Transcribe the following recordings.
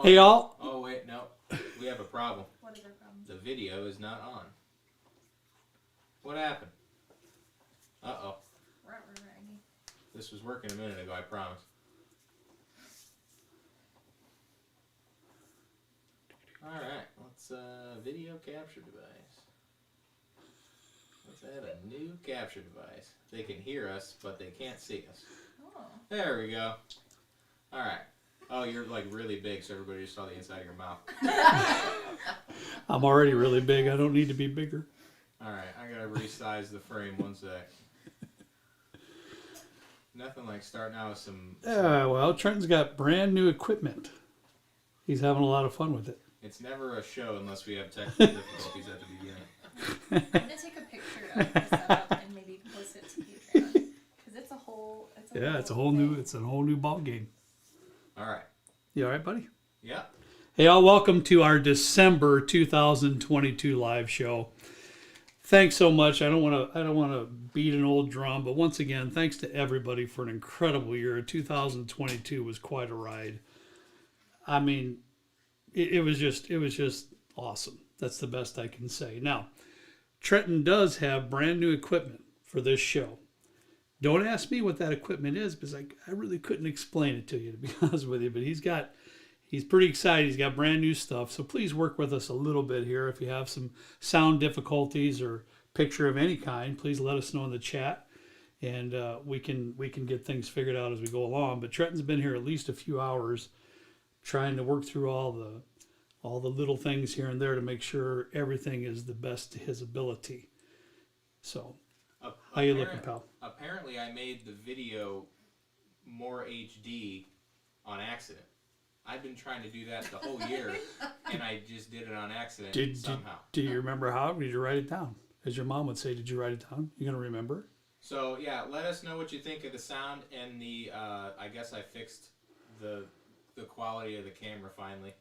Hey, y'all. Oh, wait, no. We have a problem. What is our problem? The video is not on. What happened? Uh-oh. This was working a minute ago, I promise. Alright, let's, video capture device. Let's add a new capture device. They can hear us, but they can't see us. Oh. There we go. Alright. Oh, you're like really big, so everybody just saw the inside of your mouth. I'm already really big. I don't need to be bigger. Alright, I gotta resize the frame one sec. Nothing like starting out with some... Well, Trenton's got brand new equipment. He's having a lot of fun with it. It's never a show unless we have technical difficulties at the beginning. I'm gonna take a picture of the setup and maybe post it to Patreon because it's a whole. It's a whole new ball game. All right. You all right, buddy? Yeah. Hey, all, welcome to our December 2022 live show. Thanks so much. I don't want to beat an old drum, but once again, thanks to everybody for an incredible year. 2022 was quite a ride. I mean, it was just awesome. That's the best I can say. Now, Trenton does have brand new equipment for this show. Don't ask me what that equipment is because I really couldn't explain it to you, to be honest with you. But he's pretty excited. He's got brand new stuff. So please work with us a little bit here. If you have some sound difficulties or picture of any kind, please let us know in the chat, and we can get things figured out as we go along. But Trenton's been here at least a few hours, trying to work through all the little things here and there to make sure everything is the best to his ability. So, how you looking, pal? Apparently, I made the video more HD on accident. I've been trying to do that the whole year, and I just did it on accident somehow. Do you remember how? Did you write it down? As your mom would say, did you write it down? You gonna remember? So yeah, let us know what you think of the sound and the. I guess I fixed the quality of the camera finally.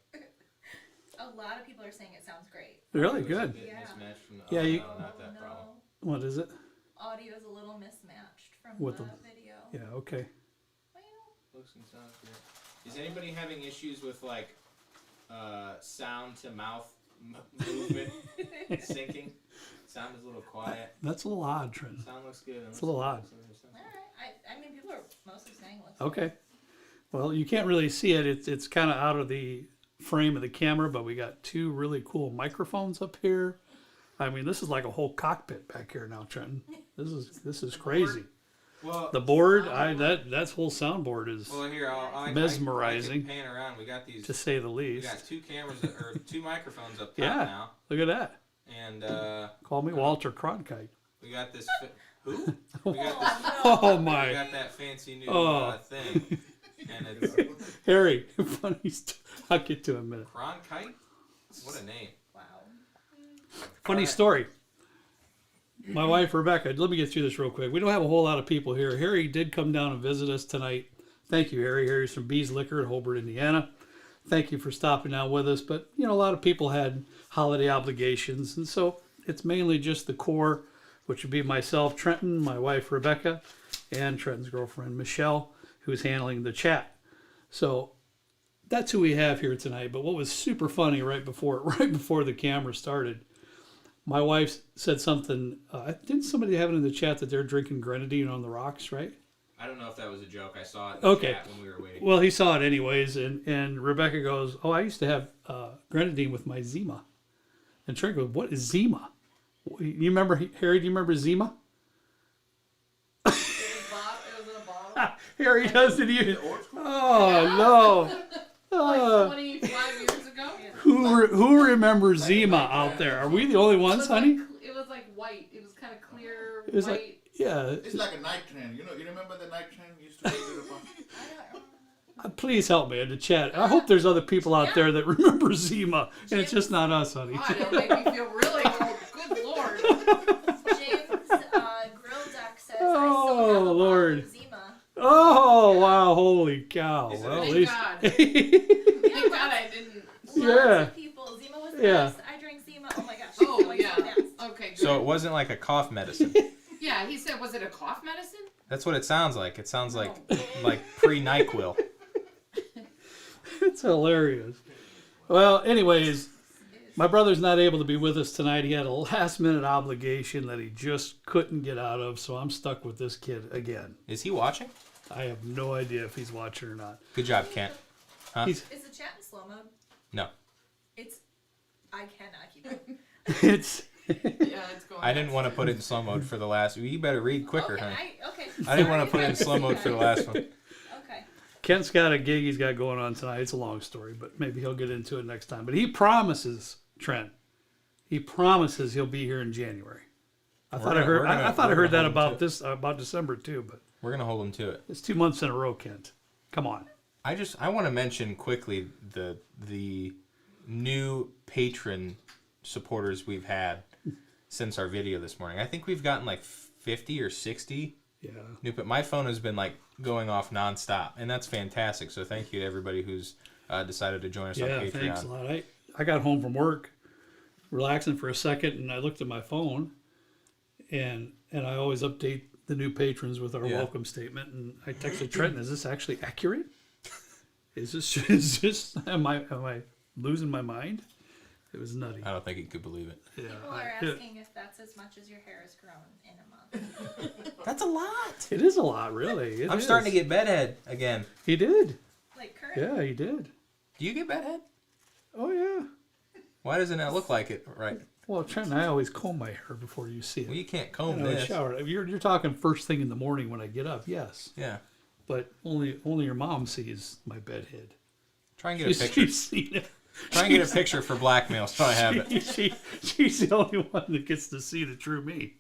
A lot of people are saying it sounds great. Really good. Yeah. Mismatched from the, not that problem. What is it? Audio is a little mismatched from With the the video. Yeah. Okay. Well, Looks and sounds good. Is anybody having issues with like sound to mouth movement syncing? Sound is a little quiet. That's a little odd, Trent. Sound looks good. It's a little odd. all right. I mean, people are mostly saying it looks Okay. Well, you can't really see it. It's kind of out of the frame of the camera, but we got two really cool microphones up here. I mean, this is like a whole cockpit back here now, Trenton. This is crazy. Well, the board, that whole soundboard is mesmerizing. I pan around. We got these, to say the least. We got two cameras or two microphones up top now. Look at that. And call me Walter Cronkite. We got this. Who? We got this. Oh my! We got that fancy new thing. And it's Harry. Funny. I'll get to it in a minute. Cronkite. What a name! Wow. Funny story. My wife Rebecca. Let me get through this real quick. We don't have a whole lot of people here. Harry did come down and visit us tonight. Thank you, Harry. Harry's from Bees Liquor in Hobart, Indiana. Thank you for stopping down with us. But a lot of people had holiday obligations, and so it's mainly just the core, which would be myself, Trenton, my wife Rebecca, and Trenton's girlfriend Michelle, who's handling the chat. So that's who we have here tonight. But what was super funny right before the camera started, my wife said something. Didn't somebody have it in the chat that they're drinking grenadine on the rocks, right? I don't know if that was a joke. I saw it in the chat when we were waiting. Well, he saw it anyways, and Rebecca goes, "Oh, I used to have grenadine with my Zima." And Trent goes, "What is Zima?" You remember, Harry? Do you remember Zima? It was in a bottle. Harry doesn't even. Oh no! Like 25 years ago. Who remembers Zima out there? Are we the only ones, honey? It was like white. It was kind of clear. It was white. like, yeah. It's like a night train. You remember the night train you used to go to the bar? Please help me in the chat. I hope there's other people out there that remember Zima, and it's just not us, honey. God, it'll make me feel really old. Good Lord. James Grill Deck says, Oh, I still have a Lord. bottle of Zima. Oh, wow. Holy cow. Well, at Thank least. God. Thank God I didn't. Lots of people. Zima was the best. I drank Zima. Oh my gosh. Oh, Zima yeah. was the best. Okay, good. So it wasn't like a cough medicine. Yeah, he said, was it a cough medicine? That's what it sounds like. It sounds like pre-NyQuil. That's hilarious. Well, anyways, my brother's not able to be with us tonight. He had a last-minute obligation that he just couldn't get out of, so I'm stuck with this kid again. Is he watching? I have no idea if he's watching or not. Good job, Kent. Huh? He's, Is the chat in slow mode? No. I cannot keep it. it's Yeah, it's going. I didn't want to put it in slow mode for the last. You better read quicker, Okay, huh? okay. I didn't want to sorry. put it in slow mode for the last one. Okay. Kent's got a gig he's got going on tonight. It's a long story, but maybe he'll get into it next time. But he promises, Trent, he promises he'll be here in January. I thought I heard that about December too, but We're gonna hold him to it. it's 2 months in a row, Kent. Come on. I want to mention quickly the new patron supporters we've had since our video this morning. I think we've gotten like 50 or 60 Yeah. new. But my phone has been like going off nonstop, and that's fantastic. So thank you to everybody who's decided to join us on Yeah, Patreon. thanks a lot. I got home from work, relaxing for a second, and I looked at my phone, and I always update the new patrons with our Yeah. welcome statement, and I texted Trenton, "Is this actually accurate? Is this am I losing my mind?" It was nutty. I don't think he could believe it. Yeah, People are asking if that's as much as your hair has grown in a month. That's a lot. it is a lot, really. I'm starting to get bedhead again. He did. Like current. Yeah, he did. Do you get bedhead? Oh yeah. Why doesn't it look like it? Right. Well, Trent and I always comb my hair before you see it. Well, you can't You comb know, I this. shower. If you're talking first thing in the morning when I get up, yes. Yeah. But only your mom sees my bed head. Try and get a picture. She's seen it. Try and get a picture for blackmail so I have it. She's the only one that gets to see the true me.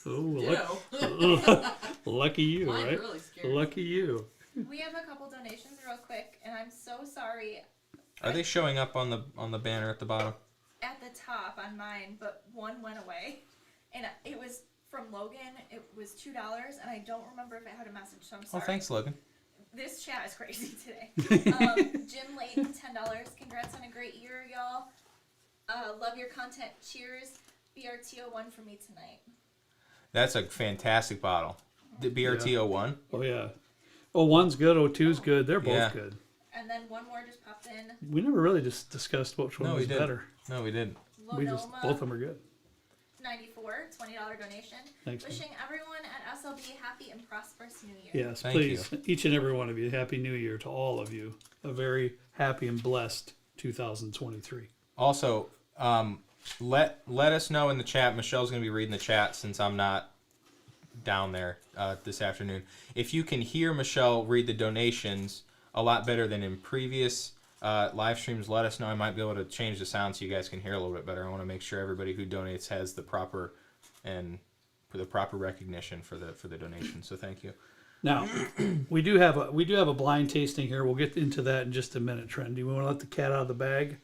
Oh, lucky you, Mine's right? really scary. Lucky you. We have a couple donations real quick, and I'm so sorry. Are they showing up on the banner at the bottom? At the top on mine, but one went away, and it was from Logan. It was $2, and I don't remember if I had a message, so I'm Oh, sorry. thanks, Logan. This chat is crazy today. Jim Layton, $10. Congrats on a great year, y'all. Love your content. Cheers. BRTO1 for me tonight. That's a fantastic bottle. The BRT01. Oh yeah. Oh, one's good. Oh, two's good. They're both Yeah. good. And then one more just popped in. We never really just discussed which one No, we was didn't. better. No, we didn't. We just Lonoma, both of them are good. 94, $20 donation. Thanks. man. Wishing everyone at SLB happy and prosperous new year. Yes, Thank please. Each and every one of you. Happy New Year to all of you. A very happy and blessed 2023. Also, let us know in the chat. Michelle's going to be reading the chat since I'm not down there this afternoon. If you can hear Michelle read the donations a lot better than in previous live streams, let us know. I might be able to change the sound so you guys can hear a little bit better. I want to make sure everybody who donates has the proper recognition for the donation. So thank you. Now, we do have a blind tasting here. We'll get into that in just a minute, Trent. Do you want to let the cat out of the bag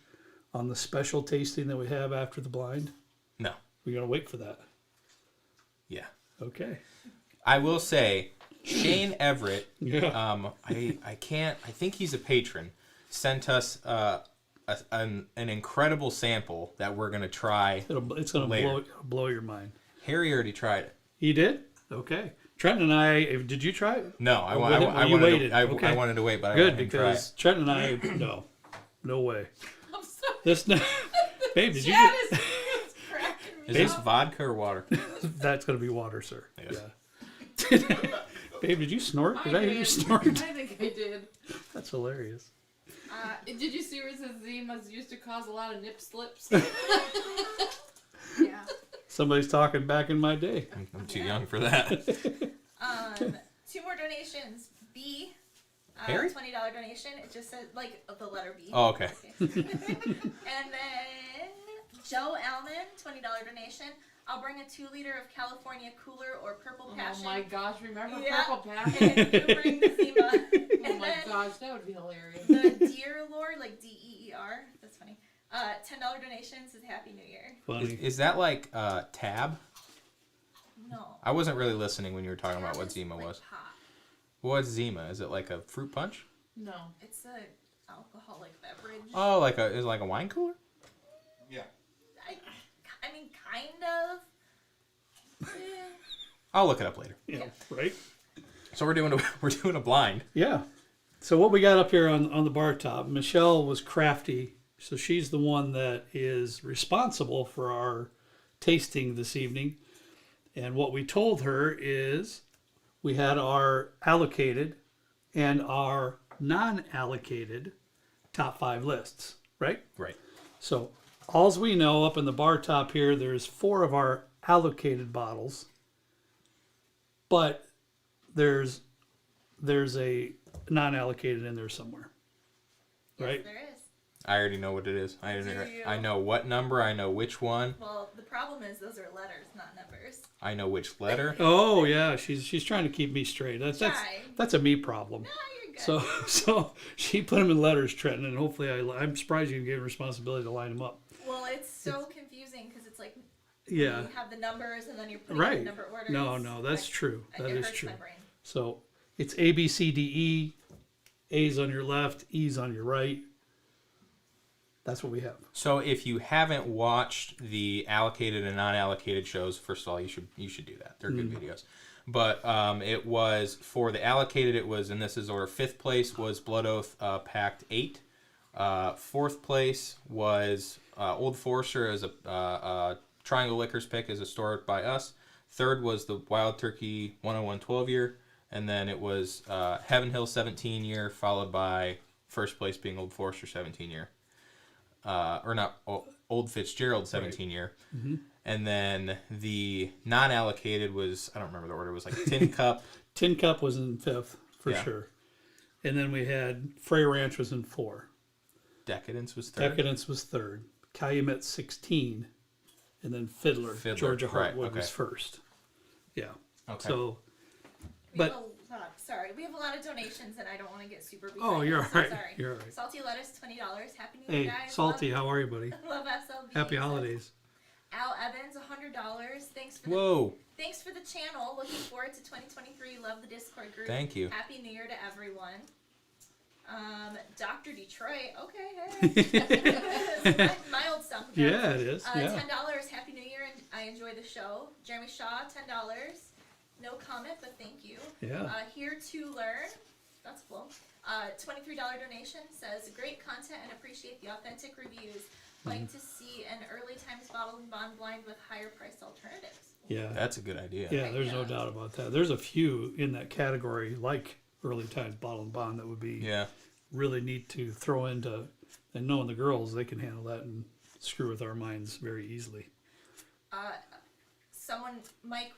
on the special tasting that we have after the blind? No. We're gonna wait for that. Yeah. Okay. I will say, Shane Everett. Yeah. I think he's a patron. Sent us an incredible sample that we're gonna try. It's gonna later. blow your mind. Harry already tried it. He did? Okay. Trent and I, did you try it? No, You waited. I Okay. wanted to wait, but Good, I didn't try because it. Trent and I, no way. I'm sorry. This, babe, did you Chat get, is cracking me Is this vodka or water? that's gonna be water, sir. Yes. Yeah. Babe, did you snort? Did I hear you did. snort? I think I did. That's hilarious. Did you see where it says Zimas used to cause a lot of nip slips? Yeah. Somebody's talking back in my day. I'm too young for that. 2 more donations. B. Harry? $20 donation. It just says, like, the letter B. Oh, okay. And then Joe Alman, $20 donation. I'll bring a 2-liter of California Cooler or Purple Passion. Oh my gosh, remember Yeah. Purple Passion? And you bring the Zima. Oh And my then gosh, that would be hilarious. the Deer Lord, like DEER. That's funny. $10 donations says Happy New Year. Funny. Is that like Tab? No. I wasn't really listening when you were talking about Tab what is Zima like was. pop. What's Zima? Is it like a fruit punch? No. It's a alcoholic beverage. Oh, is it like a wine cooler? Yeah. I mean, kind of. Yeah. I'll look it up later. Yeah, right? So we're doing a blind. Yeah. So what we got up here on the bar top, Michelle was crafty, so she's the one that is responsible for our tasting this evening. And what we told her is we had our allocated and our non-allocated top 5 lists, right? Right. So alls we know up in the bar top here, there's 4 of our allocated bottles, but there's a non-allocated in there somewhere, right? Yes, there is. I already know what it is. Do you? I know what number. I know which one. Well, the problem is those are letters, not numbers. I know which letter. Oh yeah, she's trying to keep me straight. Try. That's a me problem. No, you're good. So she put them in letters, Trenton, and hopefully I'm surprised you gave responsibility to line them up. Well, it's so confusing because it's like Yeah, you have the numbers and then you're putting right. in number orders. No, that's true. That it is hurts true. my brain. So it's A B C D E, A's on your left, E's on your right. That's what we have. So if you haven't watched the allocated and non-allocated shows, first of all, you should do that. They're good videos. But it was for the allocated. It was, and this is order. 5th place was Blood Oath Pact 8. 4th place was Old Forester as a Triangle Liquors pick as a store by us. 3rd was the Wild Turkey 101 12 year, and then it was Heaven Hill 17 year, followed by first place being Old Forester 17 year. Or not, Old Fitzgerald 17 year. Mm-hmm. And then the non-allocated was, I don't remember the order, it was like Tin Cup. Tin Cup was in 5th for Yeah. sure. And then we had Frey Ranch was in 4. Decadence was 3rd. Decadence was 3rd. Calumet 16. And then Fiddler, Georgia right, Heartwood okay. was 1st. Yeah. Okay. So, We But- have a lot, sorry, we have a lot of donations and I don't want to get super behind. oh, you're all so right. Sorry. You're all right. Salty lettuce, $20. Happy New Year, Hey, guys. Salty, how are you, buddy? Love SLB. Happy holidays. Al Evans, $100. Thanks for Whoa. Thanks for the channel. Looking forward to 2023. Love the Discord group. Thank you. Happy New Year to everyone. Dr. Detroit. Okay, hey. my old stuff. Okay. Yeah, it is. Yeah. $10. Happy New Year, and I enjoy the show. Jeremy Shaw, $10. No comment, but thank you. Yeah. Here to learn. That's cool. $23 donation says great content and appreciate the authentic reviews. Like to see an early times bottled and bond blind with higher priced alternatives. Yeah. That's a good idea. Yeah, there's no doubt about that. There's a few in that category, like Early Times Bottle and Bond, that would be Yeah. really neat to throw into. And knowing the girls, they can handle that and screw with our minds very easily. Mike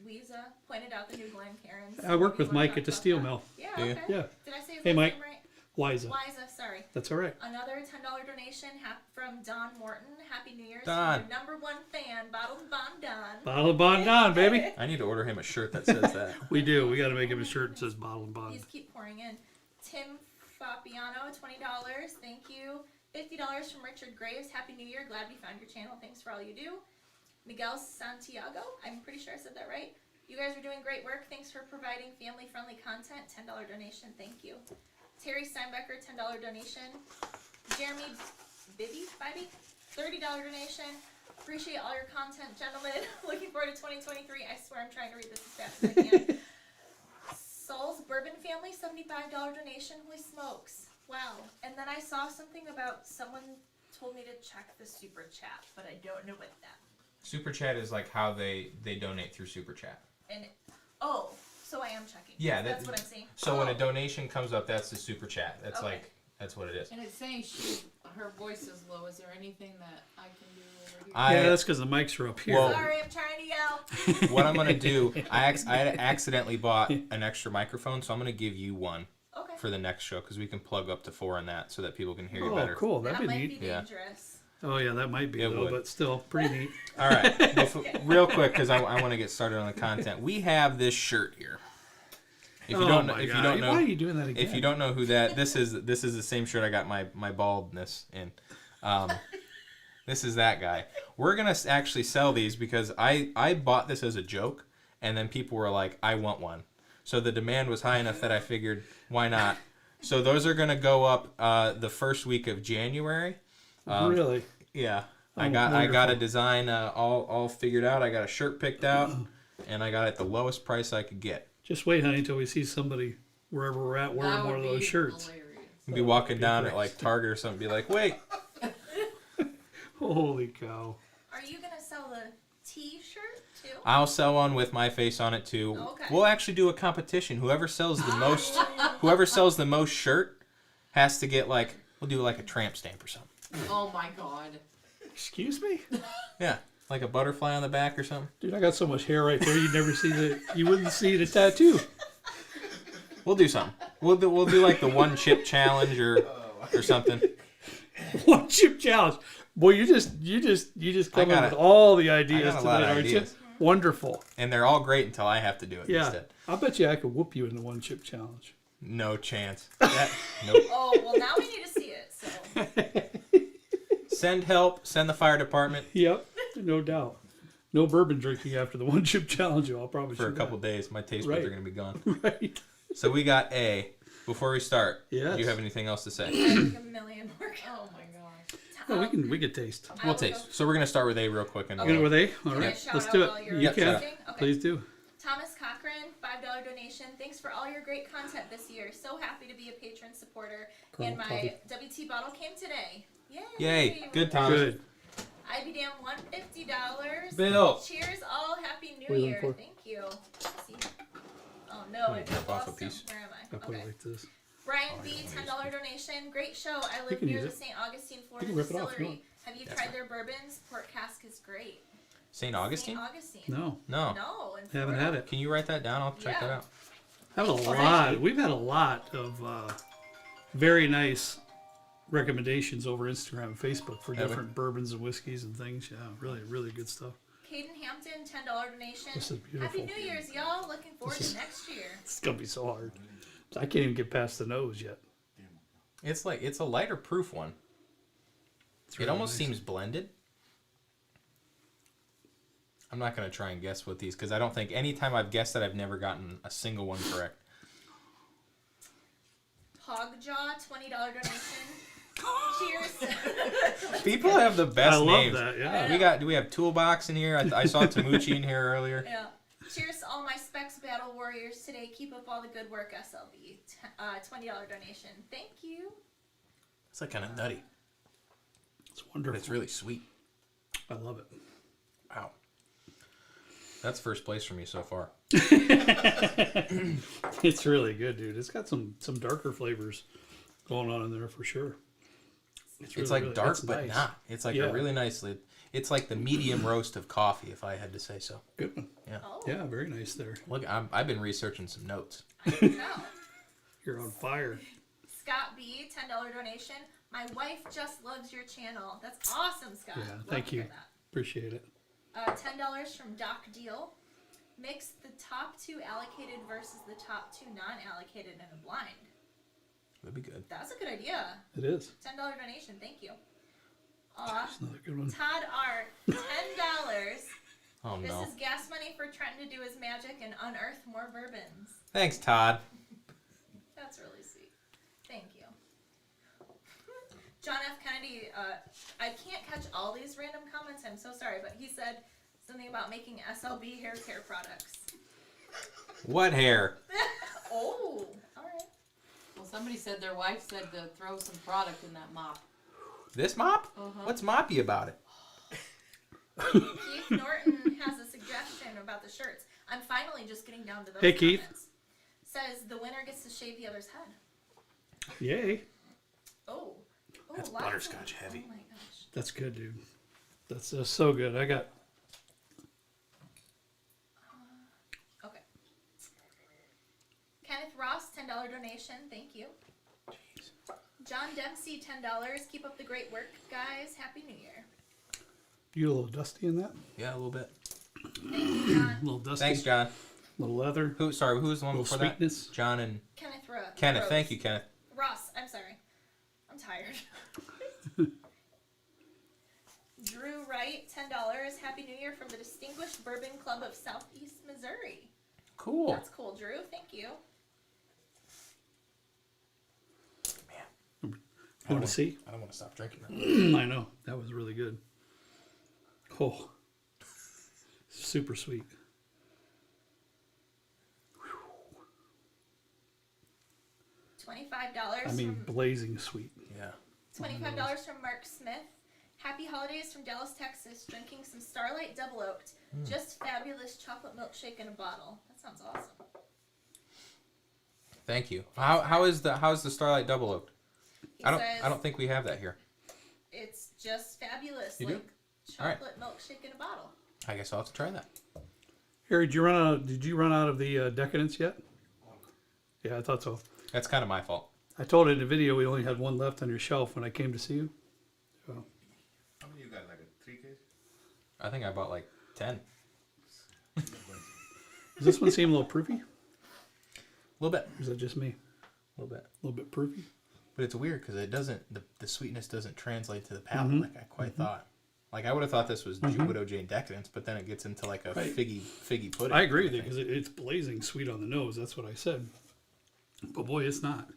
Weeza pointed out the new Glen Cairns. I work with You wanna Mike talk at the about steel that? mill. Yeah, Do you? okay. Yeah. Did I say his Hey, last Mike. name right? Wiza. Wiza, sorry. That's all right. Another $10 donation from Don Morton. Happy New Year's Don. to your #1 fan, Bottled and Bond Don. Bottle and Bond down, baby. I need to order him a shirt that says that. We do. We got to make him a shirt that says Bottle and Bond. These keep pouring in. Tim Fabiano, $20. Thank you. $50 from Richard Graves. Happy New Year. Glad we found your channel. Thanks for all you do. Miguel Santiago. I'm pretty sure I said that right. You guys are doing great work. Thanks for providing family-friendly content. $10 donation. Thank you. Terry Steinbecker, $10 donation. Jeremy Bibby, $30 donation. Appreciate all your content, gentlemen. Looking forward to 2023. I swear I'm trying to read this as fast as I can. Soul's Bourbon family, $75 donation. Holy smokes. Wow. And then I saw something about someone told me to check the super chat, but I don't know what that. Super Chat is like how they donate through Super Chat. And so I am checking. Yeah, That's what I'm saying. So when a donation comes up, that's the Super Chat. That's Okay. that's what it is. And it's saying her voice is low. Is there anything that I can do over here? Yeah, that's because the mics are up here. Well- Sorry, I'm trying to yell. What I'm gonna do, I accidentally bought an extra microphone, so I'm gonna give you one Okay. for the next show because we can plug up to 4 in that so that people can hear you Oh, better. cool. That That'd be might neat. be Yeah. dangerous. Oh, yeah, that might be, It though, would. but still pretty neat. All right, real quick because I want to get started on the content. We have this shirt here. If you Oh don't know, my if you God. don't know, Why are you doing that again? if you don't know who this is the same shirt I got my baldness in. This is that guy. We're gonna actually sell these because I bought this as a joke, and then people were like, "I want one." So the demand was high enough that I figured, why not? So those are gonna go up the first week of January. Really? Yeah, Oh, I got a wonderful. design all figured out. I got a shirt picked out, and I got it at the lowest price I could get. Just wait, honey, until we see somebody wherever we're at wearing That one would of those be shirts. hilarious. Be walking down at like Target or something, be like, wait, Holy cow. Are you gonna sell the T-shirt too? I'll sell one with my face on it too. Okay. We'll actually do a competition. Whoever sells the most shirt has to get like, we'll do like a tramp stamp or something. Oh my god. Excuse me? Yeah, like a butterfly on the back or something. Dude, I got so much hair right there, you wouldn't see the tattoo. We'll do something. We'll do like the one chip challenge or something. One chip challenge. Boy, you just come up with all the ideas I got a lot tonight, of aren't you? ideas. Wonderful. And they're all great until I have to do it Yeah. instead. I bet you I could whoop you in the one chip challenge. No chance. Nope. Oh, well, now we need to see it. So Send help. Send the fire department Yep, no doubt. No bourbon drinking after the one chip challenge, I'll probably for a couple days. My taste buds Right. are going to be gone. Right. So we got A. Before we start, Yes. do you have anything else to say? I think a million more. Oh my gosh. Oh, we can taste. I We'll will taste. go- So we're going to start with A real quick. And You know where they? All Can I right, shout let's out do while it. you're You can. tasting? Okay. Please do. Thomas Cochran, $5 donation. Thanks for all your great content this year. So happy to be a patron supporter. And my Coffee. WT bottle came today. Yay! Yay. Good, Thomas. Good. I'd be damn $150. Bill. Cheers, all. Happy New What are you Year. looking for? Thank you. See? Oh no, I Rip just off a lost them. piece. Where am I I? put Okay. it like this. Brian B, $10 donation. Great show. I live can near use the it. St. Augustine, Florida can rip it off if you distillery. want. Have you That's tried fine. their bourbons? Port cask is great. St. Augustine? St. Augustine. No, No. No, in haven't Florida. had it. Can you write that down? I'll check that Yeah. out. Had a lot. We've had a lot of very nice recommendations over Instagram and Facebook for Have we? different bourbons and whiskeys and things. Yeah, really, really good stuff. Caden Hampton, $10 donation. This is beautiful. Happy New Year's, y'all. Looking forward to next year. It's gonna be so hard. I can't even get past the nose yet. It's a lighter proof one. It's It really almost nice. seems blended. I'm not going to try and guess with these because I don't think any time I've guessed that I've never gotten a single one correct. Hogjaw, $20 donation. Cheers. People have the best I love names. that. Yeah. Do we have Toolbox in here? I saw Tamuchi in here earlier. Yeah. Cheers to all my Specs Battle Warriors today. Keep up all the good work, SLB. $20 donation. Thank you. It's like kind of nutty, It's but wonderful. it's really sweet. I love it. Wow. That's first place for me so far. It's really good, dude. It's got some darker flavors going on in there for sure. It's really, like really- dark, it's but nice. not. It's like Yeah. a really nicely. It's like the medium roast of coffee, if I had to say so. Good one. Oh, Yeah, very nice there. Look, I've been researching some notes. I can tell. You're on fire. Scott B, $10 donation. My wife just loves your channel. That's awesome, Scott. Yeah, Love thank to hear you. that. Appreciate it. $10 from Doc Deal. Mix the top 2 allocated versus the top 2 non-allocated in a blind. That'd be good. That's a good idea. It is. $10 donation. Thank you. It's another good one. Todd R, $10. Oh This no. is gas money for Trenton to do his magic and unearth more bourbons. Thanks, Todd. That's really sweet. Thank you. John F. Kennedy, I can't catch all these random comments. I'm so sorry, but he said something about making SLB hair care products. What hair? Oh, all right. Well, somebody said their wife said to throw some product in that mop. This mop? Uh-huh. What's moppy about it? Keith Norton has a suggestion about the shirts. I'm finally just getting down to those Hey, Keith. comments. Says the winner gets to shave the other's head. Yay. Oh. That's lots butterscotch of, heavy. Oh my gosh. That's good, dude. That's so good. I got Okay. Kenneth Ross, $10 donation. Thank you. John Dempsey, $10. Keep up the great work, guys. Happy New Year. you a little dusty in that. Yeah, a little bit. Thank you, John. A little dusty. Thanks, John. little leather. Who was the one little before sweetness. that? John and Kenneth Kenneth. Rose. Thank you, Kenneth. Ross, I'm sorry. I'm tired. Drew Wright, $10. Happy New Year from the Distinguished Bourbon Club of Southeast Missouri. Cool. That's cool, Drew. Thank you. I Want to see? don't want to stop drinking that. I know. That was really good. Oh. Super sweet. $25 I mean, from blazing sweet. Yeah. $25 from Mark Smith. Happy holidays from Dallas, Texas. Drinking some Starlight Double Oaked. Just fabulous chocolate milkshake in a bottle. That sounds awesome. Thank you. How's the Starlight Double Oaked? He I says don't think we have that here. it's just fabulous. You do? Like All right. chocolate milkshake in a bottle. I guess I'll have to try that. Harry, did you run out of the Decadence yet? Yeah, I thought so. That's kind of my fault. I told in the video we only had one left on your shelf when I came to see you. So, How many you got? Like a 3 case? I think I bought like 10. does this one seem a little proofy? A little bit. Or is that just me? A little bit. A little bit proofy? But it's weird because it doesn't. The sweetness doesn't translate to the palate like I quite thought. Like I would have thought this was Widow Jane Decadence, but then it gets into like a Right. figgy pudding. I agree with you think. because it's blazing sweet on the nose. That's what I said. But boy, it's not.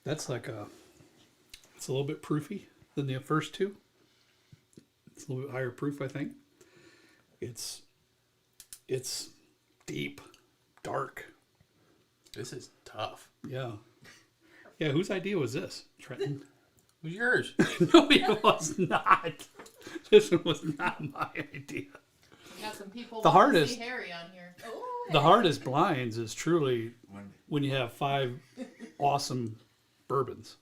That's like it's a little bit proofy than the first two. It's a little bit higher proof, I think. It's deep, dark. This is tough. Yeah. Yeah, whose idea was this? Trenton? Who's yours? No, it was not. This one was not my idea. We got some people The wanting to hardest- see Harry on here. Oh, The hardest blinds is truly One. when you have 5 awesome bourbons.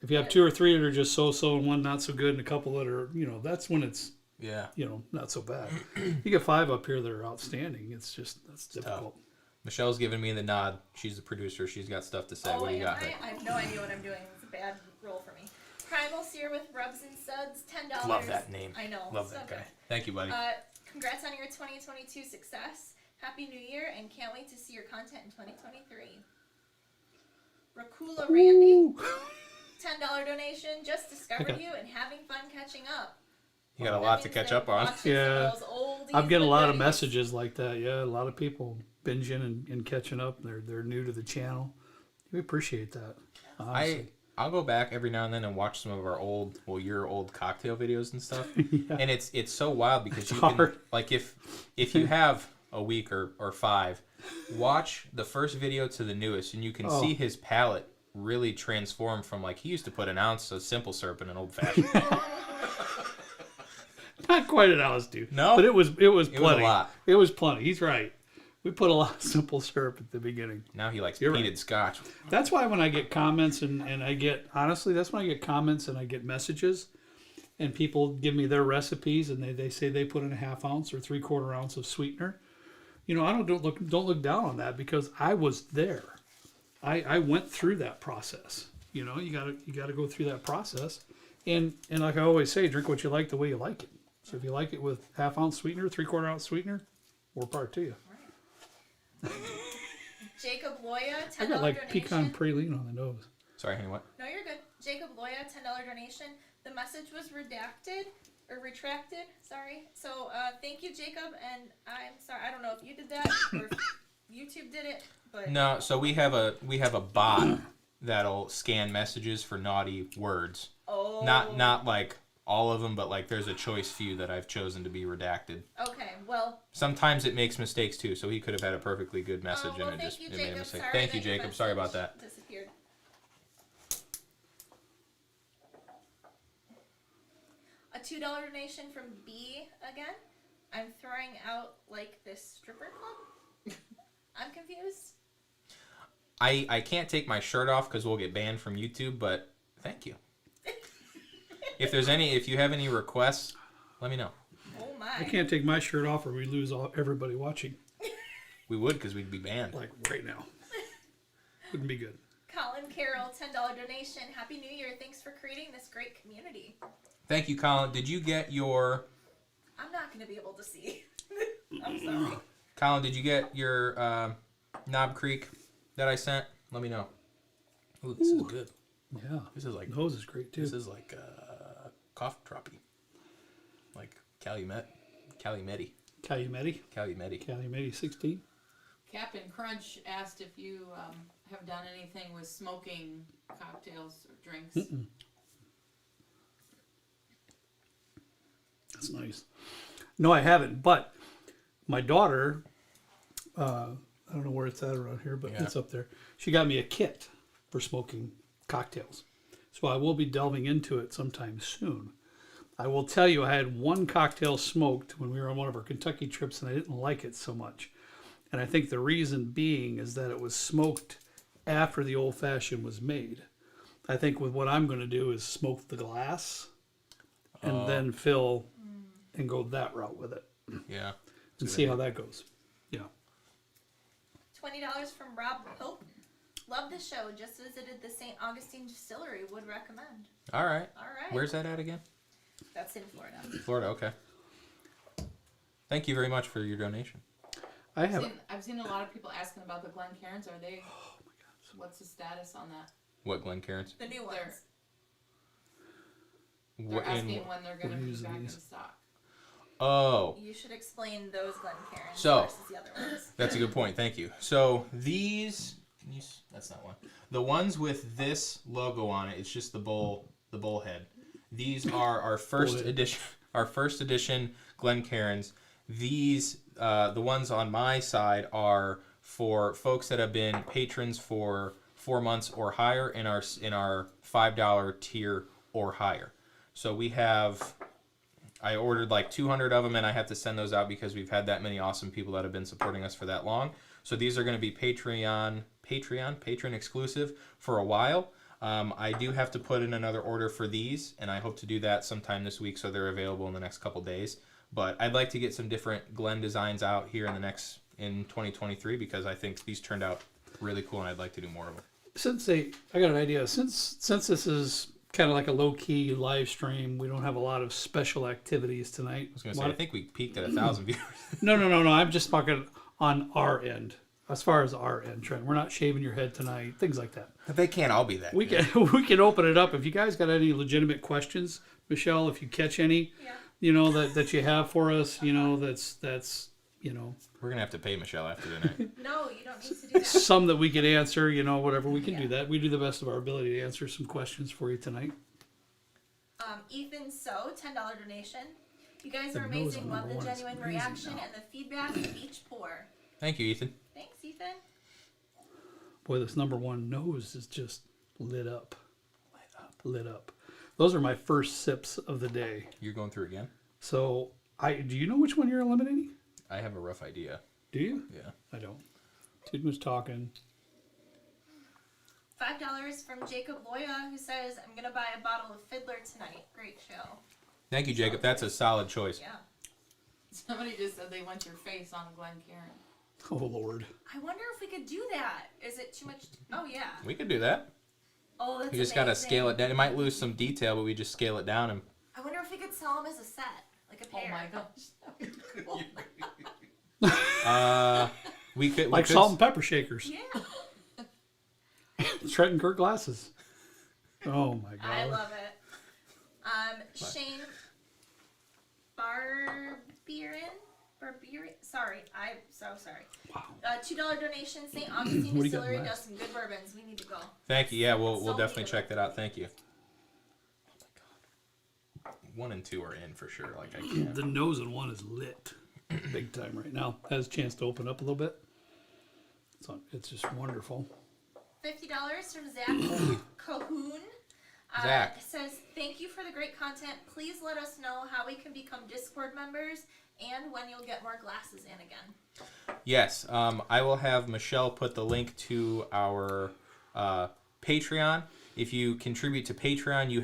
If you have 2 or 3 that are just so-so and one not so good and a couple that are, that's when it's, Yeah. not so bad. You get 5 up here that are outstanding. It's just, that's difficult. Michelle's giving me the nod. She's the producer. She's got stuff to say. Oh, What do you got? I have no idea what I'm doing. It's a bad role for me. Primal Sear with Rubs and Suds, $10. Love that name. I know. Love so that good. guy. Thank you, buddy. Congrats on your 2022 success. Happy New Year, and can't wait to see your content in 2023. Rakula Randy, Ooh. $10 donation. Just discovered Okay. you and having fun catching up. You got a That lot to means catch they're up on. watching some of Yeah. those oldies I'm getting a lot of but goodies. messages like that. Yeah, a lot of people binging and catching up. They're new to the channel. We appreciate that. Honestly. I'll go back every now and then and watch some of our your old cocktail videos and stuff. Yeah. And it's so wild because you hard. can, like if you have a week or 5, watch the first video to the newest and you can Oh. see his palate really transform from like he used to put an ounce of simple syrup in an old fashioned. Not quite an ounce, dude. No? But it was plenty. was a lot. It was plenty. He's right. We put a lot of simple syrup at the beginning. Now he likes You're peated right. scotch. That's why when I get comments and I get, honestly, that's when I get comments and I get messages and people give me their recipes and they say they put in a 1/2 ounce or 3/4 ounce of sweetener. I don't look down on that because I was there. I went through that process. You gotta go through that process. And like I always say, drink what you like the way you like it. So if you like it with 1/2 ounce sweetener, 3/4 ounce sweetener, more part to you. Jacob Loya, $10 I got like donation. pecan praline on the nose. Sorry, honey, what? No, you're good. Jacob Loya, $10 donation. The message was redacted or retracted. Sorry. So thank you, Jacob. And I'm sorry. I don't know if you did that or if YouTube did it, but No, so we have a bot that'll scan messages for naughty words. oh, Not like all of them, but like there's a choice few that I've chosen to be redacted. okay. Well, Sometimes it makes mistakes too, so he could have had a perfectly good message well, and it thank just you, it made a Jacob. mistake. Sorry Thank you, that your Jacob. Sorry about message that. Disappeared. A $2 donation from B again. I'm throwing out like this stripper club. I'm confused. I can't take my shirt off because we'll get banned from YouTube, but thank you. If you have any requests, let me know. Oh my. I can't take my shirt off or we lose everybody watching. We would because we'd be banned. Like right now. Wouldn't be good. Colin Carroll, $10 donation. Happy New Year. Thanks for creating this great community. Thank you, Colin. Did you get your I'm not going to be able to see. I'm sorry. Colin? Did you get your Knob Creek that I sent? Let me know. Ooh, this is good. Yeah. This is like Nose is great too. This is like cough droppy. Like Calumet. Calumet. Calumet. 16. Captain Crunch asked if you have done anything with smoking cocktails or drinks. That's nice. No, I haven't, but my daughter, I don't know where it's at around here, but Yeah. it's up there. She got me a kit for smoking cocktails. So I will be delving into it sometime soon. I will tell you, I had one cocktail smoked when we were on one of our Kentucky trips, and I didn't like it so much. And I think the reason being is that it was smoked after the old fashioned was made. I think with what I'm going to do is smoke the glass and then fill and go that route with it Yeah. and see how that goes. Yeah. $20 from Rob Pope. Love the show. Just visited the St. Augustine Distillery. Would recommend. All right. All right. Where's that at again? That's in Florida. Florida. Okay. Thank you very much for your donation. I have. I've seen a lot of people asking about the Glencairns. Are they? Oh my God. What's the status on that? What Glencairns? The new ones. They're asking when they're going to be using back in these? stock. Oh, You should explain those Glencairns So- versus the other ones. that's a good point. Thank you. So these, that's not one. The ones with this logo on it, it's just the bull head. These are our first Bullhead. edition. Our first edition Glencairns. These, the ones on my side, are for folks that have been patrons for 4 months or higher in our $5 tier or higher. So we have, I ordered like 200 of them, and I have to send those out because we've had that many awesome people that have been supporting us for that long. So these are going to be patron exclusive for a while. I do have to put in another order for these, and I hope to do that sometime this week, so they're available in the next couple days. But I'd like to get some different Glen designs out here in 2023, because I think these turned out really cool, and I'd like to do more of them. I got an idea. Since this is kind of like a low key live stream, we don't have a lot of special activities tonight. I was going to say, I think we peaked at 1,000 viewers. No. I'm just talking on our end. As far as our end, Trent, we're not shaving your head tonight. Things like that. But they can't all be that. We good. can we can open it up if you guys got any legitimate questions, Michelle. If you catch any, Yeah. that you have for us, that's We're going to have to pay Michelle after tonight. No, you don't need to do that. some that we could answer, whatever we can do that. We do the best of our ability to answer some questions for you tonight. Ethan So, $10 donation. You guys The are nose amazing. on Love number the one is genuine amazing reaction now. and the feedback of each pour. Thank you, Ethan. Thanks, Ethan. Boy, this number one nose is just lit up. Lit up. Those are my first sips of the day. You're going through again? So, do you know which one you're eliminating? I have a rough idea. Do you? Yeah. I don't. Dude was talking. $5 from Jacob Loya, who says, I'm going to buy a bottle of Fiddler tonight. Great show. Thank you, Jacob. That's a solid choice. Yeah. Somebody just said they want your face on Glencairn. Oh, Lord. I wonder if we could do that. Is it too much? Oh, yeah. We could do that. Oh, that's You just got to amazing. scale it down. It might lose some detail, but we just scale it down. And I wonder if we could sell them as a set. Like a Oh pair. my gosh. we could Like salt and pepper shakers. Yeah. Trent and Kurt glasses. Oh, my God. I love it. Shane Barbieri. Sorry, I'm so sorry. Wow. $2 donation. St. Augustine What do you got Distillery last? does some good bourbons. We need to go. Thank you. Yeah, we'll So definitely beautiful. check that out. Thank you. Oh my God. 1 and 2 are in for sure. Like I can't. The nose in one is lit big time right now. Has a chance to open up a little bit. It's just wonderful. $50 from Zach Cahoon. Zach. Says, thank you for the great content. Please let us know how we can become Discord members and when you'll get more glasses in again. Yes, I will have Michelle put the link to our Patreon. If you contribute to Patreon, you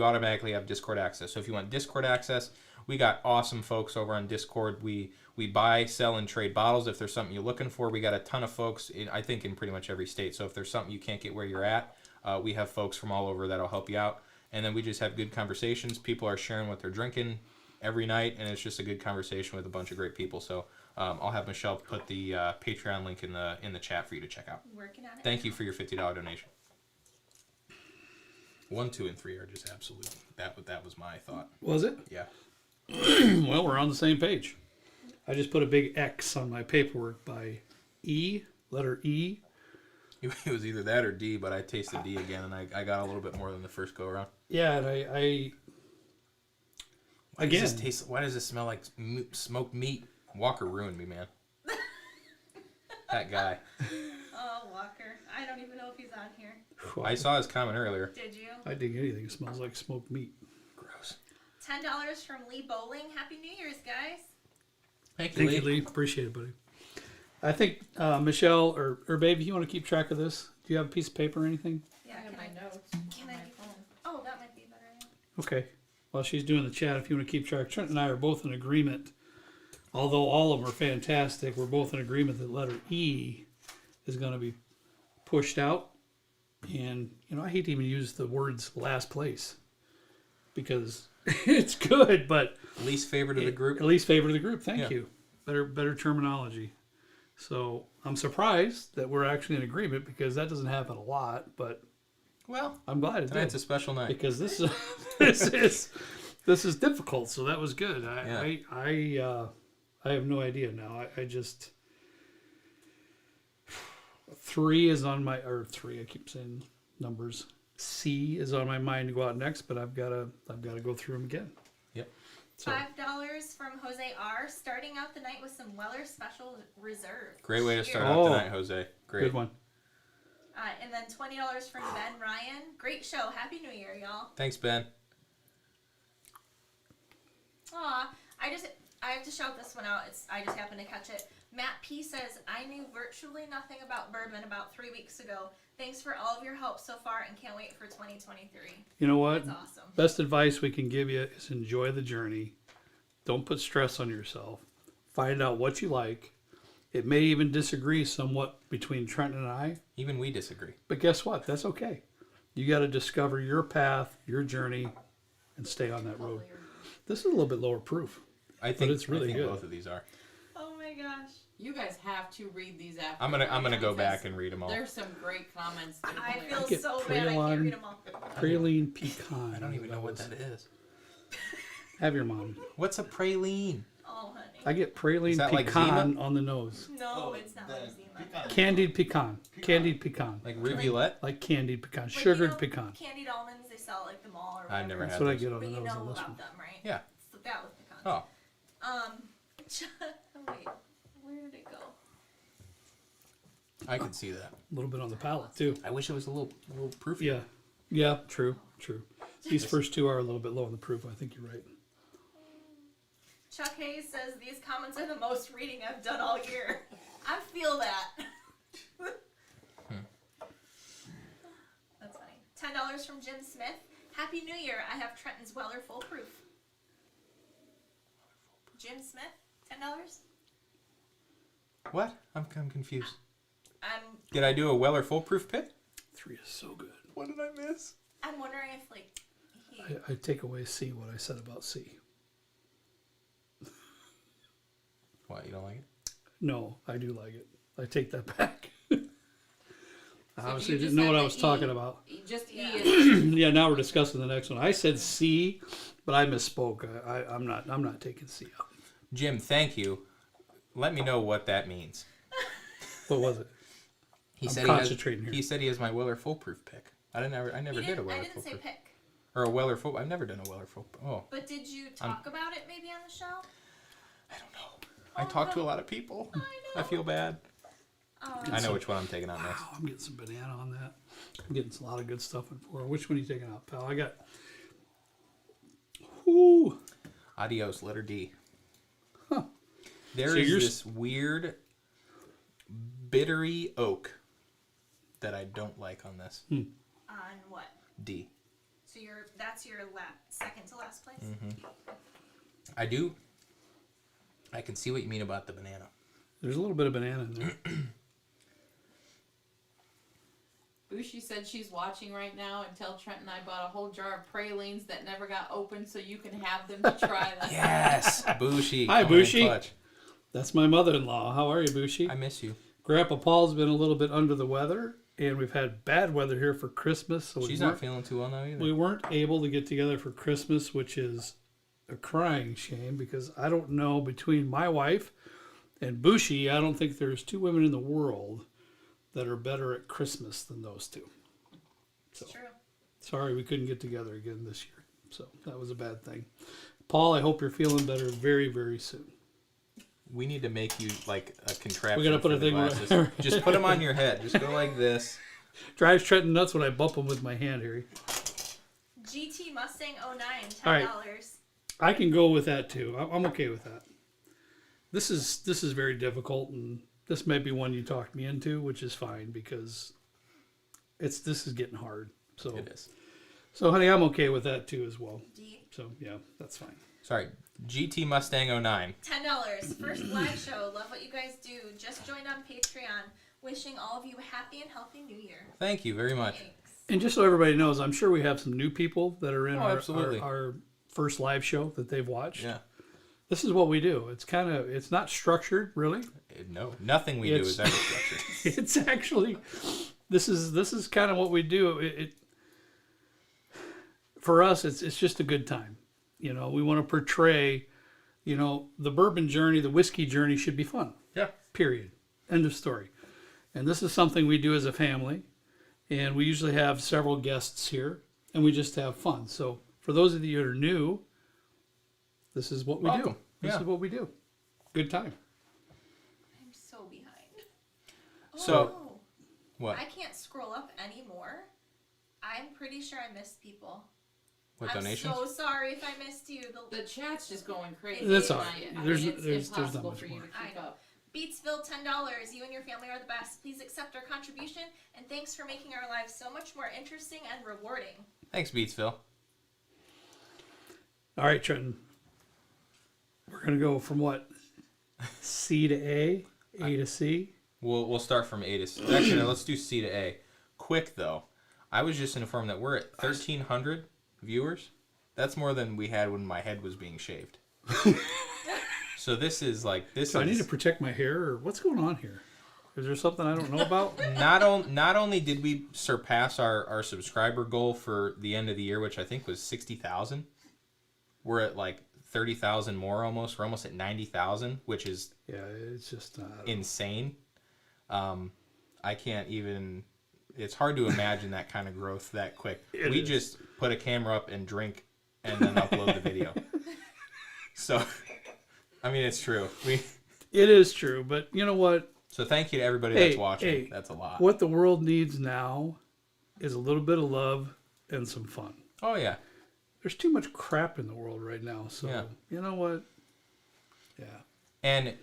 automatically have Discord access. So if you want Discord access, we got awesome folks over on Discord. We buy, sell, and trade bottles. If there's something you're looking for, we got a ton of folks, I think in pretty much every state. So if there's something you can't get where you're at, we have folks from all over that'll help you out. And then we just have good conversations. People are sharing what they're drinking every night, and it's just a good conversation with a bunch of great people. So I'll have Michelle put the Patreon link in the chat for you to check out. Working on it. Thank you for your $50 donation. 1, 2, and 3 are just absolute. That was my thought. Was it? Yeah. Well, we're on the same page. I just put a big X on my paperwork by E, letter E. It was either that or D, but I tasted D again, and I got a little bit more than the first go around. Yeah, and I Why again, does this taste? Why does this smell like smoked meat? Walker ruined me, man. That guy. Oh, Walker. I don't even know if he's on here. I saw his comment earlier. Did you? I dig anything that smells like smoked meat. Gross. $10 from Lee Bowling. Happy New Year's, guys. Thank you, Thank Lee. you, Lee. Appreciate it, buddy. I think Michelle or Babe, if you want to keep track of this, do you have a piece of paper or anything? Yeah, I have can my I? notes Can on I? my phone. Oh, that might be better. Yeah. Okay. While she's doing the chat, if you want to keep track, Trent and I are both in agreement. Although all of them are fantastic, we're both in agreement that letter E is going to be pushed out. And, I hate to even use the words last place because it's good, but Least favorite of the group. at least favorite of the group. Thank Yeah. you. Better terminology. So I'm surprised that we're actually in agreement because that doesn't happen a lot, but Well, I'm glad it tonight's did a special night. because this is this is difficult. So that was good. I have no idea now. I just 3 is on my I keep saying numbers. C is on my mind to go out next, but I've got to go through them again. Yep. So $5 from Jose R. Starting out the night with some Weller Special Reserve. Great way to start Oh. out tonight, Jose. Great. good one. And then $20 from Ben Ryan. Great show. Happy New Year, y'all. Thanks, Ben. Aw, I have to shout this one out. I just happened to catch it. Matt P says, I knew virtually nothing about bourbon about 3 weeks ago. Thanks for all of your help so far and can't wait for 2023. You know what? That's awesome. Best advice we can give you is enjoy the journey. Don't put stress on yourself. Find out what you like. It may even disagree somewhat between Trent and I, Even we disagree. but guess what? That's okay. You got to discover your path, your journey, and stay on that road. This is a little bit lower proof. I think it's really I think good. both of these are. Oh my gosh. You guys have to read these after. I'm gonna go because back and read them all. There's some great comments. that I are feel get so bad I can't Praline. read them all. Praline pecan. I don't even know what that is. Have your mom. What's a praline? Oh, honey. I get praline Is that like pecan Zima? on the nose. No, it's not like Zima. pecan. Candied pecan. Candied pecan. Like Rivulet? Like candied pecan. Like, Sugared you know, pecan. Candied almonds, they sell at like the mall or whatever. I've never That's had what I those. get on But the you nose know on this about one. them, right? Yeah. So that was pecans. Oh, Wait, where did it go? I could see that. A little bit on the palate too. I wish it was a little proof. Yeah. Yeah, true. These first two are a little bit low on the proof. I think you're right. Chuck Hayes says these comments are the most reading I've done all year. I feel that. That's funny. $10 from Jim Smith. Happy New Year. I have Trenton's Weller full proof. Jim Smith, $10. What? I'm confused. I'm Did I do a Weller foolproof pick? 3 is so good. What did I miss? I'm wondering if like he I take away C what I said about C. What, you don't like it? No, I do like it. I take that back. I So obviously you didn't just know have what I the was E. talking about. Just E Yeah. is Yeah, now we're discussing the next one. I said C, but I misspoke. I'm not taking C out. Jim, thank you. Let me know what that means. What was it? He I'm said concentrating here. He said he has my Weller foolproof pick. I never He did a didn't, Weller I didn't say foolproof. pick. Or a Weller fool. I've never done a Weller fool. Oh, But did you talk about it maybe on the show? I don't know. I talk to a lot of people. I feel bad. I know which one I'm taking out next. Wow, I'm getting some banana on that. I'm getting a lot of good stuff in for. Which one are you taking out, pal? I got. Whoo! Adios, letter D. Huh. There So is you're this weird bittery oak that I don't like on this. On what? D. So that's your second to last place? I do. I can see what you mean about the banana. There's a little bit of banana in there. Bushi said she's watching right now and tell Trent and I bought a whole jar of pralines that never got opened so you can have them to try them. Yes, Bushi. Hi, coming in Bushi. clutch. That's my mother-in-law. How are you, Bushi? I miss you. Grandpa Paul's been a little bit under the weather, and we've had bad weather here for Christmas. So She's not feeling too well now either. we weren't able to get together for Christmas, which is a crying shame because I don't know between my wife and Bushi, I don't think there's 2 women in the world that are better at Christmas than those 2. So True. sorry we couldn't get together again this year. So that was a bad thing. Paul, I hope you're feeling better very, very soon. We need to make you like a contraption. We gotta put for a the thing glasses. where- Just put them on your head. Just go like this. Drives Trenton nuts when I bump him with my hand, Harry. GT Mustang 09, $10. All right. I can go with that too. I'm okay with that. This is very difficult, and this may be one you talked me into, which is fine because this is getting hard. So It is. So honey, I'm okay with that too as well. D. So yeah, that's fine. Sorry, GT Mustang 09. $10. First live show. Love what you guys do. Just joined on Patreon. Wishing all of you a happy and healthy new year. Thank you very much. Thanks. And just so everybody knows, I'm sure we have some new people that are in absolutely. our first live show that they've watched. Yeah. This is what we do. It's not structured really. No, nothing we do is ever structured. It's actually this is kind of what we do. It for us it's just a good time. You know, we want to portray, you know, the bourbon journey, the whiskey journey should be fun. Yeah. Period. End of story. And this is something we do as a family, and we usually have several guests here, and we just have fun. So for those of you that are new, this is what we do. Welcome. This Yeah. is what we do. Good time. I'm so behind. So- no. What? I can't scroll up anymore. I'm pretty sure I missed people. What I'm donations? so sorry if I missed you. The chat's just going crazy. That's all tonight. right. I mean, There's it's not impossible much for you more. to I keep know. up. Beatsville, $10. You and your family are the best. Please accept our contribution, and thanks for making our lives so much more interesting and rewarding. Thanks, Beatsville. All right, Trenton. We're gonna go from what? C to A, A to C. We'll start from A to C. Actually, no, let's do C to A. Quick though, I was just informed that we're at 1,300 viewers. That's more than we had when my head was being shaved. So this is like this. So I is, need to protect my hair, or what's going on here? Is there something I don't know about? not only did we surpass our subscriber goal for the end of the year, which I think was 60,000, we're at like 30,000 more almost. We're almost at 90,000, which is Yeah, it's just insane. I can't even. It's hard to imagine that kind of growth that quick. It We is. just put a camera up and drink, and then upload the video. So, I mean, it's true. It is true, but you know what? So thank you to everybody Hey, that's watching. hey, That's a lot. What the world needs now is a little bit of love and some fun. Oh yeah. There's too much crap in the world right now, so Yeah. you know what? Yeah. And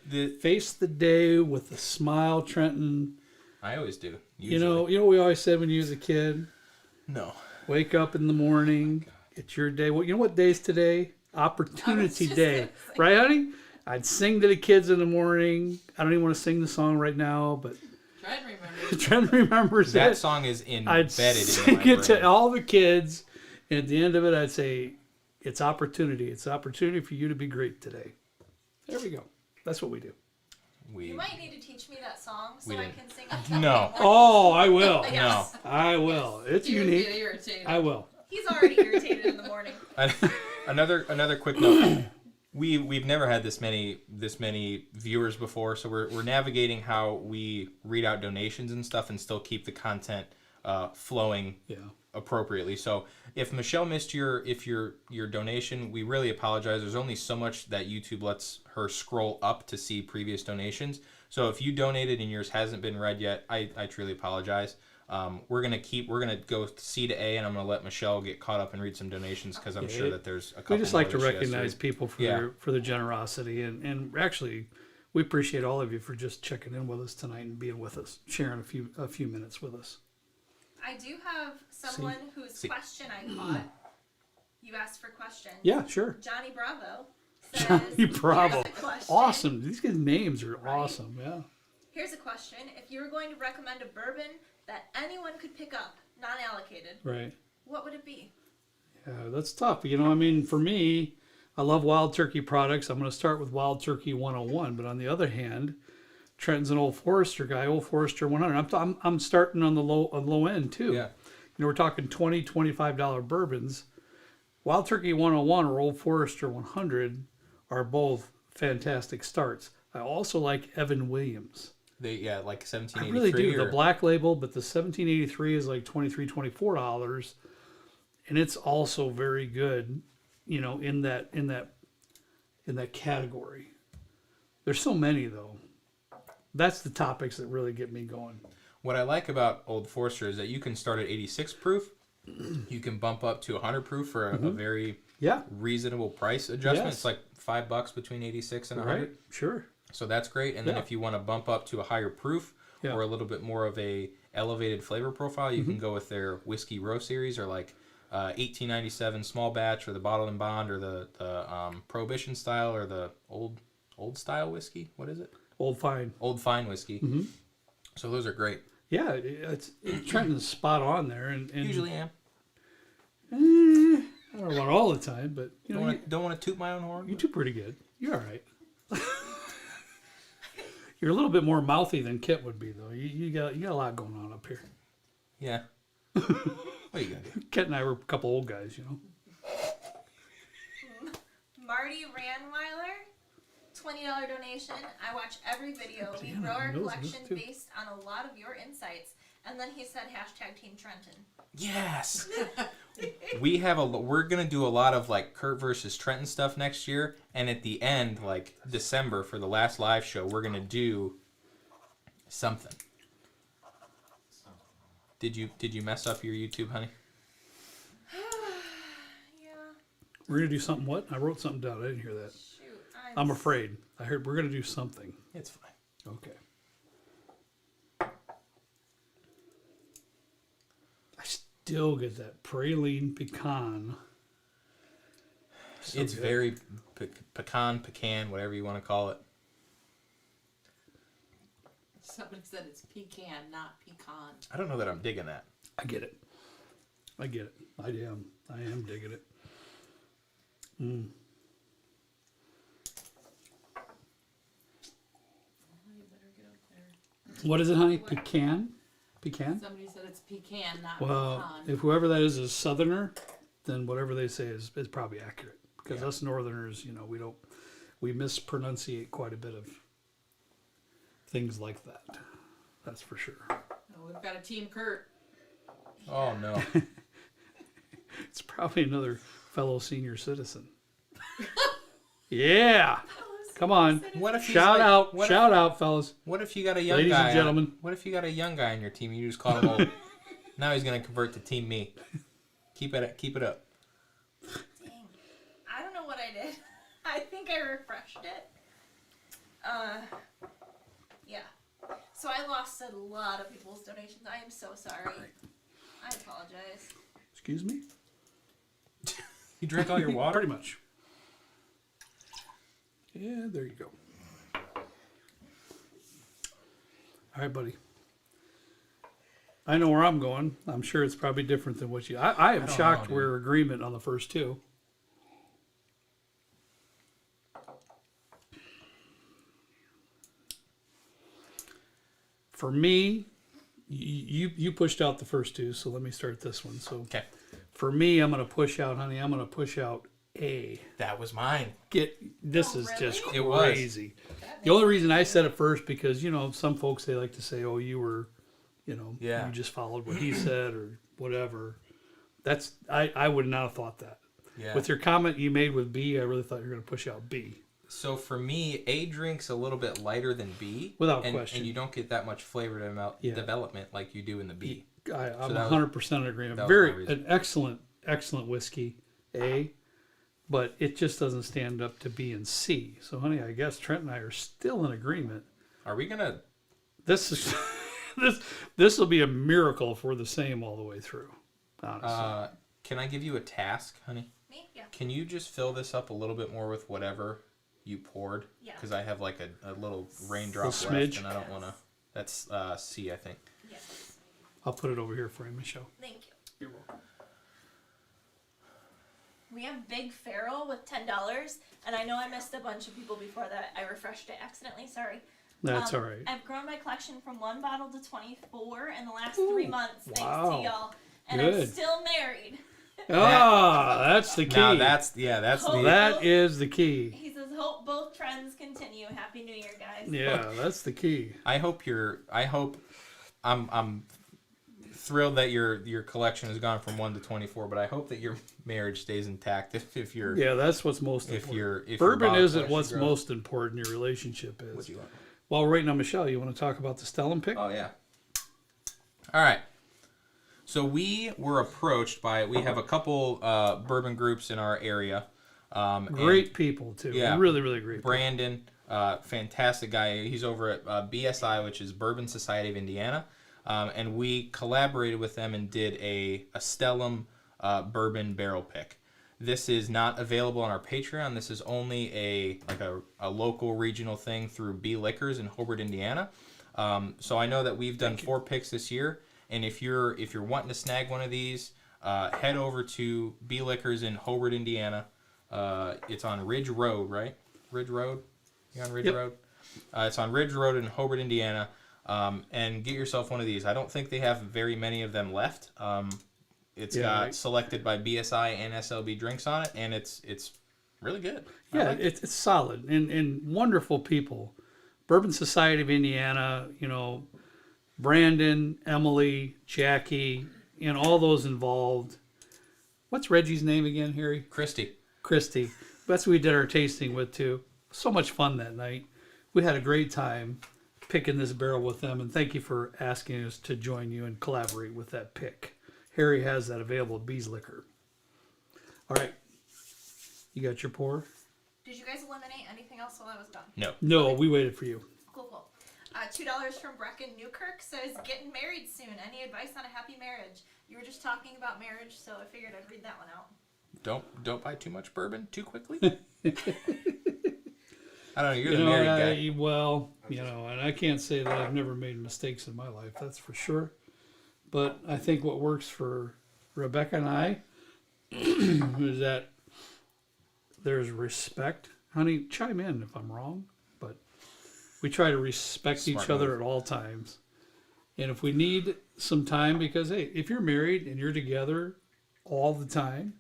Face the day with a smile, Trenton. I always do. You Usually. know what we always said when you was a kid? No. Wake up in the morning. It's your day. Well, you know what day's today? Opportunity just day. gonna say. Right, honey? I'd sing to the kids in the morning. I don't even want to sing the song right now, but Try and remember. Trent remembers That it. song is I'd embedded sing in my it to brain. all the kids, and at the end of it, I'd say, "It's opportunity. It's opportunity for you to be great today." There we go. That's what we do. We You might need to teach me that song so We I didn't. can sing it. No. Oh, I will. Yes. I will. It's You would get unique. irritated. I will. He's already irritated in the morning. Another quick note. We've never had this many viewers before, so we're navigating how we read out donations and stuff and still keep the content flowing Yeah. appropriately. So if Michelle missed your donation, we really apologize. There's only so much that YouTube lets her scroll up to see previous donations. So if you donated and yours hasn't been read yet, I truly apologize. We're gonna go C to A, and I'm gonna let Michelle get caught up and read some donations because I'm Yeah, sure that there's a We couple. just more like to that she has recognize read. people for Yeah. their generosity, and actually, we appreciate all of you for just checking in with us tonight and being with us, sharing a few minutes with us. I do have someone whose See. question I caught. You asked for questions. Yeah, sure. Johnny Bravo says, Johnny Bravo. Here's a question. Awesome. These guys' names are Right? awesome. Yeah. Here's a question. If you were going to recommend a bourbon that anyone could pick up, non-allocated, Right. what would it be? Yeah, that's tough. You know, I mean, for me, I love Wild Turkey products. I'm going to start with Wild Turkey 101. But on the other hand, Trenton's an Old Forester guy, Old Forester 100. I'm starting on the low end too. Yeah. You know, we're talking $20, $25 bourbons. Wild Turkey 101 or Old Forester 100 are both fantastic starts. I also like Evan Williams. Like I 1783. really do. Or, The black label, but the 1783 is like $23, $24, and it's also very good. You know, in that category. There's so many though. That's the topics that really get me going. What I like about Old Forester is that you can start at 86 proof. You can bump up to 100 proof for a very Yeah. reasonable price adjustment. Yes. It's like $5 between 86 and 100. Right. Sure. So that's great. And then Yeah. if you want to bump up to a higher proof Yeah. or a little bit more of a elevated flavor profile, you can go with their Whiskey Row series or like 1897 small batch or the bottled and bond or the Prohibition style or the old style whiskey. What is it? Old Fine. Old fine whiskey. So those are great. Yeah, it's Trenton's spot on there, and Usually am. I don't know about all the time, but you know, Don't want to toot my own horn. you do pretty good. You're all right. You're a little bit more mouthy than Kit would be, though. You got a lot going on up here. Yeah. What are you gonna do? Kit and I were a couple old guys, you know. Marty Ranweiler, $20 donation. I watch every video. We Damn, grow our knows this collection too. based on a lot of your insights. And then he said hashtag Team Trenton. Yes. We're gonna do a lot of like Kurt versus Trenton stuff next year, and at the end, like December for the last live show, we're gonna do something. Did you mess up your YouTube, honey? Yeah. We're gonna do something. What? I wrote something down. I didn't hear that. Shoot. I'm afraid. I heard we're gonna do something. It's fine. Okay. I still get that praline pecan. So It's good. very pecan, whatever you want to call it. Somebody said it's pecan, not pecan. I don't know that I'm digging that. I get it. I get it. I am digging it. Mm. You better get up there. What is it, honey? Pecan? Pecan? Somebody said it's pecan, not Well, pecan. if whoever that is southerner, then whatever they say is probably accurate. Because Yeah. us northerners, you know, we mispronunciate quite a bit of things like that. That's for sure. Oh, we've got a Team Kurt. Oh no. It's probably another fellow senior citizen. Yeah. Come on. What if he's Shout like- out. what if- Shout out, fellas. What if you got a young Ladies guy? and gentlemen. What if you got a young guy on your team? You just call him old. Now he's gonna convert to Team Me. Keep it up. Dang. I don't know what I did. I think I refreshed it. Yeah. So I lost a lot of people's donations. I am so sorry. I apologize. Excuse me? You drank all your water. Pretty much. Yeah, there you go. All right, buddy. I know where I'm going. I'm sure it's probably different than what you... I am don't shocked know, we're agreement on the first two. For me, you pushed out the first two, so let me start this one. So Okay. for me, I'm going to push out, honey, I'm going to push out A. That was mine. This Oh, is just really? It was. crazy. The only reason I said it first because, you know, some folks, they like to say, oh, you were, you know, Yeah. you just followed what he said or whatever. I would not have thought that. Yeah. With your comment you made with B, I really thought you were going to push out B. So for me, A drink's a little bit lighter than B. Without and, question. And you don't get that much flavor Yeah. development like you do in the B. I'm that was- 100% in agreement. that was my Very reason. an excellent whiskey, A, but it just doesn't stand up to B and C. So, honey, I guess Trent and I are still in agreement. Are we gonna? This is this will be a miracle if we're the same all the way through. Honestly, Can I give you a task, honey? Me? Yeah. Can you just fill this up a little bit more with whatever you poured? Yeah. Because I have like a little raindrop Little left, smidge? and I don't want to. That's C, I think. Yes. I'll put it over here for you, Michelle. Thank you. You're welcome. We have Big Farrell with $10, and I know I missed a bunch of people before that. I refreshed it accidentally. Sorry. That's all right. I've grown my collection from 1 bottle to 24 in the last 3 months, thanks wow. to y'all. And I'm Good. still married. Ah, that's the key. Now that's the That is the key. He says, hope both trends continue. Happy New Year, guys. Yeah, that's the key. I hope I'm thrilled that your collection has gone from 1 to 24, but I hope that your marriage stays intact. If you're Yeah, that's what's most if important. you're if your Bourbon bottle isn't collection what's grows. most important. Your relationship is. What do you want? While we're waiting on Michelle, you want to talk about the Stellan pick? Oh yeah. All right. So we were approached by we have a couple bourbon groups in our area. And Great people too. Yeah. Really, really great. Brandon, fantastic guy. He's over at BSI, which is Bourbon Society of Indiana, and we collaborated with them and did a Stellum bourbon barrel pick. This is not available on our Patreon. This is only a local regional thing through B Liquors in Hobart, Indiana. So I know that we've done 4 picks this year, and if you're wanting to snag one of these, head over to B Liquors in Hobart, Indiana. It's on Ridge Road, right? Ridge Road? You on Ridge Yep. Road? It's on Ridge Road in Hobart, Indiana. And get yourself one of these. I don't think they have very many of them left. It's got right. selected by BSI and SLB drinks on it, and it's really good. I Yeah, like it. it's solid and wonderful people. Bourbon Society of Indiana, Brandon, Emily, Jackie, and all those involved. What's Reggie's name again, Harry? Christy. Christy. That's who we did our tasting with too. So much fun that night. We had a great time picking this barrel with them, and thank you for asking us to join you and collaborate with that pick. Harry has that available at Bees Liquor. All right. You got your pour? Did you guys eliminate anything else while I was gone? No. No, we waited for you. Cool. $2 from Brecken Newkirk says, getting married soon. Any advice on a happy marriage? You were just talking about marriage, so I figured I'd read that one out. Don't buy too much bourbon too quickly. I don't know. You're the married guy. And I can't say that I've never made mistakes in my life. That's for sure. But I think what works for Rebecca and I is that there's respect. Honey, chime in if I'm wrong. But we try to respect Smart each other move. at all times. And if we need some time, because, hey, if you're married and you're together all the time,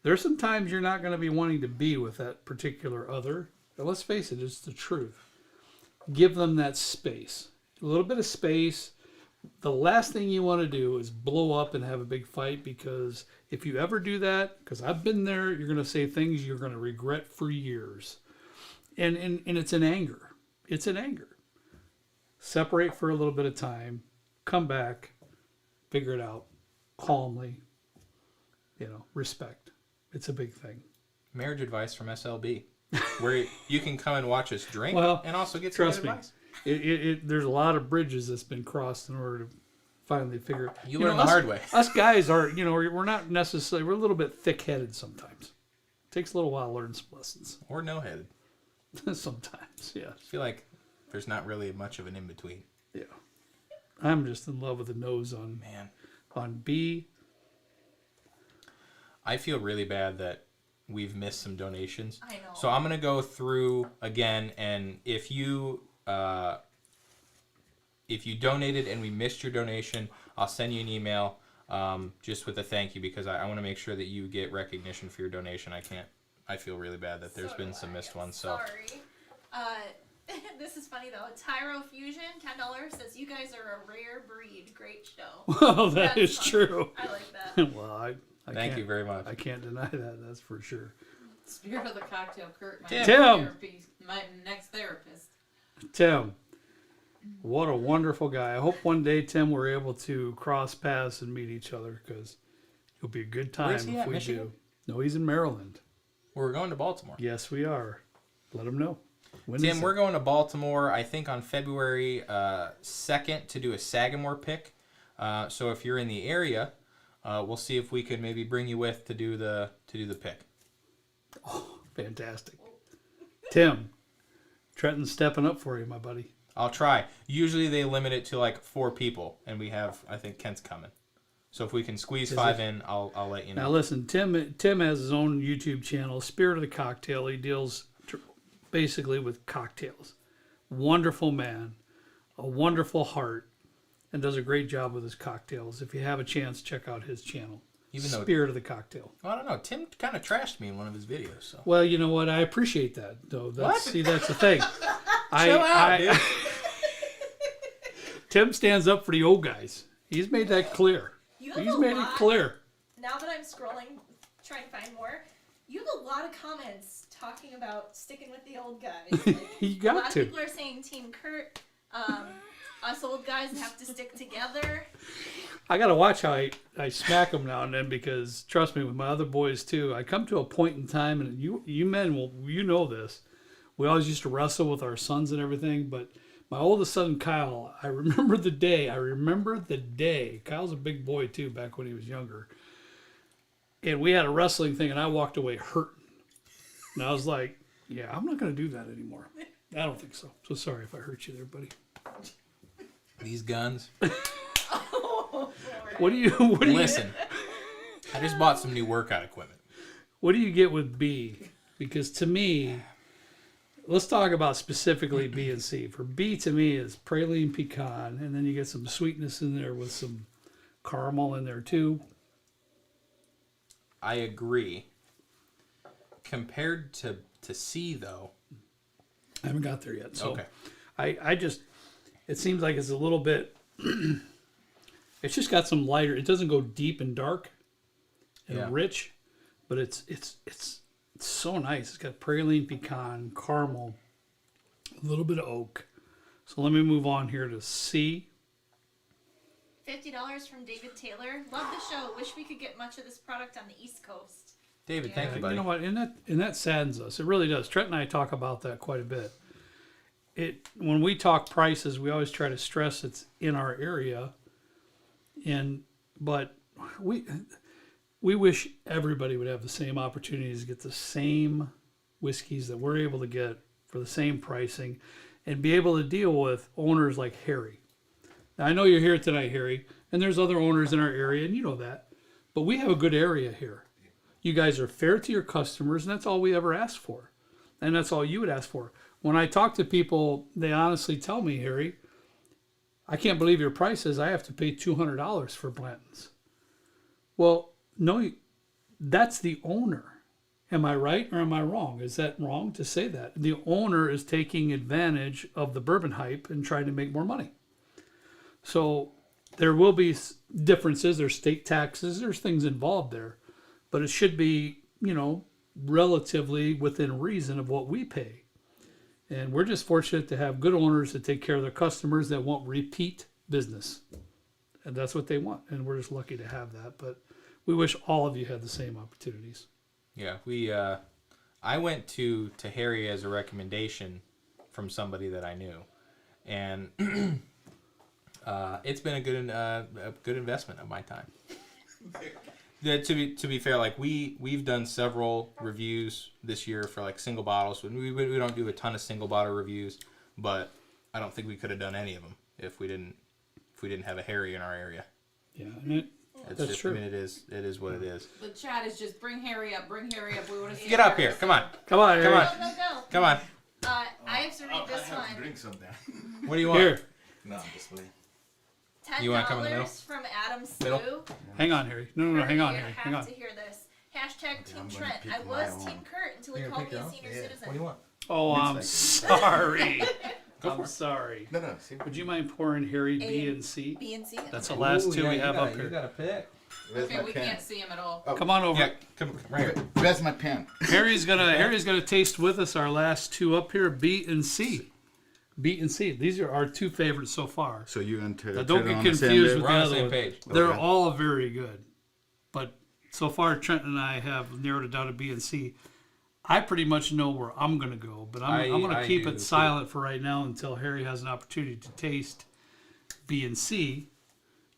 there's some times you're not going to be wanting to be with that particular other. But let's face it, it's the truth. Give them that space. A little bit of space. The last thing you want to do is blow up and have a big fight, because if you ever do that, because I've been there, you're going to say things you're going to regret for years. And it's in anger. It's in anger. Separate for a little bit of time. Come back. Figure it out calmly. Respect. It's a big thing. Marriage advice from SLB, where you can come and watch us drink Well, and also get some trust good me. advice. There's a lot of bridges that's been crossed in order to finally figure it. You learn the hard way. Us guys are, we're not necessarily, we're a little bit thick-headed sometimes. Takes a little while to learn some lessons. Or no-headed. Sometimes, yeah. I feel like there's not really much of an in-between. Yeah. I'm just in love with the nose on B. I feel really bad that we've missed some donations. I know. So I'm going to go through again, and if you donated and we missed your donation, I'll send you an email just with a thank you, because I want to make sure that you get recognition for your donation. I feel really bad that there's been some missed ones. So Sorry. This is funny though. Tyro Fusion, $10 says, you guys are a rare breed. Great show. Well, that That's is fun. true. I like that. Well, I thank can't- you very much. I can't deny that. That's for sure. Spirit of the cocktail, Kurt. My Tim. my next therapist. Tim, what a wonderful guy. I hope one day, Tim, we're able to cross paths and meet each other, because it'll be a good time Where's he if at, we Michigan? do. No, he's in Maryland. We're going to Baltimore. Yes, we are. Let him know. When Tim, is we're it? going to Baltimore, I think, on February 2nd to do a Sagamore pick. So if you're in the area, we'll see if we could maybe bring you with to do the pick. Fantastic. Tim, Trenton's stepping up for you, my buddy. I'll try. Usually they limit it to like 4 people, and we have, I think Kent's coming. So if we can squeeze 5 in, I'll let you know. Now listen, Tim has his own YouTube channel, Spirit of the Cocktail. He deals basically with cocktails. Wonderful man, a wonderful heart, and does a great job with his cocktails. If you have a chance, check out his channel. Even though, Spirit of the Cocktail. well, I don't know, Tim kind of trashed me in one of his videos. So Well, you know what? I appreciate that, though. That's the thing. Chill out, dude. Tim stands up for the old guys. He's made that clear. You have He's a made it lot. clear. Now that I'm scrolling, trying to find more, you have a lot of comments talking about sticking with the old guys. Like, You a lot got of to. people are saying Team Kurt. Us old guys have to stick together. I gotta watch how I smack them now and then because trust me, with my other boys too, I come to a point in time, and you men will know this. We always used to wrestle with our sons and everything, but my oldest son Kyle, I remember the day. Kyle's a big boy too, back when he was younger, and we had a wrestling thing, and I walked away hurting, and I was like, "Yeah, I'm not gonna do that anymore." I don't think so. So sorry if I hurt you there, buddy. These guns. What do you Listen, I just bought some new workout equipment. What do you get with B? Because to me, let's talk about specifically B and C. For B, to me, is praline pecan, and then you get some sweetness in there with some caramel in there too. I agree. Compared to C, though. I haven't got there yet. So Okay. I just, it seems like it's a little bit, it's just got some lighter. It doesn't go deep and dark and Yeah. rich, but it's so nice. It's got praline pecan, caramel, a little bit of oak. So let me move on here to C. $50 from David Taylor. Love the show. Wish we could get much of this product on the East Coast. David, Yeah. thank you, You buddy. know what? And that saddens us. It really does. Trent and I talk about that quite a bit. When we talk prices, we always try to stress it's in our area, but we wish everybody would have the same opportunities to get the same whiskeys that we're able to get for the same pricing, and be able to deal with owners like Harry. Now I know you're here tonight, Harry, and there's other owners in our area, and you know that, but we have a good area here. You guys are fair to your customers, and that's all we ever ask for. And that's all you would ask for. When I talk to people, they honestly tell me, Harry, I can't believe your prices. I have to pay $200 for Blanton's. Well, no, that's the owner. Am I right or am I wrong? Is that wrong to say that? The owner is taking advantage of the bourbon hype and trying to make more money. So there will be differences. There's state taxes. There's things involved there. But it should be, relatively within reason of what we pay. And we're just fortunate to have good owners that take care of their customers that want repeat business. And that's what they want. And we're just lucky to have that. But we wish all of you had the same opportunities. Yeah, I went to Harry as a recommendation from somebody that I knew, and it's been a good investment of my time. To be fair, like we've done several reviews this year for like single bottles. We don't do a ton of single bottle reviews, but I don't think we could have done any of them if we didn't have a Harry in our area. Yeah, and It's that's just, true. I mean, it is what it is. The chat is just bring Harry up. We want to see. Get up here, come on, Come on, Harry. Come on. Go. come on. I have to read this I have to one. drink something. What do you want? Here, No, I'm just playing. You wanna come in the middle? $10 from Adam Middle? Slew. hang on, Harry. No, hang on, Harry. Hang Have on. to hear this. Hashtag Team I'm gonna Trent. pick I my was own. Team Kurt until he You're called gonna me a pick senior your own? citizen. What do you want? Oh, I'm sorry. Go for I'm it. sorry. No, see. Would you mind pouring Harry B A- and C? B and C. That's the last two we have up You here. got to pick. Where's Okay, my we pen? can't see him at all. Come on over. Yeah, come right here. Where's my pen? Harry's gonna taste with us our last two up here, B and C. B and C. These are our two favorites so far. So you're going to Now, don't get confused with We're the on the other same one. page. They're Okay. all very good, but so far Trent and I have narrowed it down to B and C. I pretty much know where I'm gonna go, but I'm gonna I keep do it too. silent for right now until Harry has an opportunity to taste B and C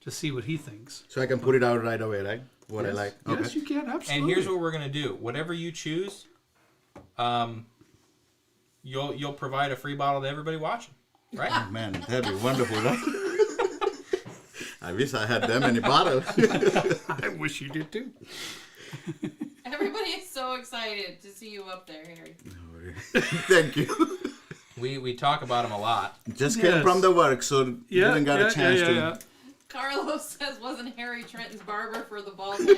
to see what he thinks. So I can put it out right away, right? What I like. Okay. Yes, you can absolutely. And here's what we're gonna do. Whatever you choose, you'll provide a free bottle to everybody watching, right? Man, that'd be wonderful, right? I wish I had that many bottles. I wish you did too. Everybody is so excited to see you up there, Harry. Thank you. We talk about them a lot. Just Yes. came from the work, so Yeah, didn't got a chance to. yeah. Carlos says, wasn't Harry Trenton's barber for the bald head?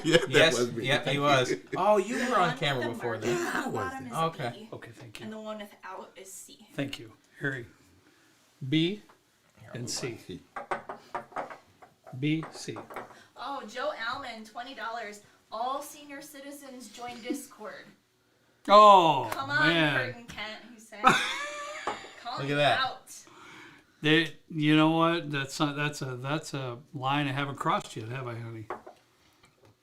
Yeah, that Yes, was me. yep, he was. Oh, you were on One camera with the before marker then. on the bottom is Okay. B, Okay, thank you. and the one without is C. Thank you, Harry. B and C. B, C. Oh, Joe Alman, $20. All senior citizens join Discord. Oh, Come on, man. Curtin Kent, he said. Call Look me at that. out. You know what? That's a line I haven't crossed yet, have I, honey?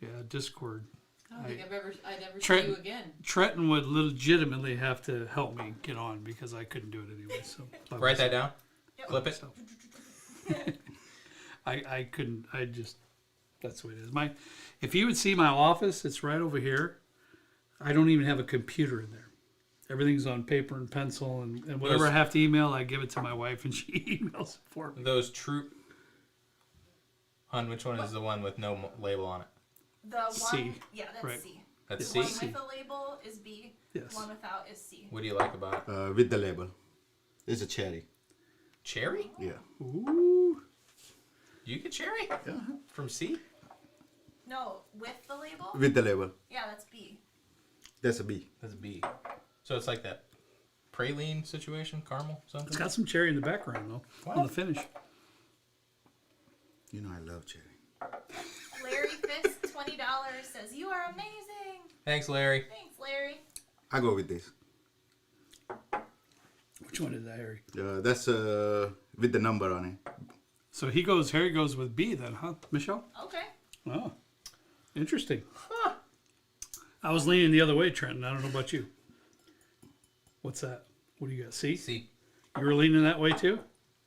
Yeah, Discord. I don't think I'd ever Trent- see you again. Trenton would legitimately have to help me get on because I couldn't do it anyway. So by Write that myself. down. Flip it. So. I couldn't. I just. That's the way it is. If you would see my office, it's right over here. I don't even have a computer in there. Everything's on paper and pencil, and whatever I have to email, I give it to my wife, and she emails it for me. Those troop. Hun, which one is the one with no label on it? The one, C. Yeah, that's Right. C. That's The C. one with a label is B. Yes. The one without is C. What do you like about it? With the label. It's a cherry. Cherry? Yeah. Ooh. You get cherry Yeah. from C? No, with the label? With the label. Yeah, that's B. That's a B. That's a B. So it's like that praline situation, caramel, something. It's got some cherry in the background though. Wow. On the finish. You know I love cherry. Larry Fisk, $20, says, you are amazing. Thanks, Larry. Thanks, Larry. I go with this. Which one is that, Harry? That's with the number on it. So Harry goes with B then, huh, Michelle? Okay. Oh, interesting. I was leaning the other way, Trenton. I don't know about you. What's that? What do you got? C? C. You were leaning that way too?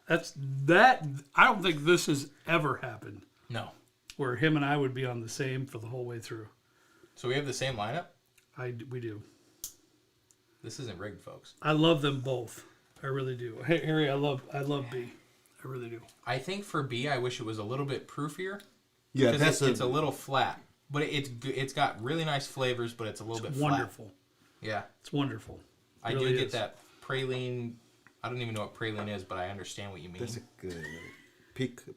That. I don't think this has ever happened No. where him and I would be on the same for the whole way through. So we have the same lineup? We do. This isn't rigged, folks. I love them both. I really do. Hey, Harry, I love B. I really do. I think for B, I wish it was a little bit proofier. Yeah, Because that's it's a little flat. But it's got really nice flavors, but it's a little bit flat. Wonderful. Yeah. It's wonderful. I Really do get is. that praline. I don't even know what praline is, but I understand what you mean. That's a good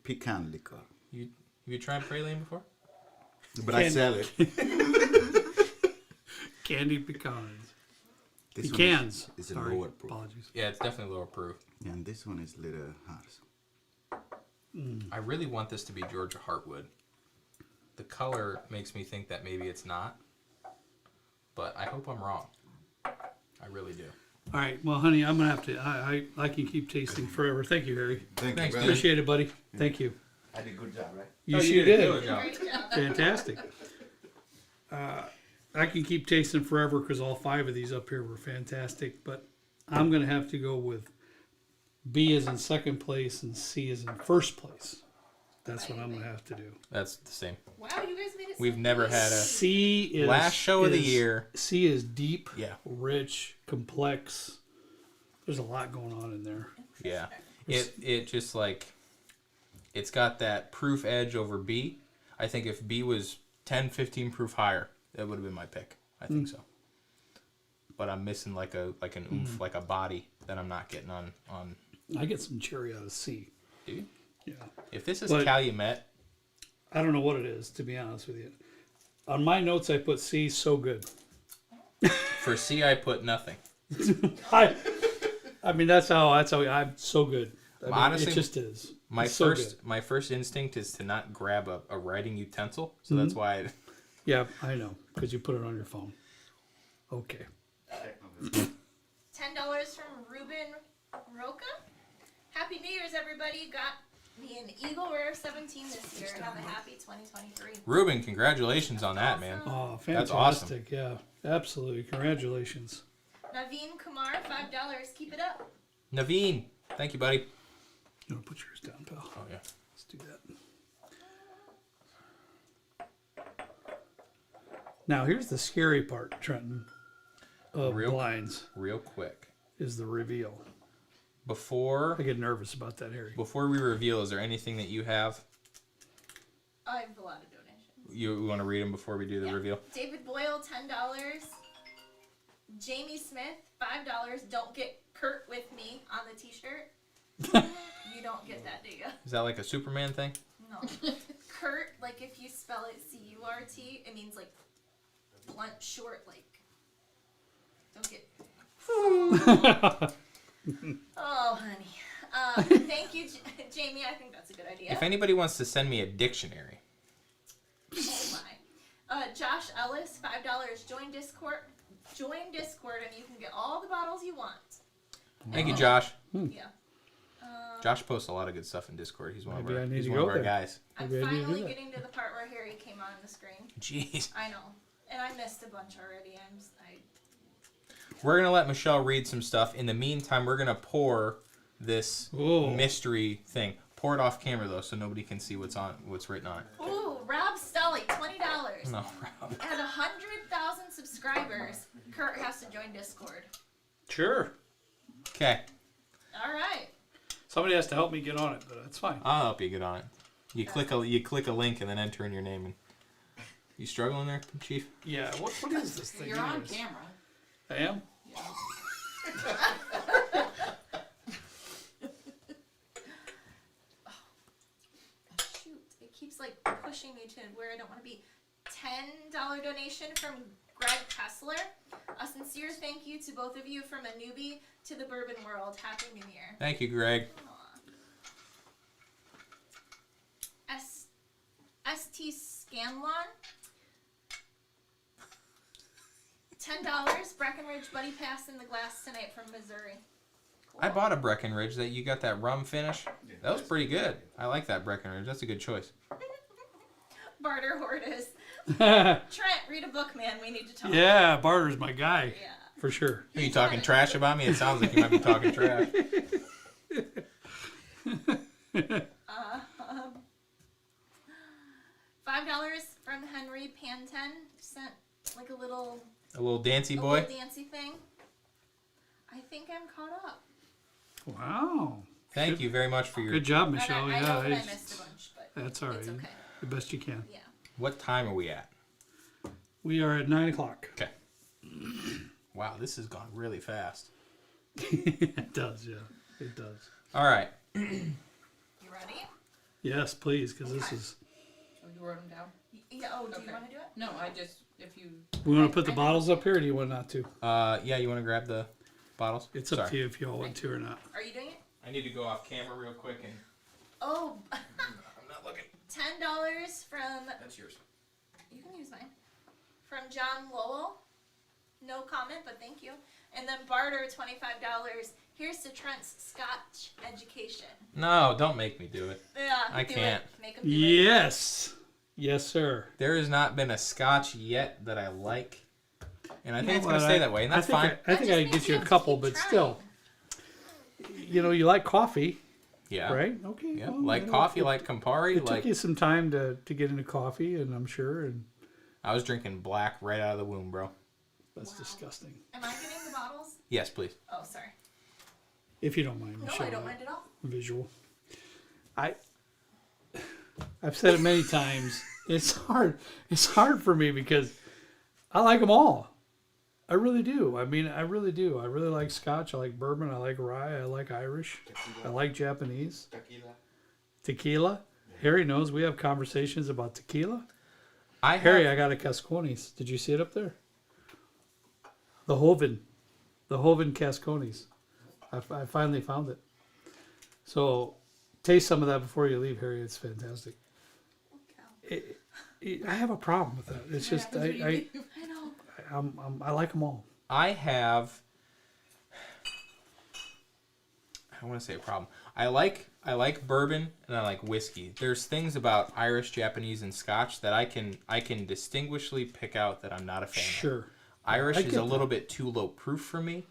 pecan liquor. You tried praline before? But I Candy. sell it. Candy pecans. This one Pecans. is a Sorry. lower proof. Apologies. Yeah, it's definitely lower proof. Yeah, and this one is little harsh. I really want this to be Georgia Heartwood. The color makes me think that maybe it's not, but I hope I'm wrong. I really do. All right. Well, honey, I'm gonna have to. I can keep tasting forever. Thank you, Harry. Thanks, Thanks, brother. Appreciate it, buddy. Thank you. I did a good job, right? You Oh, sure did a did. killer job. Great job. Fantastic. I can keep tasting forever because all 5 of these up here were fantastic. But I'm gonna have to go with B is in second place and C is in first place. That's what I'm gonna have to do. That's the same. Wow, you guys made it so We've never had a C is last show of the year. C is deep, Yeah. rich, complex. There's a lot going on in there. Yeah. It just like it's got that proof edge over B. I think if B was 10, 15 proof higher, that would have been my pick. I think so. But I'm missing like an oomph, like a body that I'm not getting on. I get some cherry out of C. Do you? Yeah. If this is But- Calumet, I don't know what it is, to be honest with you. On my notes, I put C, so good. for C I put nothing. I mean, that's how I'm so good. I mean, Honestly, it just is. My It's so my first instinct is to not grab a writing utensil, so that's why. Yeah, I know, because you put it on your phone. Okay. $10 from Ruben Roca. Happy New Year's, everybody. Got me an Eagle Rare 17 this year. Have a happy 2023. Ruben, congratulations on that, man. Oh, That's awesome. fantastic. Yeah, absolutely. Congratulations. Naveen Kumar, $5. Keep it up. Naveen, thank you, buddy. You want to put yours down, pal? Oh yeah. Let's do that. Now, here's the scary part, Trenton, of Real- blinds, Real quick, is the reveal. before I get nervous about that, Harry. we reveal, is there anything that you have? I have a lot of donations. You want to read them before we do the Yeah. reveal? David Boyle, $10. Jamie Smith, $5. Don't get Kurt with me on the t-shirt. You don't get that, do you? Is that like a Superman thing? No. Kurt, like if you spell it C-U-R-T, it means like blunt, short, like. Don't get. Oh, honey. Thank you, Jamie. I think that's a good idea. If anybody wants to send me a dictionary, Oh my. Josh Ellis, $5. Join Discord. Join Discord, and you can get all the bottles you want. thank you, Josh. Yeah. Josh posts a lot of good stuff in Discord. He's one Maybe of our, I need he's to one go of our there. guys. I'm Maybe I need to do finally that. getting to the part where Harry came on the screen. Jeez. I know, and I missed a bunch already. We're gonna let Michelle read some stuff. In the meantime, we're gonna pour this Ooh. mystery thing. Pour it off camera though, so nobody can see what's written on it. Ooh, Rob Stully, $20. No, Rob. At 100,000 subscribers, Kurt has to join Discord. Sure. Okay, All right. Somebody has to help me get on it, but that's fine. I'll help you get on it. You click a link and then enter in your name. And you struggling there, Chief? Yeah. What is this thing? You're on anyways? camera. I am. Shoot, it keeps like pushing me to where I don't want to be. $10 donation from Greg Kessler. A sincere thank you to both of you from a newbie to the bourbon world. Happy New Year. Thank you, Greg. ST Scanlon. $10. Breckenridge Buddy Pass in the glass tonight from Missouri. Cool. I bought a Breckenridge that you got that rum finish. That was pretty good. I like that Breckenridge. That's a good choice. Barter Hortus. Yeah, Trent, read a book, man. We need to talk. Barter's my guy. Yeah. For sure. Are you talking trash about me? It sounds like you might be talking trash. $5 from Henry Panten. Sent like a little Dancy a boy. little dancey thing. I think I'm caught up. Wow. Thank you very much for your. Good job, And Michelle. I know Yeah, that I missed a bunch, but that's all right. it's okay. The best you can. Yeah. What time are we at? We are at 9 o'clock. Okay. Wow, this has gone really fast. It does, yeah. It does. All right. You ready? Yes, please, because this is. Oh, you wrote them down? Yeah. Oh, do Okay. you want to do it? No, I just, if you. We want to put the bottles up here, or do you want not to? Yeah, you want to grab the bottles? It's up to you if you all want to or not. Are you doing it? I need to go off camera real quick and. Oh, I'm not looking. $10 from. That's yours. You can use mine. From John Lowell. No comment, but thank you. And then barter $25. Here's to Trent's Scotch education. No, don't make me do it. Yeah, I do can't. It. Make him do it. Yes. Yes, sir. There has not been a scotch yet that I like. And I think it's know going to what, stay that way, and that's fine. I think I can get you a couple, but still. You know, you like coffee, Yeah. right? Okay. Yeah. well, Like you know, coffee, like Campari. It Like took you some time to get into coffee, and I'm sure, and I was drinking black right out of the womb, bro. that's Wow. disgusting. Am I getting the bottles? Yes, please. Oh, sorry. If you don't mind, No, Michelle, I don't mind at all. visual. I've said it many times. It's hard. It's hard for me because I like them all. I really do. I mean, I really do. I really like Scotch. I like bourbon. I like rye. I like Irish. I like Japanese. Tequila. Tequila. Harry knows we have conversations about tequila. I have, Harry, I got a Cascones. Did you see it up there? The Hoven Cascones. I finally found it. So taste some of that before you leave, Harry. It's fantastic. I have a problem with that. It's just I know. I like them all. I have. I want to say a problem. I like bourbon and I like whiskey. There's things about Irish, Japanese, and Scotch that I can distinguishly pick out that I'm not a fan of. Sure. Irish I is get a little bit too low proof for me.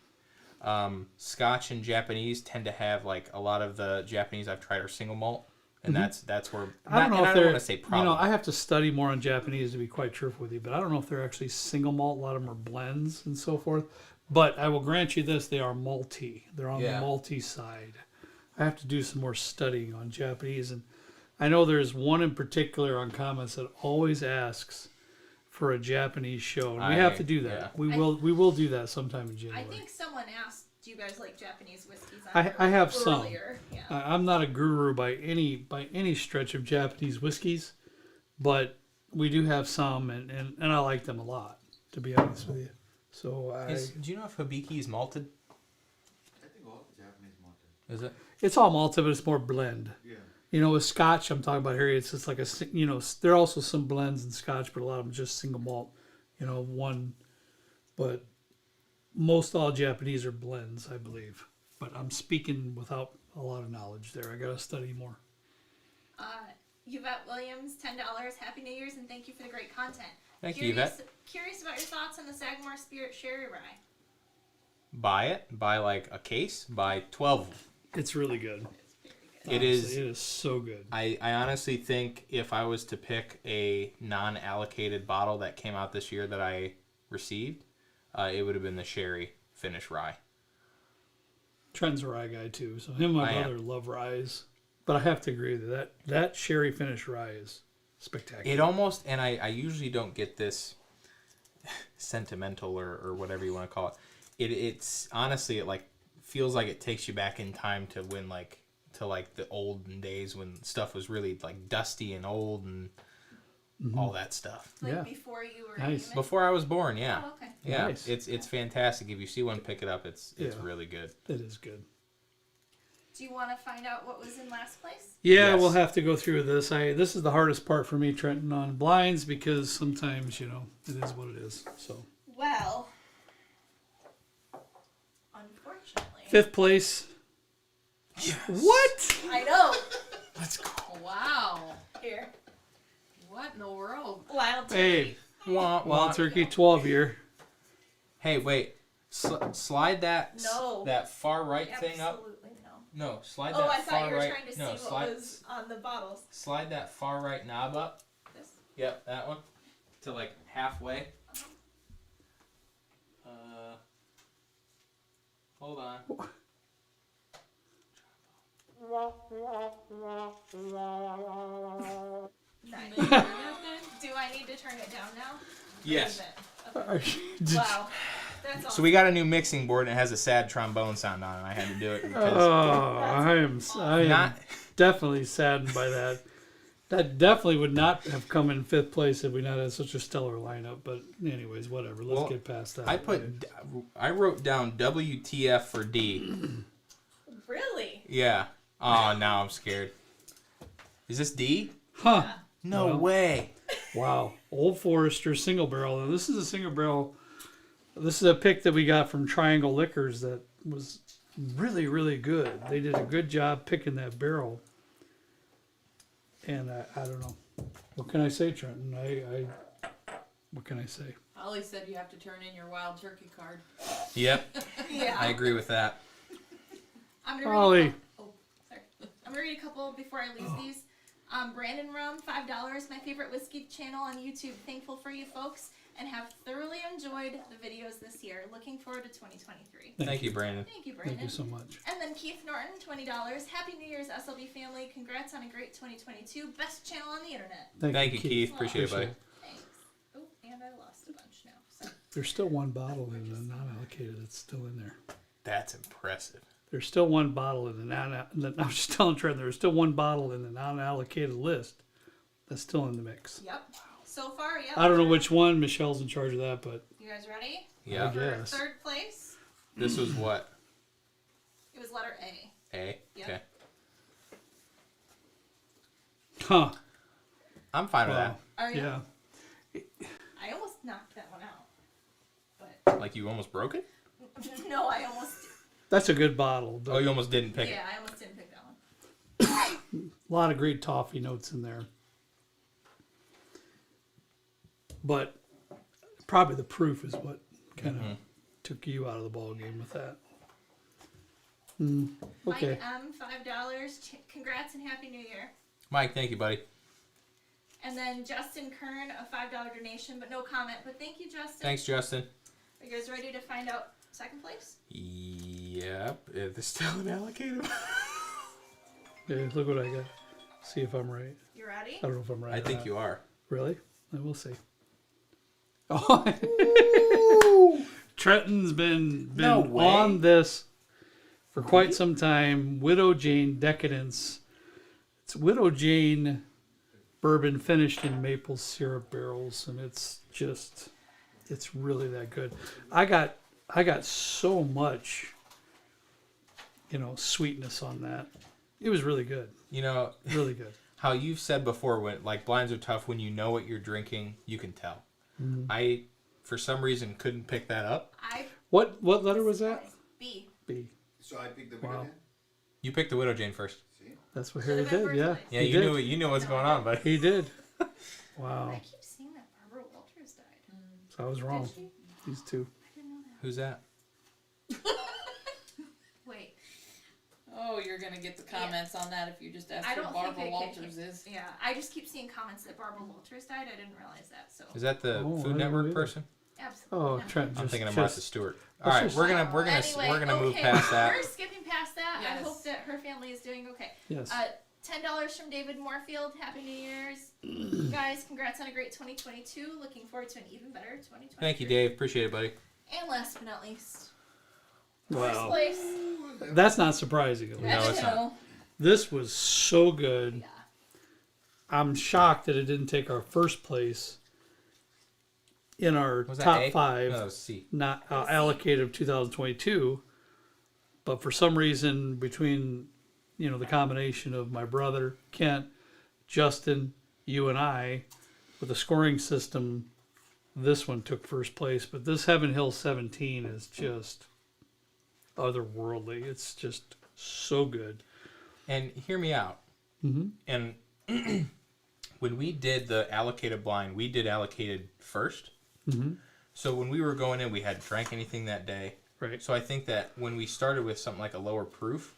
Scotch and Japanese tend to have like a lot of the Japanese I've tried are single malt, and that's where I don't know if I they're. don't want to say problem. You know, I have to study more on Japanese to be quite truthful with you, but I don't know if they're actually single malt. A lot of them are blends and so forth. But I will grant you this: they are malty. They're on Yeah. the malty side. I have to do some more studying on Japanese, and I know there's one in particular on comments that always asks for a Japanese show, and we have to do that. yeah. We will do that sometime in I January. think someone asked, "Do you guys like Japanese whiskeys?" I have some. earlier. Yeah. I'm not a guru by any stretch of Japanese whiskeys, but we do have some, and I like them a lot, to be honest with you. So Do you know if Hibiki is malted? I think all Japanese malted. Is it? It's all malted, but it's more blend. Yeah. You know, with Scotch, I'm talking about here. It's just like there are also some blends in Scotch, but a lot of them just single malt. You know, one, but most all Japanese are blends, I believe. But I'm speaking without a lot of knowledge there. I gotta study more. Yvette Williams, $10. Happy New Year's and thank you for the great content. Thank you, Yvette. Curious about your thoughts on the Sagamore Spirit Sherry Rye. Buy it. Buy like a case. Buy 12 of them. It's really good. It is. Honestly, it is so good. I honestly think if I was to pick a non-allocated bottle that came out this year that I received, it would have been the Sherry Finish Rye. Trent's a rye guy too, so him and my I am. brother love ryes. But I have to agree with that sherry finish rye is spectacular. It almost, and I usually don't get this sentimental or whatever you want to call it. It's honestly, it like feels like it takes you back in time to when to the olden days when stuff was really like dusty and old and all that stuff. Like Yeah. before you were Nice. human? Before I was born, yeah. Oh, okay. Yeah, Nice. it's fantastic. If you see one, pick it up. It's Yeah. really good. It is good. Do you want to find out what was in last place? Yeah, Yes. we'll have to go through this. This is the hardest part for me, Trenton, on blinds because sometimes, it is what it is. So Well, unfortunately. 5th place. What? I know. Let's go. Wow. Here. What in the world? Wild turkey. Hey, Wah, wah. Wild Turkey 12 year. Hey, wait. Slide that No. that far right thing up. Absolutely no. No, slide Oh, that I far thought you were right. trying to no, see what slide was on the bottles. slide that far right knob up. This? Yep, that one. To like halfway. Hold on. Nice. Maybe Do I need to turn it down now? Yes. Or is it? Wow. That's awesome. So we got a new mixing board and it has a sad trombone sound on it. I had to do it because I am not. definitely saddened by that. That definitely would not have come in 5th place if we not had such a stellar lineup. But anyways, whatever. Let's Well, get past that. I wrote down WTF for D. Really? Yeah. Oh, now I'm scared. Is this D? Huh. No Well. way. Wow. Old Forester single barrel. Now, this is a single barrel. This is a pick that we got from Triangle Liquors that was really, really good. They did a good job picking that barrel. And I don't know. What can I say, Trenton? What can I say? Holly said you have to turn in your wild turkey card. Yep. Yeah. I agree with that. I'm gonna read Holly. sorry. I'm gonna read a couple before I lose these. Brandon Rum, $5. My favorite whiskey channel on YouTube. Thankful for you folks and have thoroughly enjoyed the videos this year. Looking forward to 2023. Thank you, Brandon. Thank you, Brandon. Thank you so much. And then Keith Norton, $20. Happy New Year's, SLB family. Congrats on a great 2022. Best channel on the internet. Thank you, Keith. Appreciate it, buddy. Thanks. Oh, and I lost a bunch now. So. There's still one bottle in the non-allocated that's still in there. That's impressive. There's still one bottle in the I was just telling Trent, there's still one bottle in the non-allocated list that's still in the mix. Yep. So far, yep. I don't know which one. Michelle's in charge of that, but You guys ready? Yeah. I guess. Third place, This was what? it was letter A. A? Yep. Okay. Huh. I'm fine with Wow. Are you? Yeah. I almost knocked that one out. But Like you almost broke it? no, I almost That's a good bottle. But Oh, you almost didn't pick yeah, it. I almost didn't pick that one. a lot of great toffee notes in there. But probably the proof is what kind of took you out of the ball game with that. Okay. Mike M, $5. Congrats and Happy New Year. Mike, thank you, buddy. And then Justin Kern, a $5 donation, but no comment. But thank you, Justin. Thanks, Justin. Are you guys ready to find out second place? Yep. They're still unallocated. Yeah, look what I got. See if I'm right. You ready? I don't know if I'm right. I or think not. you are. Really? I will see. Oh, Trenton's been No way. on this for quite some time. Widow Jane Decadence. It's Widow Jane bourbon finished in maple syrup barrels, and it's really that good. I got so much sweetness on that. It was really good. You know, Really good. how you've said before, when like blinds are tough, when you know what you're drinking, you can tell. I, for some reason, couldn't pick that up. What letter was that? B. B. So I picked the Wow. winner You picked the Widow Jane first. then? See? That's what Should've Harry been did. first Yeah. place. Yeah, He you did. knew what's going on, buddy. He did. Wow. I keep seeing that Barbara Walters died. So I was wrong. Did she? These two. I didn't know that. Who's that? Wait. Oh, you're gonna get the comments on that if you just ask I who don't think Barbara I Walters can. is. Yeah, I just keep seeing comments that Barbara Walters died. I didn't realize that. So Is that the Oh, I Food didn't know Network either. person? absolutely. Oh, no. Trent. I'm Just, thinking of just, Martha Stewart. let's All right, just- we're gonna move past that. We're skipping past that. I Yes. hope that her family is doing okay. Yes. $10 from David Moorfield. Happy New Year's, guys! Congrats on a great 2022. Looking forward to an even better 2023. Thank you, Dave. Appreciate it, buddy. And last but not least, first Wow. place. That's not surprising. At least. No, it's not. Evan This was so good. Hill. Yeah. I'm shocked that it didn't take our first place in our Was that top A? 5, No, that was C. not allocated of 2022. But for some reason, between the combination of my brother Kent, Justin, you, and I, with the scoring system, this one took first place. But this Heaven Hill 17 is just otherworldly. It's just so good. And hear me out. Mm-hmm. And when we did the allocated blind, we did allocated first. Mm-hmm. So when we were going in, we hadn't drank anything that day. Right. So I think that when we started with something like a lower proof,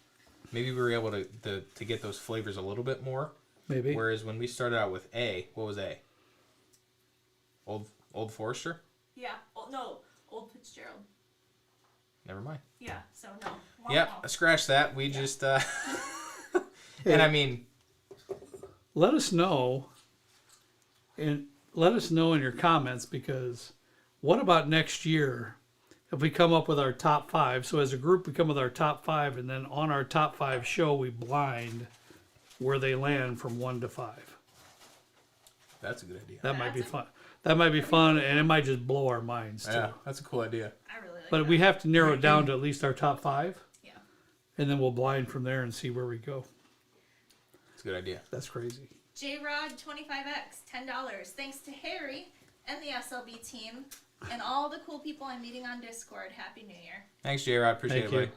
maybe we were able to get those flavors a little bit more. Maybe. Whereas when we started out with A, what was A? Old Forester? Yeah. Oh, no, Old Fitzgerald. Never mind. Yeah. So no. Wow, Yep, wow. scratch that. We just and I mean, Let us know, and let us know in your comments, because what about next year if we come up with our top 5? So as a group, we come with our top 5, and then on our top 5 show, we blind where they land from 1 to 5. that's a good idea. That might be That's a- fun. That might be fun, and it might just blow our minds too. Yeah, that's a cool idea. I really like But that. we have to narrow it down to at least our top 5, Yeah. and then we'll blind from there and see where we go. It's a good idea. That's crazy. J-Rod 25X, $10. Thanks to Harry and the SLB team and all the cool people I'm meeting on Discord. Happy New Year. Thanks, J-Rod. Appreciate Thank it, you. buddy.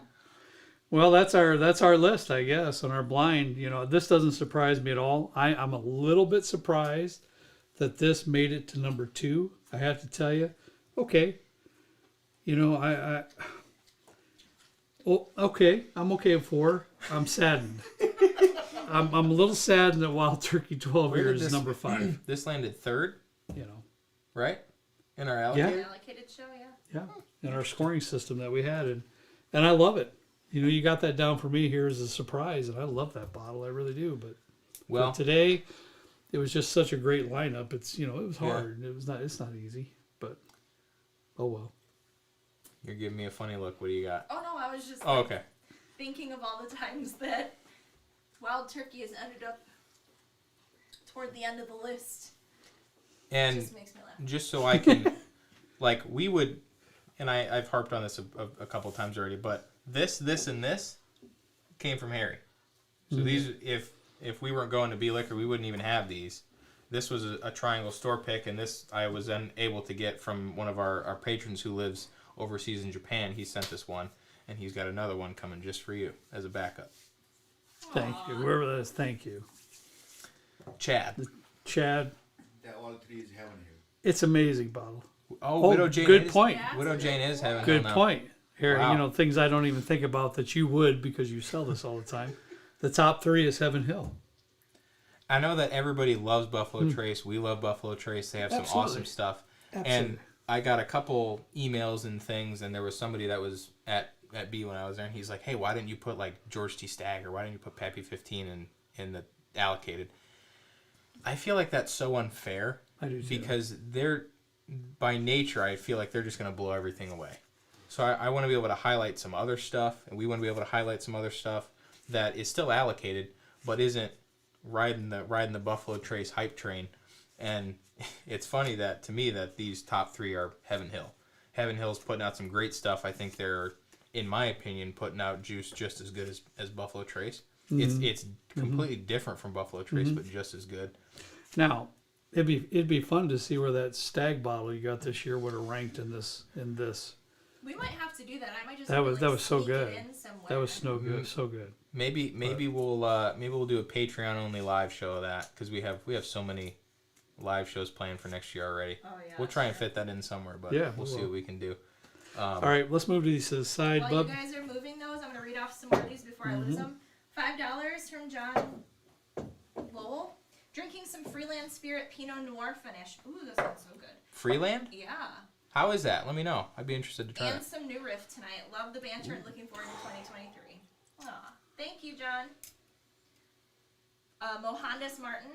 Well, that's our list, I guess, on our blind. This doesn't surprise me at all. I'm a little bit surprised that this made it to number 2. I have to tell you. Okay. Okay. I'm okay at 4. I'm saddened. I'm a little saddened that Wild Turkey 12 Where did years is this- number 5. This landed third, right? In our Yeah. allocated? Allocated show, yeah. Yeah, in our scoring system that we had, and I love it. You got that down for me here as a surprise, and I love that bottle. I really do. But Well, today, it was just such a great lineup. It's it was Yeah. hard. It's not easy, but oh well. you're giving me a funny look. What do you got? Oh, no, I was just Oh, okay. thinking of all the times that Wild Turkey has ended up toward the end of the list. It And just makes me laugh. just so I can, like, we would, and I've harped on this a couple times already, but this, and this came from Harry. So these, if we weren't going to B Liquor, we wouldn't even have these. This was a Triangle store pick, and this I was then able to get from one of our patrons who lives overseas in Japan. He sent this one, and he's got another one coming just for you as a backup. Thank you, whoever that is. Thank you, Chad. Chad. That all three is heaven here. It's amazing bottle. Oh, Widow Jane. good is, point. Yeah. Widow Jane is having Good point, Harry. Wow. Things I don't even think about that you would, because you sell this all the time. The top 3 is Heaven Hill. I know that everybody loves Buffalo Trace. We love Buffalo Trace. They have some Absolutely. awesome stuff. Absolutely. And I got a couple emails and things, and there was somebody that was at B when I was there, and he's like, "Hey, why didn't you put like George T. Stagg, or why didn't you put Pappy 15 in the allocated?" I feel like that's so unfair. I do too. Because they're, by nature, I feel like they're just going to blow everything away. So I want to be able to highlight some other stuff, and we want to be able to highlight some other stuff that is still allocated, but isn't riding the Buffalo Trace hype train. And it's funny that to me that these top 3 are Heaven Hill. Heaven Hill's putting out some great stuff. I think they're in my opinion, putting out juice just as good as Buffalo Trace. Mm-hmm. It's completely different from Buffalo Trace, but just as good. Now, it'd be fun to see where that stag bottle you got this year would have ranked in this. We might have to do that. I might just That have was- to, that like, was so sneak it good. in somewhere. That was so good, so good. Maybe we'll do a Patreon only live show of that because we have so many live shows planned for next year already. Oh yeah. We'll try and fit that in somewhere, but Yeah, we'll we see will. what we can do. All right, let's move to these to the side, While bub. you guys are moving those, I'm gonna read off some more of these before I lose them. $5 from John Lowell. Drinking some Freeland Spirit Pinot Noir finish. Ooh, this one's so good. Freeland? Yeah. How is that? Let me know. I'd be interested to try And it. some new riff tonight. Love the banter and looking forward to 2023. Aw, thank you, John. Mohandas Martin,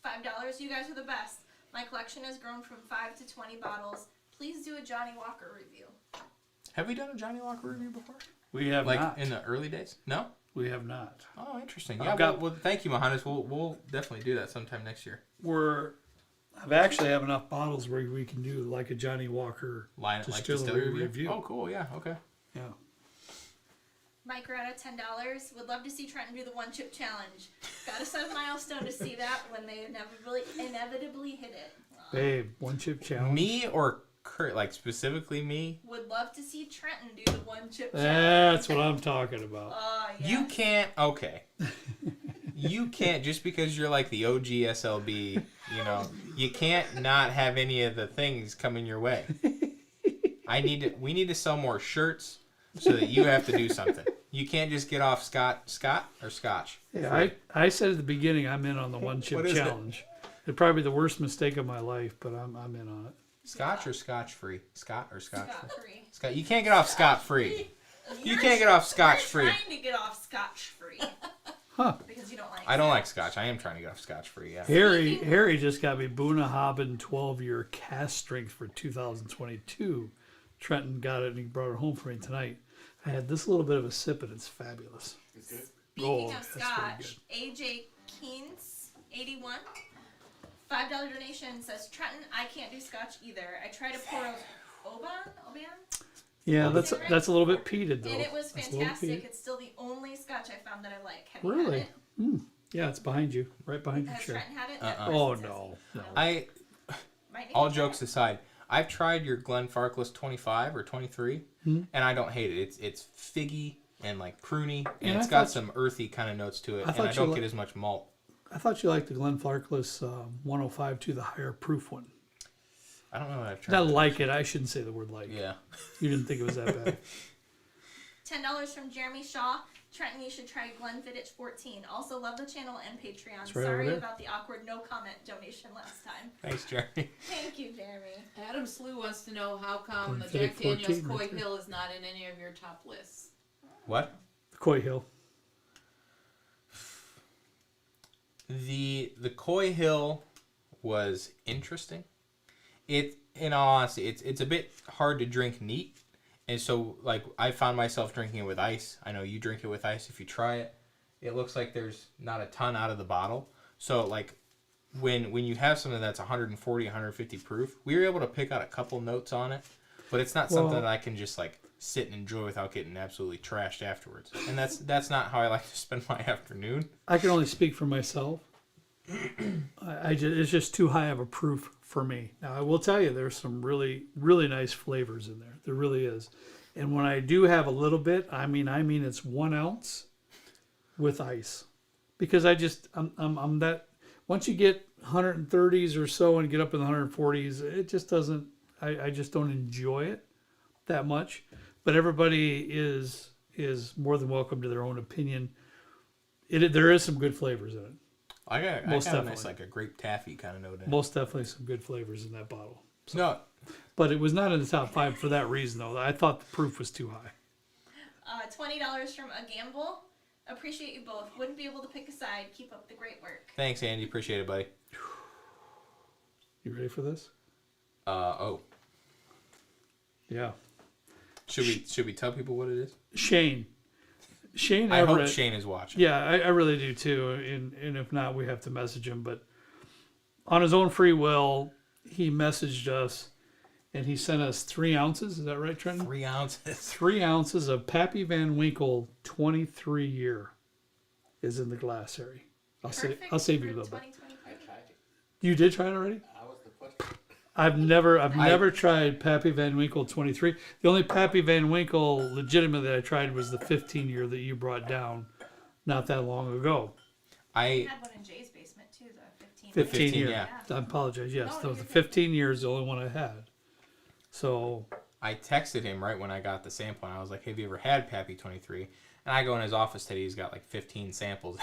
$5. You guys are the best. My collection has grown from 5 to 20 bottles. Please do a Johnny Walker review. Have we done a Johnny Walker review before? We have Like not. in the early days? No? We have not. Oh, interesting. I've Yeah, got- well, thank you, Mohandas. We'll definitely do that sometime next year. I've actually have enough bottles where we can do like a Johnny Walker Distillery distillery review? review. Oh, cool. Yeah, okay. Yeah. Mike Retta, $10. Would love to see Trenton do the one chip challenge. Got to set a milestone to see that when they inevitably hit it. Aw. Babe, one chip challenge. Me or Kurt? Like, specifically me? Would love to see Trenton do the one chip challenge. That's what I'm talking about. Yeah. You can't. Okay. You can't, just because you're like the OG SLB, you can't not have any of the things coming your way. We need to sell more shirts so that you have to do something. You can't just get off Scotch. Yeah, I said at the beginning I'm in on the one chip What is it? challenge. It'd probably be the worst mistake of my life, but I'm in on it. Scotch or Scotch free? Scott or Scotch free? Scot-free. Scott, you can't get off scot free. You can't get off Scotch free. You're trying to get off Scotch free. Huh. Because you don't like I don't like Scotch. I am trying to get off Scotch free. Yeah. Harry just got me Bunnahabhain 12-year cask strength for 2022. Trenton got it and he brought it home for me tonight. I had this little bit of a sip and it's fabulous. It's good. Speaking Oh, of that's pretty Scotch, AJ Keynes, 81, $5 donation says, Trenton, I can't do Scotch either. I tried to pour Oban, Yeah, Oh, that's is it right? a little bit peated though. and it was That's a little fantastic. peated. It's still the only Scotch I found that I like. Have you Really? had it? Yeah, it's behind you, right behind your Has chair. Trenton had it? Uh-uh. Of Oh course it no, says. no. I Might need all to try jokes it. aside, I've tried your Glenfarclas 25 or 23, and I don't hate it. It's figgy and like pruny, and And it's I got thought- some earthy kind of notes to it, I and thought I you don't li- get as much malt. I thought you liked the Glenfarclas 105 to the higher proof one. I don't know what I've tried. Not that. like it. I shouldn't say the word like. Yeah. You didn't think it was that bad. $10 from Jeremy Shaw. Trenton, you should try Glenfiddich 14. Also love the channel and Patreon. It's right over Sorry there. about the awkward no comment donation last time. Thanks, Jeremy. Thank you, Jeremy. Adam Slew wants to know how come the Glenfiddich Jack Daniels 14 Coy right there. Hill is not in any of your top lists. What? Coy Hill. The Coy Hill was interesting. In all honesty, it's a bit hard to drink neat, and so like I found myself drinking it with ice. I know you drink it with ice. If you try it, it looks like there's not a ton out of the bottle. So like when you have something that's 140, 150 proof, we were able to pick out a couple notes on it, but it's not something Well- that I can just like sit and enjoy without getting absolutely trashed afterwards. And that's not how I like to spend my afternoon. I can only speak for myself. It's just too high of a proof for me. Now I will tell you, there's some really, really nice flavors in there. There really is. And when I do have a little bit, I mean, it's 1 ounce with ice, because I'm that. Once you get 130s or so and get up in the 140s, it just doesn't. I just don't enjoy it that much. But everybody is more than welcome to their own opinion. There is some good flavors in it. I got Most a nice definitely. like a grape taffy kind of note in it. Most definitely some good flavors in that bottle. No, But it was not in the top 5 for that reason, though. I thought the proof was too high. $20 from A Gamble. Appreciate you both. Wouldn't be able to pick a side. Keep up the great work. thanks, Andy. Appreciate it, buddy. You ready for this? Oh, Yeah. should we tell people what it is? Shane I hope Everett. Shane is watching. Yeah, I really do too. And if not, we have to message him. But on his own free will, he messaged us and he sent us 3 ounces. Is that right, Trenton? 3 ounces. 3 ounces of Pappy Van Winkle 23 year is in the glass area. I'll save you a little bit. I tried it. You did try it already? I was the first. I've never tried Pappy Van Winkle 23. The only Pappy Van Winkle legitimate that I tried was the 15 year that you brought down not that long ago. I had one in Jay's basement too, the 15. 15 year. yeah. I apologize. Yes, No, that was you're the good. 15 years, the only one I had. So I texted him right when I got the sample, and I was like, "Have you ever had Pappy 23?" And I go in his office today. He's got like 15 samples.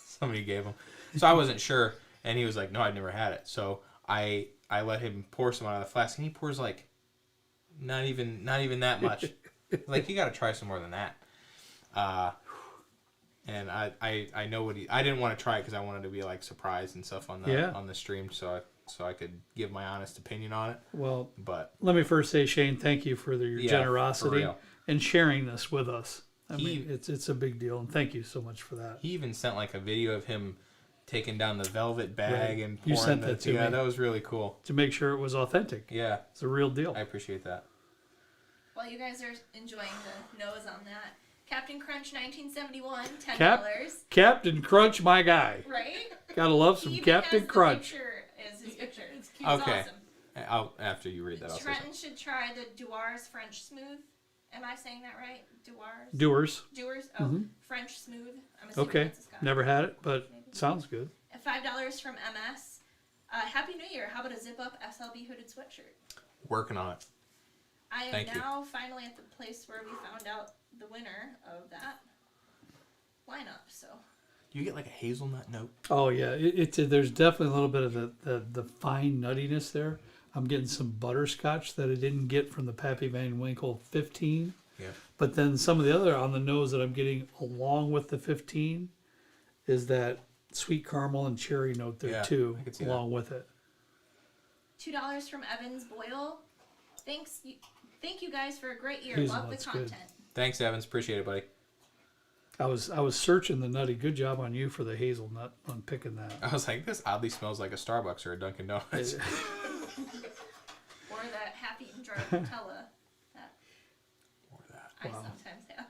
Somebody gave him, so I wasn't sure. And he was like, "No, I'd never had it." So I let him pour some out of the flask, and he pours like not even that much. Like, you got to try some more than that. And I know what I didn't want to try it because I wanted to be like surprised and stuff on the stream, so I could give my honest opinion on it. well, But let me first say, Shane, thank you for your Yeah, generosity for real. and sharing this with us. I He- mean, it's a big deal, and thank you so much for that. he even sent like a video of him taking down the velvet bag Right. and You pouring sent that to yeah, me. that was really cool. To make sure it was authentic. Yeah, It's a real deal. I appreciate that. While you guys are enjoying the nose on that, Captain Crunch 1971, $10. Captain Crunch, my guy. Right? Gotta love some He even Captain has the Crunch. picture as his picture. It's cute. It's Okay. awesome. After you read that, I'll say something. Trenton should try the Dewars French Smooth. Am I saying that right? Dewars? Doers. Dewars? Oh, Mhm. French Smooth. I'm assuming Okay. that's a Scotch. Never had it, but sounds good. $5 from MS. Happy New Year. How about a zip-up SLB hooded sweatshirt? Working on it. I am Thank you. now finally at the place where we found out the winner of that lineup. So Do you get like a hazelnut note? Oh yeah, there's definitely a little bit of the fine nuttiness there. I'm getting some butterscotch that I didn't get from the Pappy Van Winkle 15. Yeah. But then some of the other on the nose that I'm getting along with the 15 is that sweet caramel and cherry note there Yeah, too, I could see along with it. $2 from Evans Boyle. Thank you guys for a great year. Hazelnut's Love the good. content. Thanks, Evans. Appreciate it, buddy. I was searching the nutty. Good job on you for the hazelnut on picking that. I was like, this oddly smells like a Starbucks or a Dunkin' Donuts. Or that half eaten jar of Nutella that Or that. I Wow. sometimes have.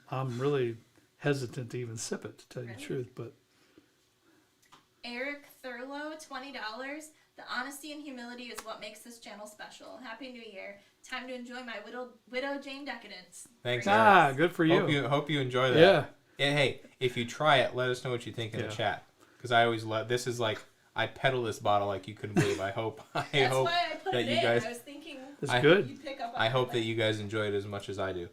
I'm really hesitant to even sip it, to tell you Really? the truth, but Eric Thurlow, $20. The honesty and humility is what makes this channel special. Happy New Year. Time to enjoy my Widow Jane decadence. Thanks, Great. Eric. good for you. Hope you enjoy that. Yeah. And hey, if you try it, let us know what you think in Yeah. the chat. Because I always this is like, I pedal this bottle like you couldn't believe. I hope That's hope why I put that it you in. guys- I was thinking It's I- good. you'd pick up on I it, hope but- that you guys enjoy it as much as I do.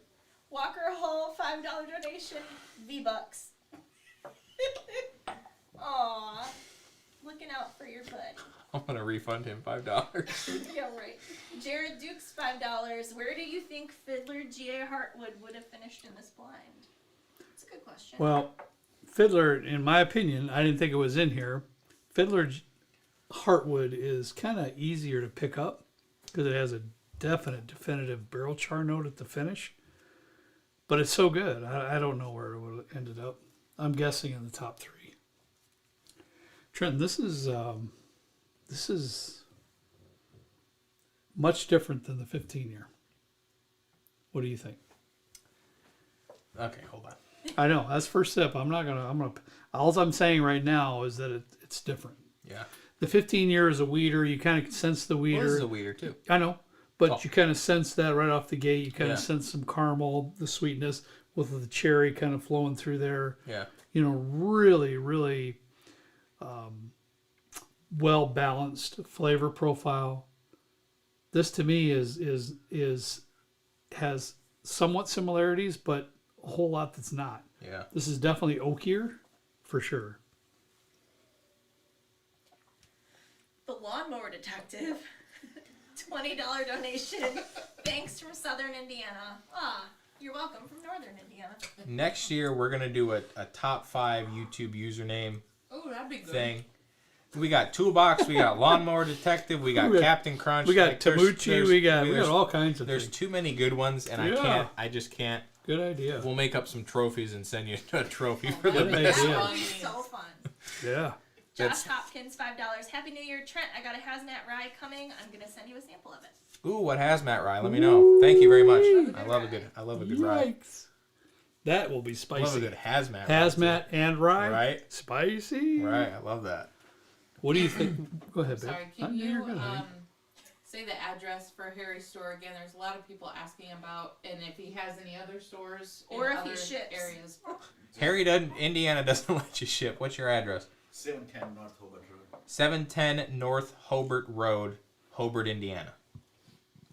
Walker Hall, $5 donation, V-Bucks. Aw, looking out for your bud. I'm gonna refund him $5. Yeah, right. Jared Dukes, $5. Where do you think Fiddler G.A. Hartwood would have finished in this blind? That's a good question. Well, Fiddler, in my opinion, I didn't think it was in here. Fiddler Heartwood is kind of easier to pick up because it has a definitive barrel char note at the finish. But it's so good. I don't know where it would have ended up. I'm guessing in the top 3. Trent, this is much different than the 15 year. What do you think? Okay, hold on. I know that's first sip. I'm gonna. All I'm saying right now is that it's different. Yeah. The 15 year is a weeder. You kind of sense the Well, this weeder. is a weeder too. I know, but Oh. you kind of sense that right off the gate. You kind Yeah. of sense some caramel, the sweetness with the cherry kind of flowing through there. Yeah. You know, really, really well balanced flavor profile. This to me has somewhat similarities, but a whole lot that's not. Yeah. This is definitely oakier, for sure. The Lawnmower Detective, $20 donation. Thanks from Southern Indiana. Ah, you're welcome from Northern Indiana. Next year we're gonna do a top 5 YouTube username Oh, that'd be good. thing. We got Toolbox, we got Lawnmower Detective, we got We got- Captain Crunch. We got like, there's- Tamuchi. there's- We got there's- all kinds of There's things. too many good ones, and Yeah. I just can't. Good idea. We'll make up some trophies and send you a trophy for the Good best. idea. That would be so fun. Yeah. Josh Hopkins, $5. Happy New Year, Trent. I got a hazmat rye coming. I'm gonna send you a sample of it. Ooh, what hazmat rye? Let me know. Thank you very much. Ooh. I love a good rye. Yikes. That will be I spicy. love a good hazmat. Hazmat and rye. Right. Spicy. Right. I love that. What do you think? Go ahead, babe. Sorry, Oh, can you're you good, honey. say the address for Harry's store again? There's a lot of people asking about, and if he has any other stores Or in if he other ships. areas. Indiana doesn't let you ship. What's your address? 710 North Hobart Road. 710 North Hobart Road, Hobart, Indiana.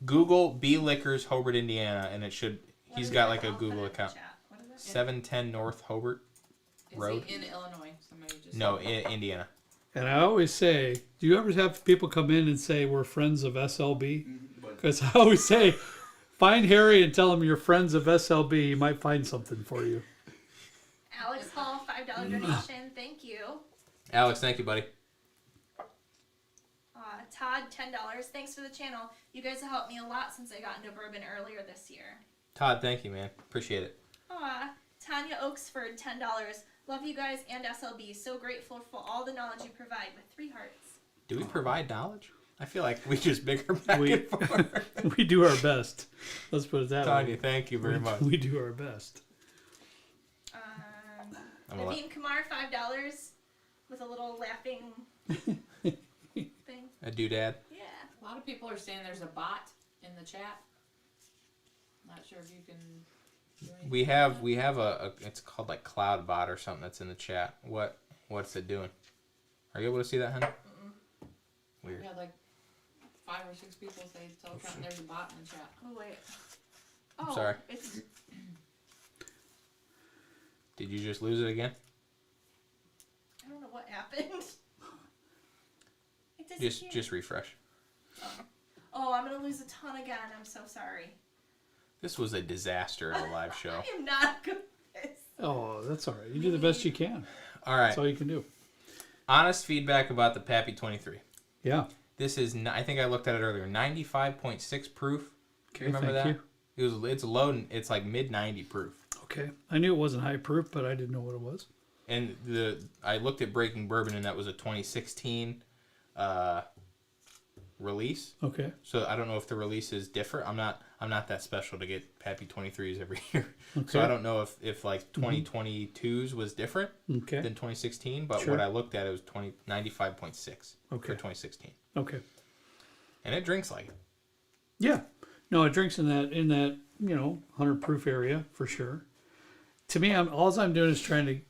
Google B Liquors Hobart, Indiana, and it should. What He's is got it? like a I'll put it Google in the account. chat. What is it? 710 North Hobart. Is Road? he in Illinois? Somebody just No, said. Indiana. And I always say, do you ever have people come in and say we're friends of SLB? But Because I always say, find Harry and tell him you're friends of SLB. He might find something for you. Alex Hall, $5 donation. Thank you. Alex, thank you, buddy. Todd, $10. Thanks for the channel. You guys have helped me a lot since I got into bourbon earlier this year. Todd, thank you, man. Appreciate it. Tanya Oaksford, $10. Love you guys and SLB. So grateful for all the knowledge you provide with 3 hearts. Do we provide knowledge? I feel like we just bicker back and forth. We do our best. Let's put it that Tanya, way. thank you very much. We do our best. I'm a lot- Naveen Kumar, $5 with a little laughing thing. A doodad. Yeah. A lot of people are saying there's a bot in the chat. Not sure if you can. Do anything We with have a it's called like CloudBot or something that's in the chat. What's it doing? Are you able to see that, honey? that. Weird. We had like 5 or 6 people say tell Trent there's a bot in the chat. Oh, wait. I'm sorry. It's, Did you just lose it again? I don't know what happened. It disappeared. Just refresh. Oh, I'm going to lose a ton again. I'm so sorry. This was a disaster of a live show. I am not good at this. Oh, that's all right. You do the best you can. All right. That's all you can do. Honest feedback about the Pappy 23. Yeah. This is I think I looked at it earlier. 95.6 proof. Okay, Remember thank that? you. It's low. It's like mid 90 proof. Okay. I knew it wasn't high proof, but I didn't know what it was. And I looked at Breaking Bourbon, and that was a 2016 release. Okay. So I don't know if the release is different. I'm not that special to get Pappy 23s every year. Okay. So I don't know if like 2022's was different Okay. than 2016. But Sure. what I looked at, it was 95.6 for Okay. 2016, Okay. and it drinks like it. Yeah. No, it drinks in that 100 proof area for sure. To me, all I'm doing is trying to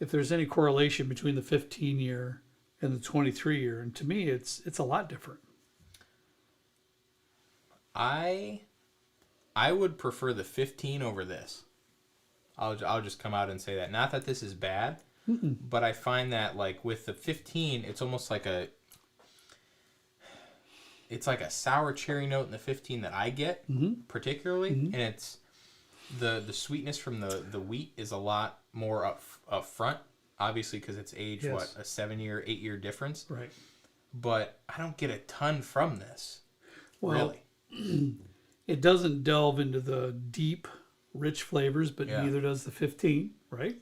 if there's any correlation between the 15-year and the 23-year, and to me it's a lot different. I would prefer the 15 over this. I'll just come out and say that. Not that this is bad, but I find that like with the 15, it's almost like it's like a sour cherry note in the 15 that I get particularly, and it's the sweetness from the wheat is a lot more up front, obviously because it's aged Yes. a 7-year, 8-year difference. Right. But I don't get a ton from this. Well, Really. it doesn't delve into the deep, rich flavors, but Yeah. neither does the 15, right?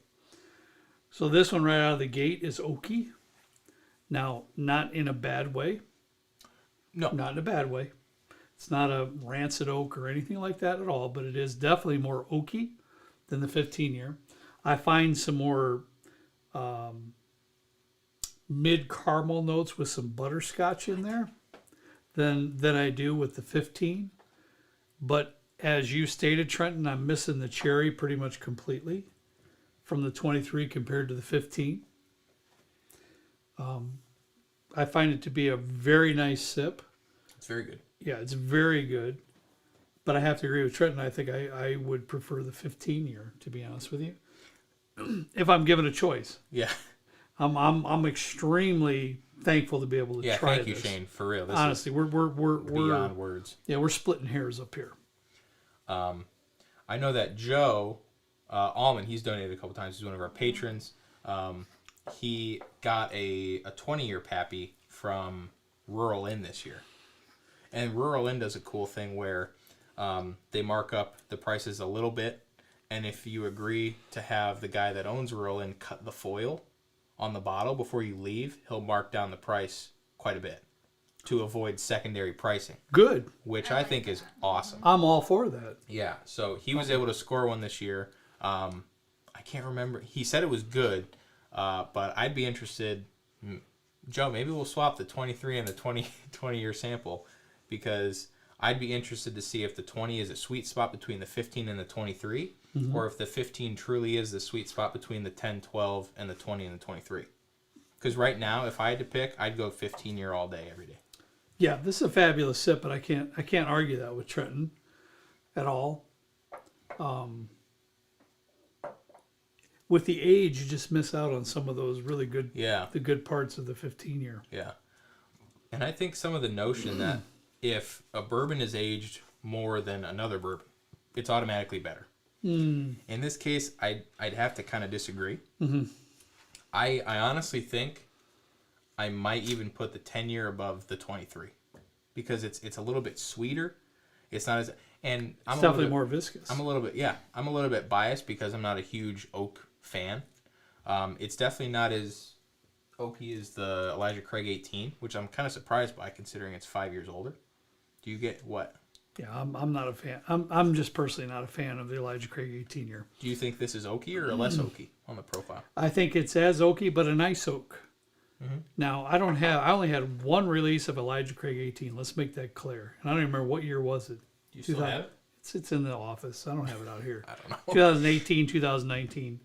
So this one right out of the gate is oaky. Now, not in a bad way. No. Not in a bad way. It's not a rancid oak or anything like that at all, but it is definitely more oaky than the 15-year. I find some more mid caramel notes with some butterscotch in there than I do with the 15. But as you stated, Trenton, I'm missing the cherry pretty much completely from the 23 compared to the 15. I find it to be a very nice sip. It's very good. Yeah, it's very good. But I have to agree with Trenton. I think I would prefer the 15-year, to be honest with you. If I'm given a choice. Yeah. I'm extremely thankful to be able to Yeah, try thank you, this. Shane. For real, this Honestly, we're is beyond words. yeah, we're splitting hairs up here. I know that Joe Allman, he's donated a couple times. He's one of our patrons. He got a 20-year Pappy from Rural Inn this year, and Rural Inn does a cool thing where they mark up the prices a little bit, and if you agree to have the guy that owns Rural Inn cut the foil on the bottle before you leave, he'll mark down the price quite a bit to avoid secondary pricing, Good. which I I like think is that. awesome. I'm all for that. Yeah, so he was able to score one this year. I can't remember. He said it was good, but I'd be interested. Joe, maybe we'll swap the 23 and the 20-year sample, because I'd be interested to see if the 20 is a sweet spot between the 15 and the 23, or if the 15 truly is the sweet spot between the 10, 12, and the 20 and the 23. Because right now, if I had to pick, I'd go 15-year all day, every day. Yeah, this is a fabulous sip, but I can't argue that with Trenton at all. With the age, you just miss out on some of those really good, Yeah. the good parts of the 15-year. Yeah. And I think some of the notion that if a bourbon is aged more than another bourbon, it's automatically better. In this case, I'd have to kind of disagree. I honestly think I might even put the 10-year above the 23, because it's a little bit sweeter. It's not as, and I'm It's a little definitely bit, more viscous. I'm a little bit biased because I'm not a huge oak fan. It's definitely not as oaky as the Elijah Craig 18, which I'm kind of surprised by considering it's 5 years older. Do you get what? Yeah, I'm not a fan. I'm just personally not a fan of the Elijah Craig 18-year. Do you think this is oaky or less oaky on the profile? I think it's as oaky, but a nice oak. Now, I only had one release of Elijah Craig 18. Let's make that clear. And I don't even remember what year was it. Do you still have it? It's in the office. I don't have it out here. I don't know. 2018, 2019.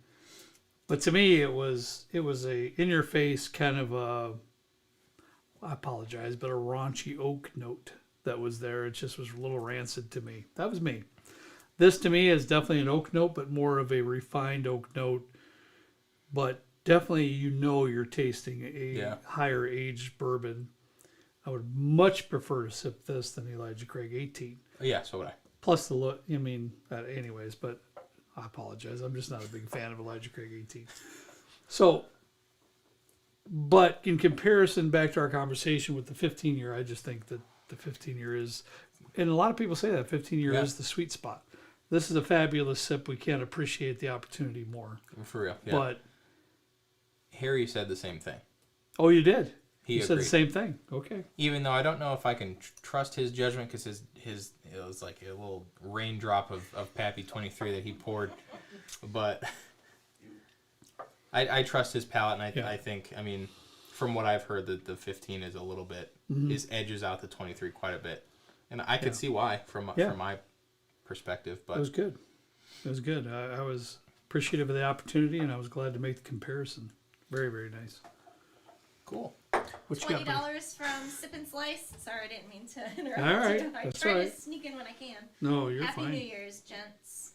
But to me, it was a in your face kind of a, I apologize, but a raunchy oak note that was there. It just was a little rancid to me. That was me. This to me is definitely an oak note, but more of a refined oak note. But definitely, you're tasting a higher aged bourbon. I would much prefer to sip this than Elijah Craig 18. Yeah, so would I. Plus the look, anyways, but I apologize. I'm just not a big fan of Elijah Craig 18. So, but in comparison, back to our conversation with the 15-year, I just think that the 15-year is, and a lot of people say that 15-year is the sweet spot. This is a fabulous sip. We can't appreciate the opportunity more. For real. Yeah. But, Harry said the same thing. oh, you did? He You said the agreed. same thing. Okay. Even though I don't know if I can trust his judgment, because his it was like a little raindrop of Pappy 23 that he poured, but I trust his palate, and I think, I mean, from what I've heard, that the 15 is a little bit is edges out the 23 quite a bit, and I could see why from my perspective. But It was good. It was good. I was appreciative of the opportunity, and I was glad to make the comparison. Very, very nice. cool. What you got, buddy? $20 from Sip and Slice. Sorry, I didn't mean to interrupt All right, you. I that's try all right. to sneak in when I can. No, you're Happy fine. New Year's, gents.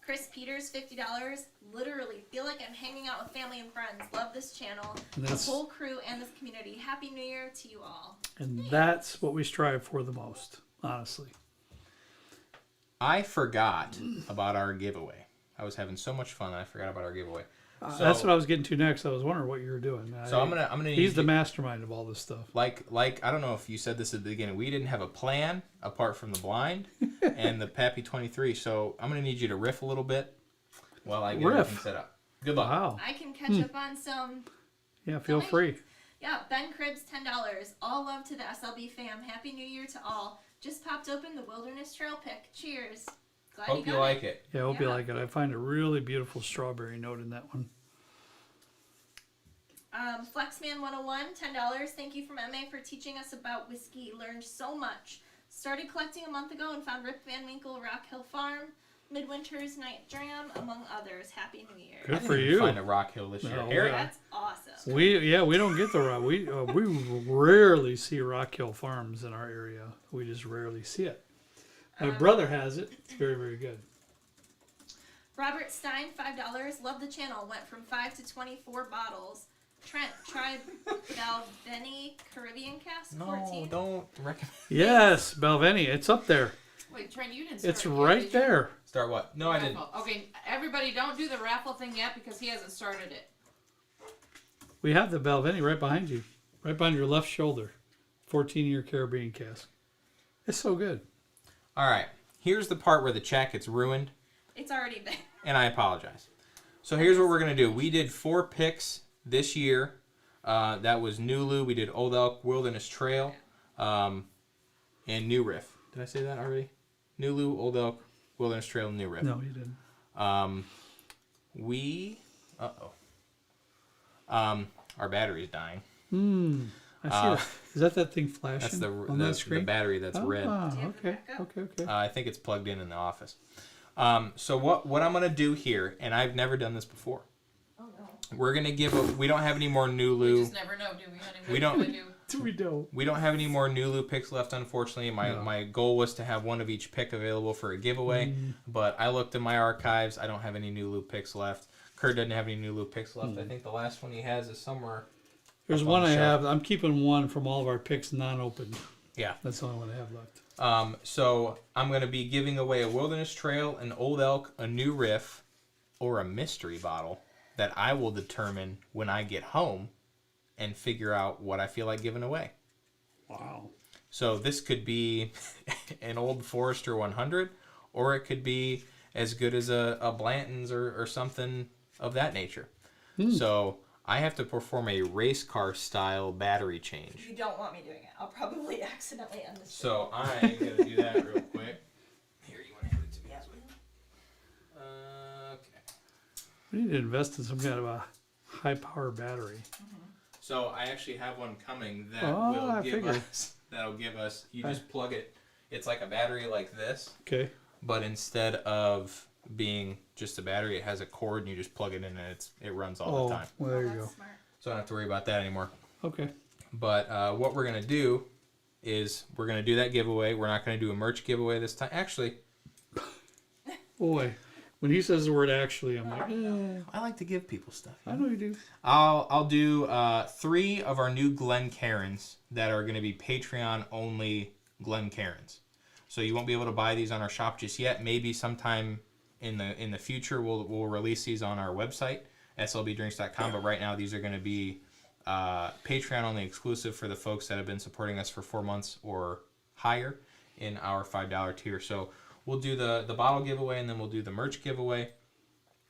Chris Peters, $50. Literally feel like I'm hanging out with family and friends. Love this channel, And the that's- whole crew, and this community. Happy New Year to you all. And that's what we strive for the most, honestly. I forgot about our giveaway. I was having so much fun that I forgot about our giveaway. That's what I was getting to next. I was wondering what you were doing. So I'm gonna need He's the you- mastermind of all this stuff. Like I don't know if you said this at the beginning. We didn't have a plan apart from the blind and the Pappy 23. So I'm gonna need you to riff a little bit while I get everything set up. Good luck. Wow. I can catch up on some. Yeah, feel free. Yeah, Ben Cribbs, $10. All love to the SLB fam. Happy New Year to all. Just popped open the Wilderness Trail pick. Cheers. Glad Hope you you got like it. it. Yeah, I hope you Yeah. like it. I find a really beautiful strawberry note in that one. Flexman 101, $10. Thank you from MA for teaching us about whiskey. Learned so much. Started collecting a month ago and found Rip Van Winkle, Rock Hill Farm, Midwinter's Night Dram, among others. Happy New Year. Good I think for we can you. Find a Rock Hill this year. No, Harry, yeah. That's awesome. We don't get the rock. We rarely see Rock Hill Farms in our area. We just rarely see it. My brother has it. It's very, very good. Robert Stein, $5. Love the channel. Went from 5 to 24 bottles. Trent, try Balvenie Caribbean Cask 14. no, don't recommend. Yes, Balvenie. It's up there. Wait, Trent, you didn't start It's it yet, right did you? there. Start what? No, I didn't. Raffle. Okay, everybody don't do the raffle thing yet because he hasn't started it. We have the Balvenie right behind you. Right behind your left shoulder. 14-year Caribbean cask. It's so good. All right. Here's the part where the chat gets ruined, It's already there. and I apologize. So here's what we're gonna do. We did 4 picks this year, that was Nulu. We did Old Elk Wilderness Trail, and New Riff. Did I say that already? Nulu, Old Elk Wilderness Trail, and New Riff. No, you didn't. Our battery's dying. I see that. Is that thing flashing That's the on that screen? the battery that's red. Ah, Do you have the okay, backup? okay. I think it's plugged in the office. So what I'm gonna do here, and I've never done this before. Oh no. We're gonna we don't have any more We Nulu. just never know, do we? Honey? We don't- What do? We don't. We don't have any more Nulu picks left, unfortunately. My goal was to have one of each pick available for a giveaway, but I looked in my archives. I don't have any Nulu picks left. Kurt doesn't have any Nulu picks left. I think the last one he has is somewhere. There's up on one the I shelf. have. I'm keeping one from all of our picks non-opened. Yeah. That's the only one I have left. So I'm going to be giving away a Wilderness Trail, an Old Elk, a New Riff, or a mystery bottle that I will determine when I get home and figure out what I feel like giving away. Wow. So this could be an Old Forester 100, or it could be as good as a Blanton's or something of that nature. So I have to perform a race car style battery change. You don't want me doing it. I'll probably accidentally end this. So I'm going to do that real quick. Here, you want to hand it to me? Yeah. Okay. We need to invest in some kind of a high power battery. So I actually have one coming that Oh, I will give figured. us. That'll give us. You just plug it. It's like a battery like this, Okay. but instead of being just a battery, it has a cord, and you just plug it in, and it runs all the time. Well, there you That's go. smart. So I don't have to worry about that anymore. Okay. But what we're gonna do is we're gonna do that giveaway. We're not gonna do a merch giveaway this time. Actually, Boy, when he says the word actually, I'm like, I like to give people stuff. I know you do. I'll do 3 of our new Glencairns that are going to be Patreon only Glencairns. So you won't be able to buy these on our shop just yet. Maybe sometime in the future we'll release these on our website, slbdrinks.com. But right now these are going to be Patreon only exclusive for the folks that have been supporting us for 4 months or higher in our $5 tier. So we'll do the bottle giveaway, and then we'll do the merch giveaway,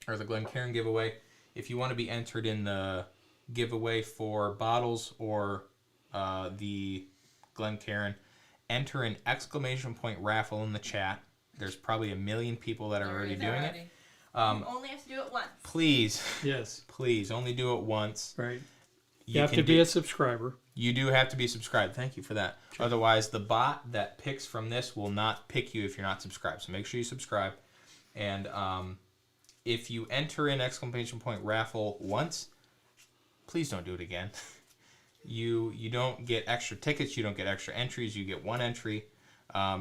or the Glencairn giveaway. If you want to be entered in the giveaway for bottles or the Glencairn, enter an exclamation point raffle in the chat. There's probably 1 million people that are already doing it. You only have to do it once. Please, Yes. please, only do it once. Right. You have to be a subscriber. You do have to be subscribed. Thank you for that. Sure. Otherwise, the bot that picks from this will not pick you if you're not subscribed. So make sure you subscribe. And if you enter an exclamation point raffle once, please don't do it again. You don't get extra tickets. You don't get extra entries. You get 1 entry.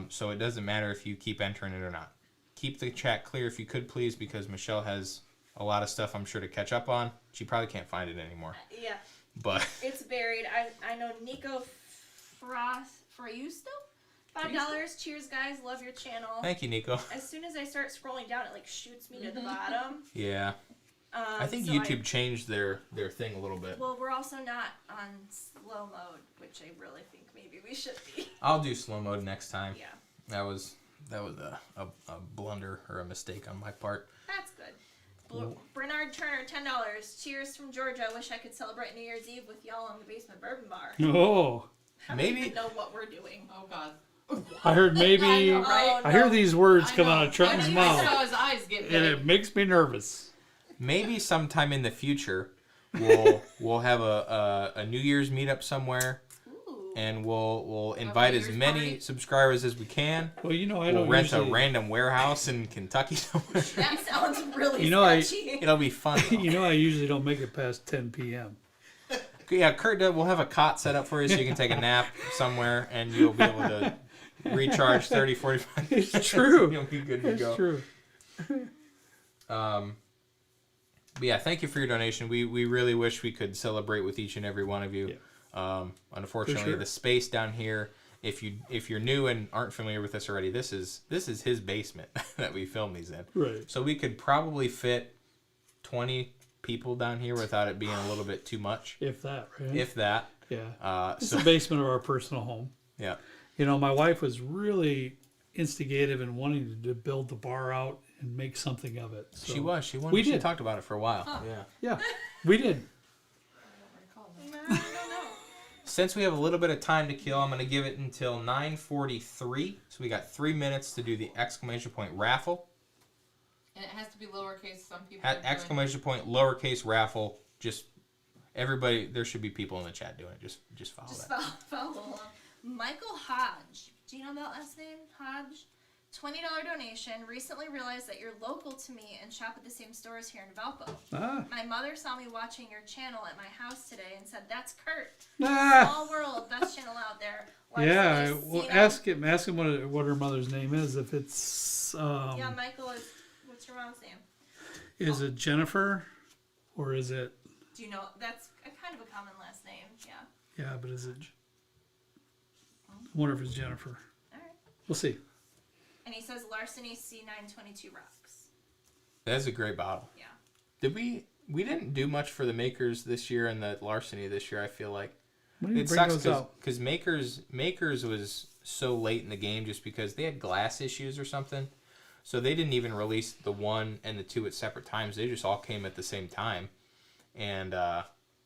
So it doesn't matter if you keep entering it or not. Keep the chat clear if you could, please, because Michelle has a lot of stuff I'm sure to catch up on. She probably can't find it anymore. Yeah. But It's buried. I know Nico Frost for you still? $5. Cheers, guys. Love your channel. thank you, Nico. As soon as I start scrolling down, it like shoots me to the bottom. Yeah. I think so YouTube changed their thing a little bit. Well, we're also not on slow mode, which I really think maybe we should be. I'll do slow mode next time. Yeah, That was a blunder or a mistake on my part. that's good. Bernard Turner, $10. Cheers from Georgia. Wish I could celebrate New Year's Eve with y'all in the basement bourbon bar. Oh, I Maybe- don't even know what we're doing. Oh God. I heard maybe. I know, right? I hear these words I come know. out of Trenton's I mouth, saw his eyes get and big. it makes me nervous. Maybe sometime in the future we'll have a New Year's meetup somewhere, Ooh. and we'll invite New as Year's many party? subscribers as we can. Well, you know, I We'll don't rent usually. a random warehouse in Kentucky somewhere. That sounds really You know, sketchy. It'll be fun. though. You know, I usually don't make it past 10 p.m. Yeah, Kurt, we'll have a cot set up for you so you can take a nap somewhere, and you'll be able to recharge 30, 45 minutes. It's true. You'll be good to It's go. true. But yeah, thank you for your donation. We really wish we could celebrate with each and every one of you. Yeah. Unfortunately, For sure. the space down here. If you're new and aren't familiar with this already, this is his basement that we film these in. Right. So we could probably fit 20 people down here without it being a little bit too much, If that, right? if that. Yeah. It's So the basement of our personal home. yeah, You know, my wife was really instigative in wanting to build the bar out and make something of it. So, she was. She wanted. We She did. talked about it for a while. Yeah. Yeah, we did. since we have a little bit of time to kill, I'm going to give it until 9:43. So we got 3 minutes to do the exclamation point raffle. And it has to be lowercase. Some people. Are doing- Exclamation point lowercase raffle. Just everybody. There should be people in the chat doing it. Just follow Just that. follow along. Michael Hodge. Do you know that last name? Hodge? $20 donation. Recently realized that you're local to me and shop at the same stores here in Valpo. Ah. My mother saw me watching your channel at my house today and said, "That's Kurt. Ah. Small world, best channel out there." Yeah, Larson, well, Cena. ask him what her mother's name is. If it's Yeah, Michael is. What's your mom's name? is it Jennifer, or is it? Do you know? That's a kind of a common last name. Yeah. Yeah, but is it? I wonder if it's Jennifer. All right. We'll see. And he says Larceny C922 rocks. That's a great bottle. Yeah. Did we didn't do much for the Makers this year and the Larceny this year, I feel like. When do you It bring sucks those out? because Makers was so late in the game just because they had glass issues or something. So they didn't even release the 1 and the 2 at separate times. They just all came at the same time. And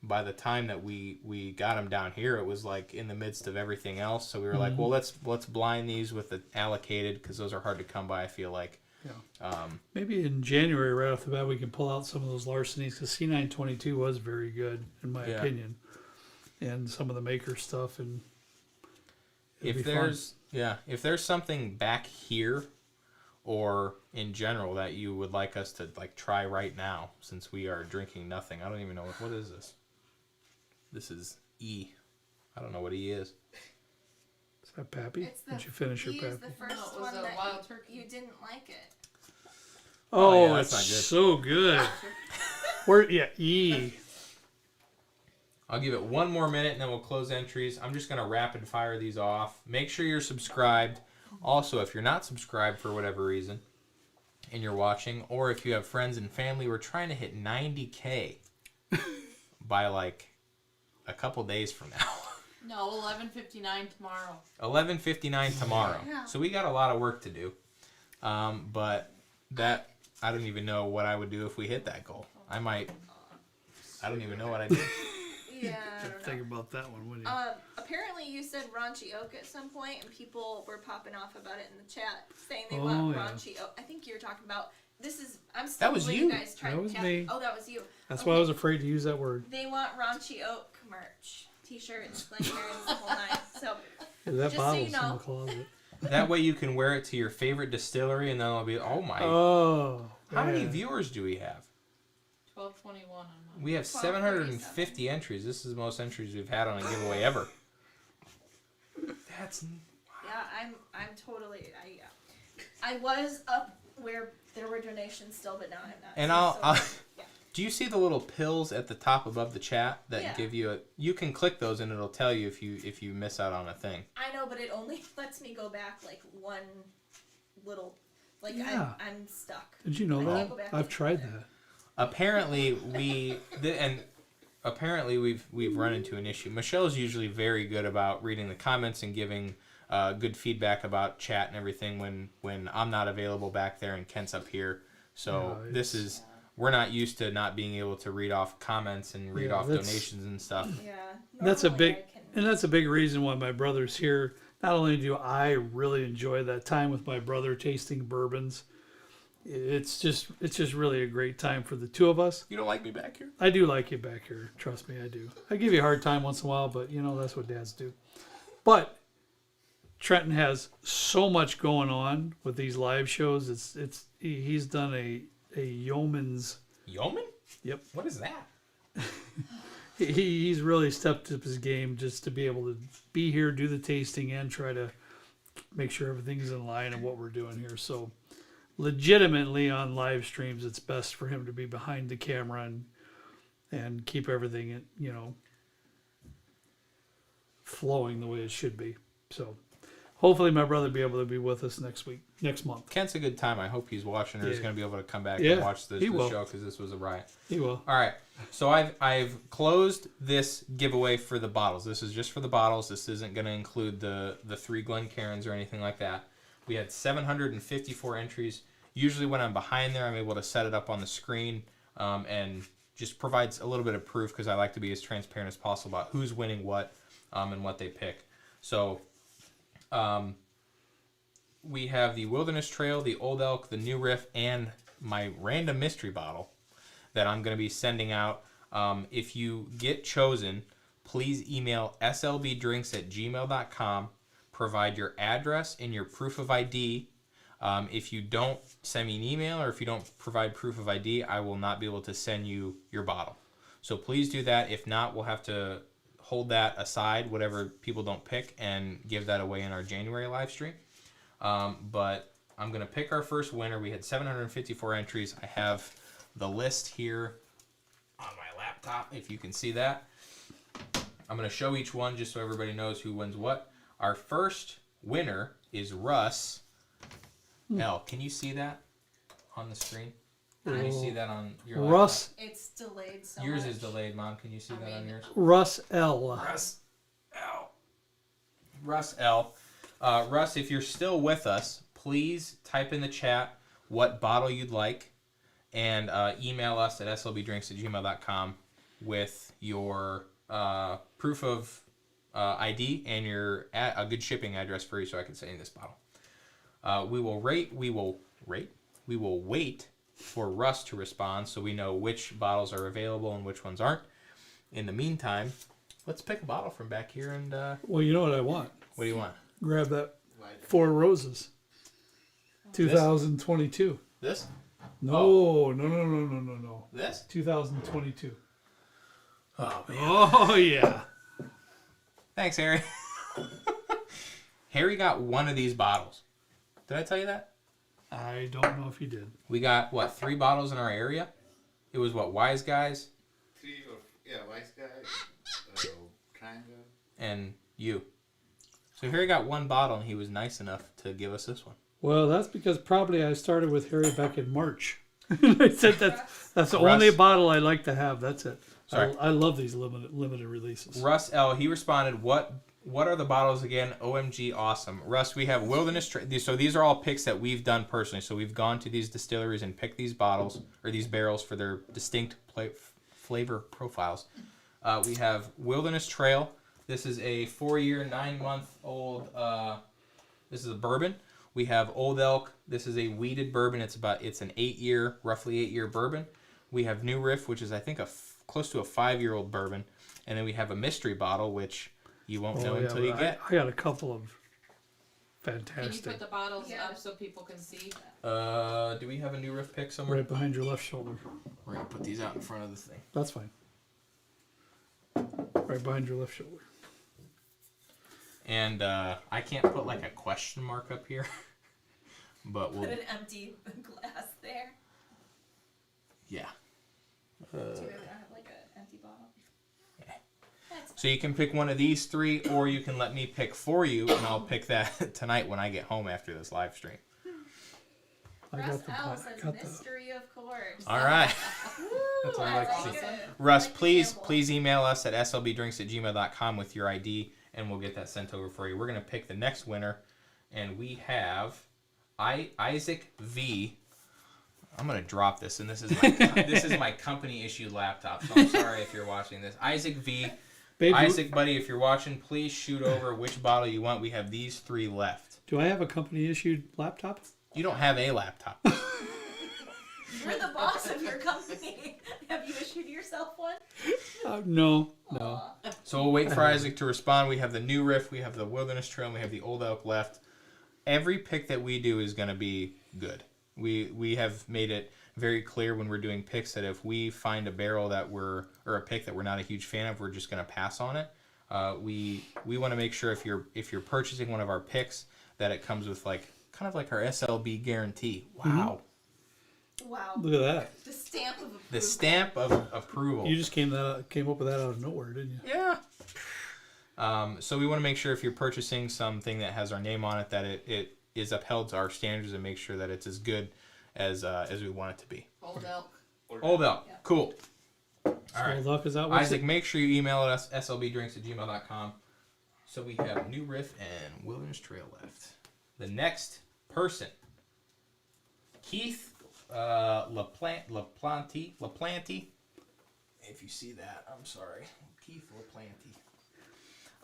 by the time that we got them down here, it was like in the midst of everything else. So we were like, well, let's blind these with the allocated because those are hard to come by, I feel like. Yeah. Maybe in January, right off the bat, we can pull out some of those Larcenies because C922 was very good in my Yeah. opinion, and some of the Maker stuff. And it'd If be there's there's something back here or in general that you would like us to like try right now, since we are drinking nothing. I don't even know what is this. This is E. I don't know what E is. Is that Pappy? It's the, Did you finish your he is Pappy? the first No, it was one a that wild turkey. you didn't like it. Oh, yeah, it's that's not good. so good. Where? Yeah, E. I'll give it one more minute and then we'll close entries. I'm just going to rapid fire these off. Make sure you're subscribed. Also, if you're not subscribed for whatever reason and you're watching, or if you have friends and family, we're trying to hit 90K by like a couple days from now. No, 11:59 tomorrow. 11:59 tomorrow. Yeah. So we got a lot of work to do. But that, I don't even know what I would do if we hit that goal. I don't even know what I do. Yeah, I don't know. Think about that one, wouldn't you? Apparently you said raunchy oak at some point, and people were popping off about it in the chat, saying they Oh, want yeah. raunchy oak. I think you were talking about. This is. I'm still. That was letting you. guys try That to was tap- me. Oh, that was you. That's why I was afraid to use that word. They want raunchy oak merch, T-shirts, Glen Cairns, the whole nine. So Yeah, that Just so bottle's you in know. the closet. That way you can wear it to your favorite distillery and then it'll be, oh my. Oh. How many yeah. viewers do we have? 12:21 on mine. We have 750 entries. This is the most entries we've had on a giveaway ever. That's yeah, I'm totally. I was up where there were donations still, but now I'm not. and So- I'll yeah. do you see the little pills at the top above the chat that Yeah. give you you can click those and it'll tell you if you miss out on a thing. I know, but it only lets me go back like one little. Like Yeah. I'm stuck. Did you know I that? can't go back I've any tried further. that. Apparently we've run into an issue. Michelle's usually very good about reading the comments and giving good feedback about chat and everything when I'm not available back there and Kent's up here. So Yeah, this is we're not used to not being able to read off comments and read Yeah, off that's- donations and stuff. Yeah. That's a normally big, I can- and that's a big reason why my brother's here. Not only do I really enjoy that time with my brother tasting bourbons, it's just really a great time for the two of us. You don't like me back here? I do like you back here. Trust me, I do. I give you a hard time once in a while, but you know that's what dads do. But Trenton has so much going on with these live shows. He's done a yeoman's. Yeoman? Yep. What is that? He's really stepped up his game just to be able to be here, do the tasting, and try to make sure everything's in line of what we're doing here. So, legitimately on live streams, it's best for him to be behind the camera and keep everything, flowing the way it should be. So, hopefully, my brother will be able to be with us next month. Kent's a good time. I hope he's watching or he's Yeah. going to be able to come back Yeah, and watch this he will. show because this was a riot. He will. All right. So I've closed this giveaway for the bottles. This is just for the bottles. This isn't going to include the 3 Glen Cairns or anything like that. We had 754 entries. Usually when I'm behind there, I'm able to set it up on the screen and just provides a little bit of proof because I like to be as transparent as possible about who's winning what. and what they pick. So we have the Wilderness Trail, the Old Elk, the New Riff, and my random mystery bottle that I'm going to be sending out. If you get chosen, please email slbdrinks@gmail.com. Provide your address and your proof of ID. If you don't send me an email or if you don't provide proof of ID, I will not be able to send you your bottle. So please do that. If not, we'll have to hold that aside, whatever people don't pick, and give that away in our January live stream. But I'm going to pick our first winner. We had 754 entries. I have the list here on my laptop, if you can see that. I'm going to show each one just so everybody knows who wins what. Our first winner is Russ L. Can you see that on the screen? Can you see that on your laptop? Russ It's delayed so Yours much. is delayed, Mom. Can you see that on yours? Russ L. Russ L. Russ L. Russ, if you're still with us, please type in the chat what bottle you'd like and email us at slbdrinks@gmail.com with your proof of ID and a good shipping address for you so I can send you this bottle. We will wait for Russ to respond so we know which bottles are available and which ones aren't. In the meantime, let's pick a bottle from back here and Well, you know what I want? what do you want? Grab that Four Roses 2022. This? No. This? 2022. Oh, man. Oh, yeah. Thanks, Harry. Harry got one of these bottles. Did I tell you that? I don't know if you did. We got, 3 bottles in our area? It was, Wise Guys? 3 or Wise Guys, Triangle. And you. So Harry got one bottle, and he was nice enough to give us this one. Well, that's because probably I started with Harry back in March. And I said that's the Russ. only bottle I like to have. That's it. Sorry. I love these limited releases. Russ L. He responded, "What are the bottles again? OMG, awesome." Russ, we have Wilderness. So these are all picks that we've done personally. So we've gone to these distilleries and picked these bottles or these barrels for their distinct flavor profiles. We have Wilderness Trail. This is a 4-year, 9-month-old. This is a bourbon. We have Old Elk. This is a wheated bourbon. It's an roughly 8-year bourbon. We have New Riff, which is I think close to a 5-year-old bourbon, and then we have a mystery bottle, which you won't know until you get. I got a couple of Can you fantastic put the bottles Yeah. up so people can see? Do we have a New Riff pick somewhere? right behind your left shoulder. We're gonna put these out in front of the thing. That's fine. Right behind your left shoulder. And I can't put like a question mark up here, but Put we'll. an empty glass there. Yeah. Do you really don't have like an empty bottle? That's So you can pick one of these 3, or you can let me pick for you, and I'll pick that tonight when I get home after this live stream. Russ L I says got the mystery, of course. All right. Woo, That's what I like to see. it. Russ, Like the please sample. email us at slbdrinks@gmail.com with your ID, and we'll get that sent over for you. We're going to pick the next winner, and we have Isaac V. I'm going to drop this, and this is my company issued laptop, so I'm sorry if you're watching this. Isaac V. Babe, Isaac, buddy, if you're watching, please shoot over which bottle you want. We have these 3 left. do I have a company issued laptop? You don't have a laptop. You're the boss of your company. Have you issued yourself one? No. Aw. So we'll wait for Isaac to respond. We have the New Riff, we have the Wilderness Trail, and we have the Old Elk left. Every pick that we do is going to be good. We have made it very clear when we're doing picks that if we find a barrel or a pick that we're not a huge fan of, we're just going to pass on it. We want to make sure if you're purchasing one of our picks that it comes with kind of like our SLB guarantee. Wow. Wow. Look at that. The stamp of approval. The stamp of approval. You just came up with that out of nowhere, didn't you? Yeah. So we want to make sure if you're purchasing something that has our name on it, that it is upheld to our standards and make sure that it's as good as we want it to be. Old Elk. Old Elk. Yeah. Cool. All So right. luck is out. What's Isaac, make sure you email us, slbdrinks@gmail.com. So we have New Riff and Wilderness Trail left. The next person, Keith LaPlante. If you see that, I'm sorry. Keith LaPlante.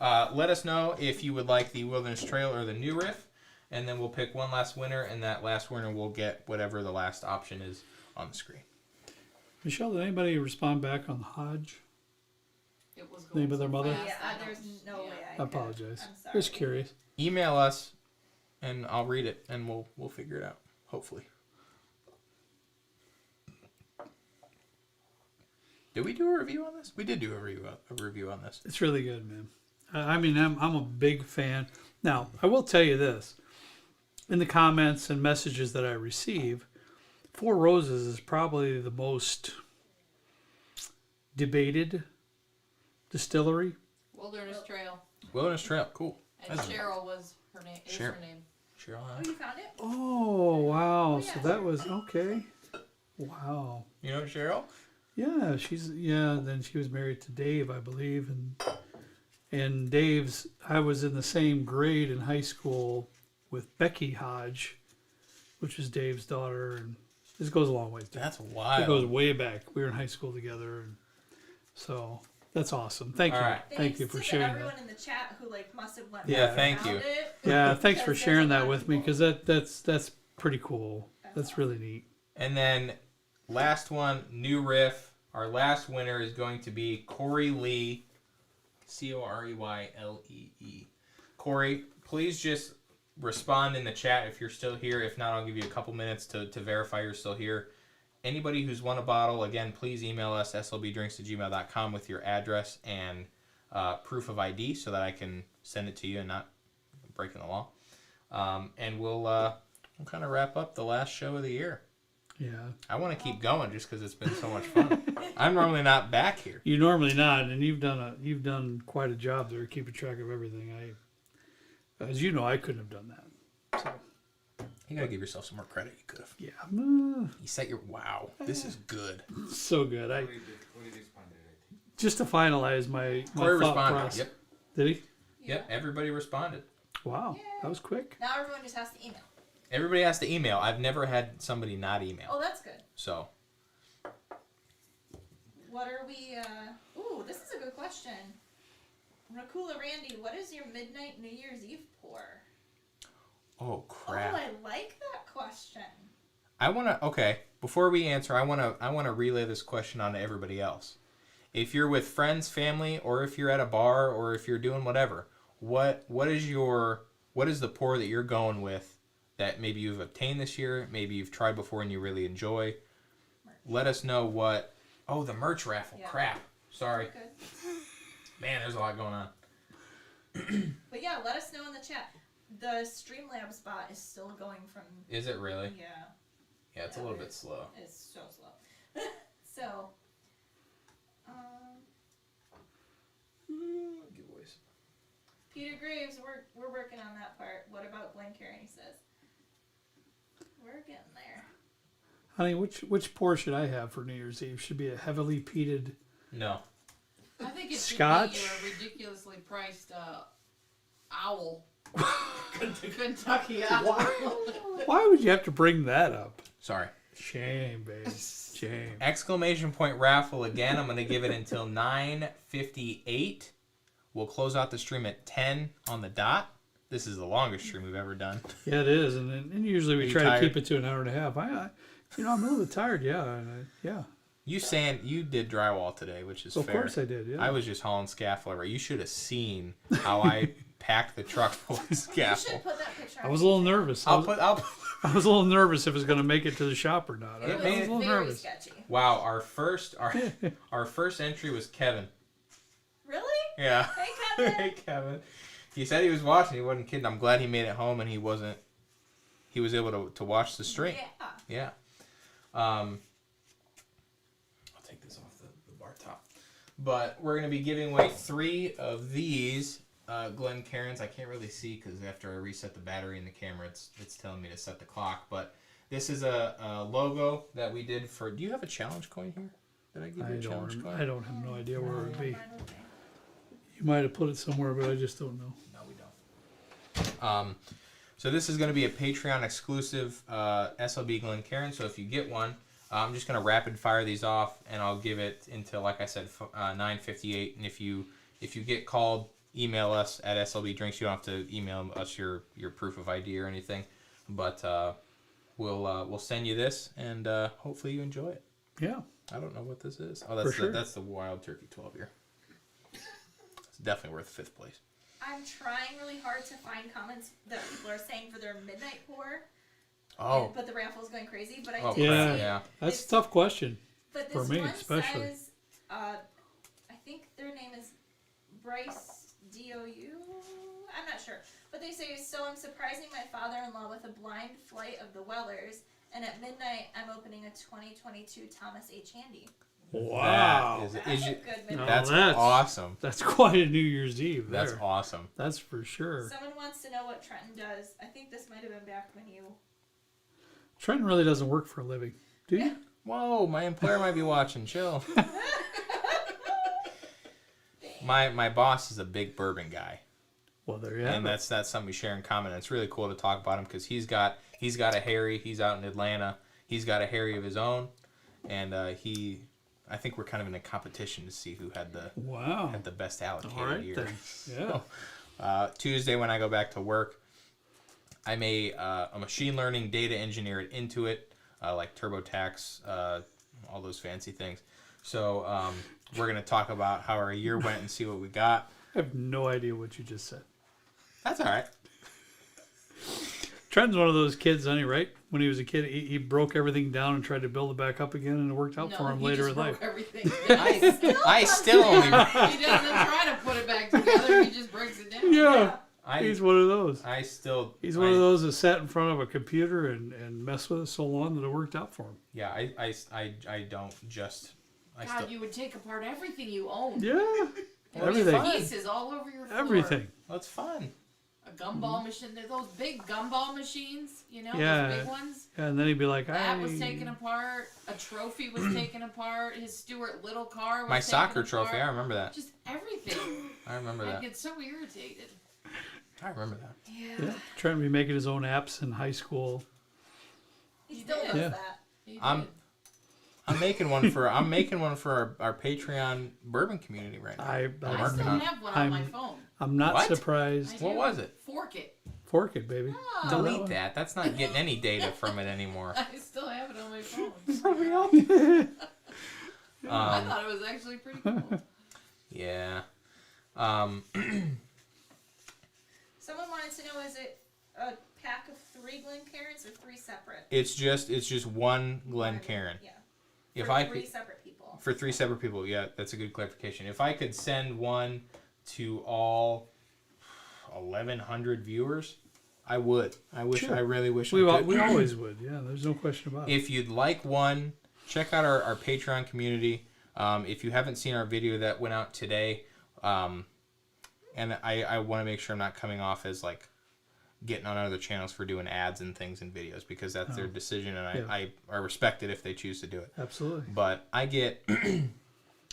Let us know if you would like the Wilderness Trail or the new riff, and then we'll pick one last winner, and that last winner will get whatever the last option is on the screen. Michelle, did anybody respond back on the Hodge? It was Name going of their so mother? fast, Yeah, I don't- there's no way I could. apologize. I'm sorry. Just curious. Email us, and I'll read it, and we'll figure it out. Hopefully. Did we do a review on this? We did do a review on this. It's really good, man. I mean, I'm a big fan. Now, I will tell you this. In the comments and messages that I receive, Four Roses is probably the most debated distillery. Wilderness Trail. Wilderness Trail, cool. And That's- Cheryl was her name. Is Cheryl. her name. Cheryl, Oh, huh? you found it? Oh, wow. Oh, So yeah, that sure. was okay. Wow. You know Cheryl? Yeah, then she was married to Dave, I believe, and Dave's I was in the same grade in high school with Becky Hodge, which is Dave's daughter, and this goes a long way too. That's It wild. goes way back. We were in high school together, and so that's awesome. Thank All you. right. Thank you for to sharing everyone that. in the chat who must have went Yeah, back thank and you. found it. Yeah, thanks for Because sharing there's a that lot with of me people. because that's pretty cool. That's really neat. And then last one, new riff. Our last winner is going to be Corey Lee, Coreylee. Corey, please just respond in the chat if you're still here. If not, I'll give you a couple minutes to verify you're still here. Anybody who's won a bottle, again, please email us slbdrinks@gmail.com with your address and proof of ID so that I can send it to you and not breaking the law. And we'll kind of wrap up the last show of the year. Yeah. I want to keep going just because it's been so much fun. I'm normally not back here. You normally not, and you've done quite a job there, keeping track of everything. As you know, I couldn't have done that. So You gotta give yourself some more credit. You could have. yeah, You set your This is good. so good. I Corey responded, I think. just to finalize my Corey thought responded. process. Yep. Did he? Yep. Everybody responded. Wow, that was quick. Now everyone just has to email. Everybody has to email. I've never had somebody not email. Oh, that's good. So What are we, ooh, this is a good question. Rakula Randy, what is your midnight New Year's Eve pour? oh crap. Oh, I like that question. I wanna before we answer, I wanna relay this question on to everybody else. If you're with friends, family, or if you're at a bar, or if you're doing whatever, what is the pour that you're going with that maybe you've obtained this year, maybe you've tried before and you really enjoy? Let us know what. Oh, the merch raffle. Yeah. Crap. Sorry. Good. Man, there's a lot going on. But yeah, let us know in the chat. The Streamlabs bot is still going from, Is it really? yeah, Yeah, it's a little bit slow. it's so slow. So, Giveaways. Peter Graves, we're working on that part. What about Glencairn? He says. We're getting there. Honey, which pour should I have for New Year's Eve? Should be a heavily peated. No. I think it should Scotch? be your ridiculously priced owl. Kentucky owl. Why would you have to bring that up? Sorry. Shame, babe. Shame. Exclamation point raffle again. I'm going to give it until 9:58. We'll close out the stream at 10 on the dot. This is the longest stream we've ever done. Yeah, it is, and usually Are we you try tired? to keep it to an hour and a half. I'm a little bit tired. Yeah, yeah. You did drywall today, which is Of fair. course I did. Yeah. I was just hauling scaffold over. You should have seen how I packed the truck full of You scaffold. should put that picture on I was a little nervous. I was a little nervous if it was going to make it to the shop or not. I It was made a it little very nervous. sketchy. Wow, our first entry was Kevin. Really? Yeah. Hey, Kevin. Hey, Kevin. He said he was watching. He wasn't kidding. I'm glad he made it home and he was able to watch the stream. Yeah. Yeah. I'll take this off the bar top. But we're going to be giving away 3 of these Glencairns. I can't really see because after I reset the battery in the camera, it's telling me to set the clock. But this is a logo that we did for... Do you have a challenge coin here? Did I give you a challenge coin? I don't have no idea where it would be. Mine would be. You might have put it somewhere, but I just don't know. No, we don't. So this is going to be a Patreon exclusive SLB Glencairn. So if you get one, I'm just going to rapid fire these off, and I'll give it until, like I said, 9:58. And if you get called email us at slbdrinks. You don't have to email us your proof of ID or anything, but we'll send you this, and hopefully you enjoy it. Yeah. I don't know what this is. Oh, that's sure. that's the Wild Turkey 12 year. It's definitely worth 5th place. I'm trying really hard to find comments that people are saying for their midnight pour. Oh, But the raffle is going crazy. But I Oh, did crap. see. Yeah. That's a It's- tough question. But For this me, one especially. says, I think their name is Bryce D.O.U. I'm not sure. But they say, so I'm surprising my father-in-law with a blind flight of the Wellers, and at midnight I'm opening a 2022 Thomas H. Handy. Wow. That is That's is a you- good No, midnight. that's that's- awesome. That's quite a New Year's Eve there. That's awesome. That's for sure. Someone wants to know what Trenton does. I think this might have been back when you... Trenton really doesn't work for a living, do you? Whoa, my employer might be watching. Chill. My boss is a big bourbon guy, Well, there you have and it. that's something we share in common. And it's really cool to talk about him because he's got a Harry. He's out in Atlanta. He's got a Harry of his own, and I think we're kind of in a competition to see who had Wow. the best allocated All right year. then. Yeah. Tuesday when I go back to work, I'm a machine learning data engineer at Intuit, like TurboTax, all those fancy things. So we're going to talk about how our year went and see what we got. I have no idea what you just said. That's all right. Trenton's one of those kids, honey, right? When he was a kid, he broke everything down and tried to build it back up again, and it worked out for him he later just in life. broke everything down. I still only He doesn't try to put it back together. He just breaks it down. Yeah. He's one of those. He's one of those that sat in front of a computer and messed with it so long that it worked out for him. Yeah, I don't just. God, you would take apart everything you own. Yeah. Well, Everything. fun. Pieces all over your floor. Everything. Well, it's fun. A gumball machine. They're those big gumball machines, you know, Yeah. those big ones. And then he'd be like, That was taken apart. A trophy was taken apart. His Stuart Little car was My taken soccer apart. trophy, I remember that. Just everything. I remember I'd that. get so irritated. I remember that. Yeah. Yeah. Trying to be making his own apps in high school. He He still did. does Yeah. that. He I'm- did. I'm making one for our Patreon bourbon community right now. I I'm I working still on it. have one on my I'm- phone. I'm not What? surprised. I What do. was it? Fork it. Fork it, baby. Oh. Delete that. That's not getting any data from it anymore. I still have it on my phone. I thought it was actually pretty cool. Yeah. Someone wanted to know, is it a pack of 3 Glencairns or 3 separate? It's just one Glencairn. Yeah. If For I 3 could, separate people. for 3 separate people, yeah, that's a good clarification. If I could send one to all 1,100 viewers, I would. Sure. I really wish We, I could. we always would. Yeah, there's no question about it. If you'd like one, check out our Patreon community. If you haven't seen our video that went out today, and I want to make sure I'm not coming off as like getting on other channels for doing ads and things in videos because that's their decision, and Yeah. I respect it if they choose to do it. Absolutely. But I get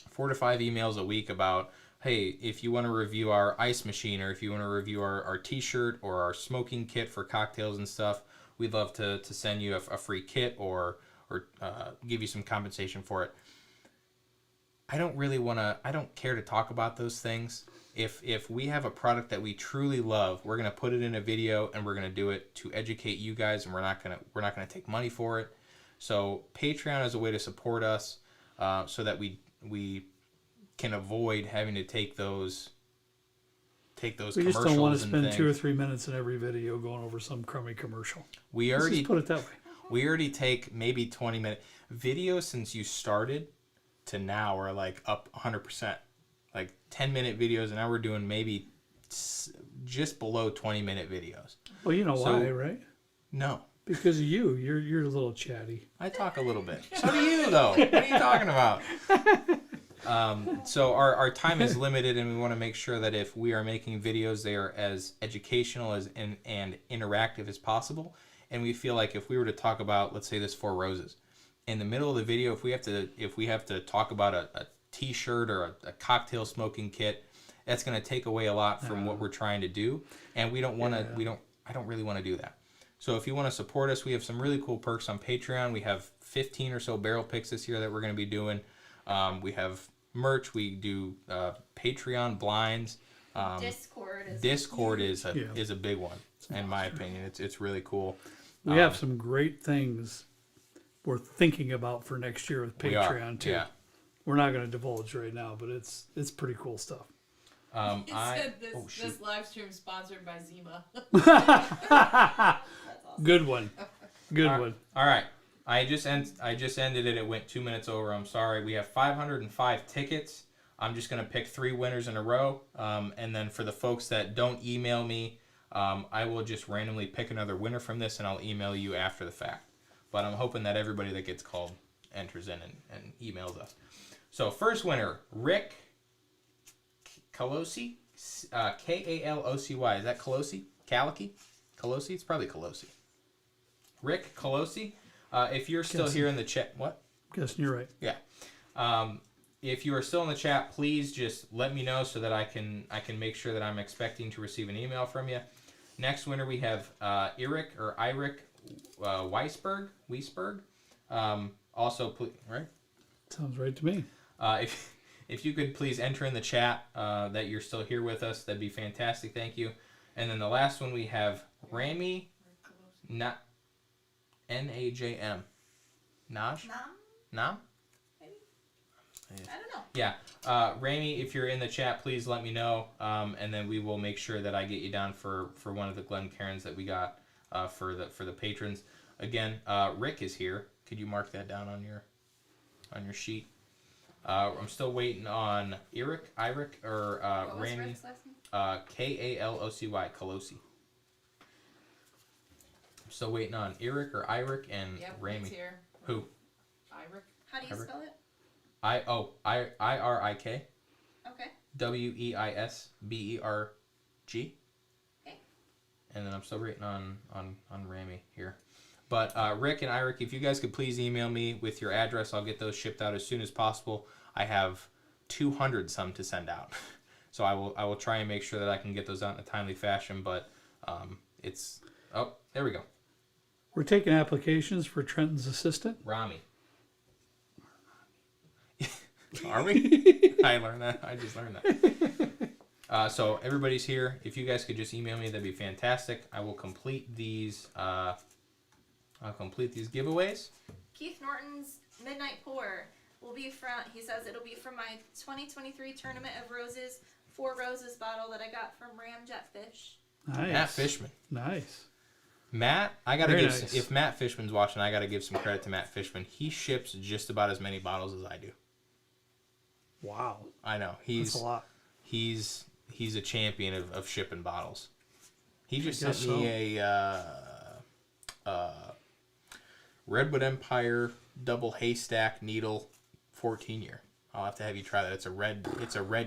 4 to 5 emails a week about, hey, if you want to review our ice machine or if you want to review our t-shirt or our smoking kit for cocktails and stuff, we'd love to send you a free kit or give you some compensation for it. I don't care to talk about those things. If we have a product that we truly love, we're gonna put it in a video and we're gonna do it to educate you guys, and we're not gonna take money for it. So Patreon is a way to support us, so that we can avoid having to take those We commercials just don't want to and spend things. 2 or 3 minutes in every video going over some crummy commercial. We Let's already just put it that way. we already take maybe 20-minute videos since you started to now are like up 100%. Like 10-minute videos, and now we're doing maybe just below 20-minute videos. Well, you know So- why, right? No, Because of you. You're a little chatty. I talk a little bit. So do you, though. What are you talking about? So our time is limited, and we want to make sure that if we are making videos, they are as educational and interactive as possible. And we feel like if we were to talk about, let's say, this 4 Roses, in the middle of the video, if we have to talk about a t-shirt or a cocktail smoking kit, that's going to take away a lot from what we're trying to do, and we don't want to. I don't really want to do that. So if you want to support us, we have some really cool perks on Patreon. We have 15 or so barrel picks this year that we're going to be doing. We have merch. We do Patreon blinds. Discord is a big one in my opinion. It's really cool. We have some great things we're thinking about for next year with Patreon too. Yeah. We're not going to divulge right now, but it's pretty cool stuff. It said this live stream sponsored by Zima. That's awesome. Good one. Good one. All right. I just ended it. It went 2 minutes over. I'm sorry. We have 505 tickets. I'm just going to pick 3 winners in a row. And then for the folks that don't email me, I will just randomly pick another winner from this, and I'll email you after the fact. But I'm hoping that everybody that gets called enters in and emails us. So first winner, Rick Calosi, K-A-L-O-C-Y. Is that Calosi? Calosi? It's probably Calosi. Rick Calosi. If you're still here in the chat, what? Guessing you're right. Yeah. If you are still in the chat, please just let me know so that I can make sure that I'm expecting to receive an email from you. Next winner we have Eric Weisberg. Also, right? Sounds right to me. If you could please enter in the chat that you're still here with us, that'd be fantastic. Thank you. And then the last one we have Rami, N-A-J-M. Naj? Nam? Maybe? I don't know. Yeah. Rami, if you're in the chat, please let me know. And then we will make sure that I get you down for one of the Glencairns that we got for the patrons. Again, Rick is here. Could you mark that down on your sheet? I'm still waiting on Eric, or What was Randy. Rick's last name? K-A-L-O-C-Y, Calosi. I'm still waiting on Eric and Yep, Rami. it's here. Who? Irick. How do you Ever? spell it? I-R-I-K. Okay. W-E-I-S-B-E-R-G. Okay. And then I'm still waiting on Rami here. But Rick and Irick, if you guys could please email me with your address, I'll get those shipped out as soon as possible. I have 200 some to send out. So I will try and make sure that I can get those out in a timely fashion, but it's... Oh, there we go. We're taking applications for Trenton's assistant. Rami. Are we? I learned that. I just learned that. So everybody's here. If you guys could just email me, that'd be fantastic. I will complete these. I'll complete these giveaways. Keith Norton's Midnight Pour will be from, he says it'll be from my 2023 Tournament of Roses 4 Roses bottle that I got from Ramjet Fish. Nice. Matt Fishman. Nice. Matt, I gotta Very give nice. if Matt Fishman's watching, I gotta give some credit to Matt Fishman. He ships just about as many bottles as I do. Wow. I know That's a lot. he's a champion of shipping bottles. He just guess sent me a Redwood Empire double haystack needle 14-year. I'll have to have you try that. It's a red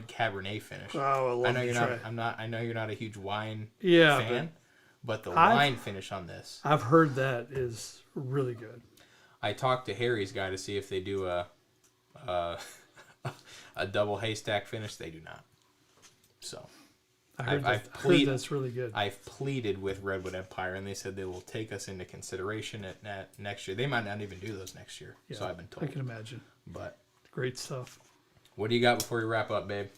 Cabernet finish. Oh, I love I know to you're try. not. I know you're not a huge wine Yeah, fan, but the I've- wine finish on this. I've heard that is really good. I talked to Harry's guy to see if they do a double haystack finish. They do not. So I've I've heard that's really good. I've pleaded with Redwood Empire, and they said they will take us into consideration at next year. They might not even do those next year. Yeah, So I've been I told. can imagine. But Great stuff. what do you got before we wrap up, babe?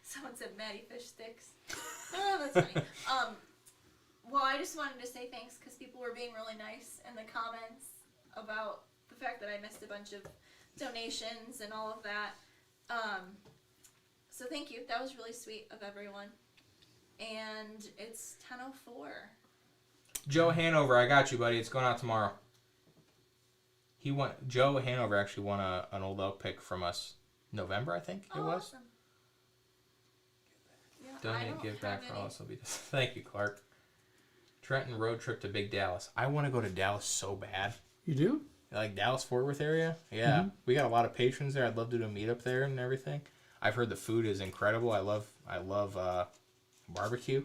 Someone said Maddie Fish Sticks. Oh, that's funny. Well, I just wanted to say thanks because people were being really nice in the comments about the fact that I missed a bunch of donations and all of that. So thank you. That was really sweet of everyone. And it's 10:04. Joe Hanover, I got you, buddy. It's going out tomorrow. Joe Hanover actually won an old elk pick from us. November, I think it was. Awesome. Yeah, I Donate, don't give back have for any. all. So be thank you, Clark. Trenton road trip to Big Dallas. I want to go to Dallas so bad. You do? Like Dallas Fort Worth area. Yeah, Mhm. we got a lot of patrons there. I'd love to do a meetup there and everything. I've heard the food is incredible. I love barbecue.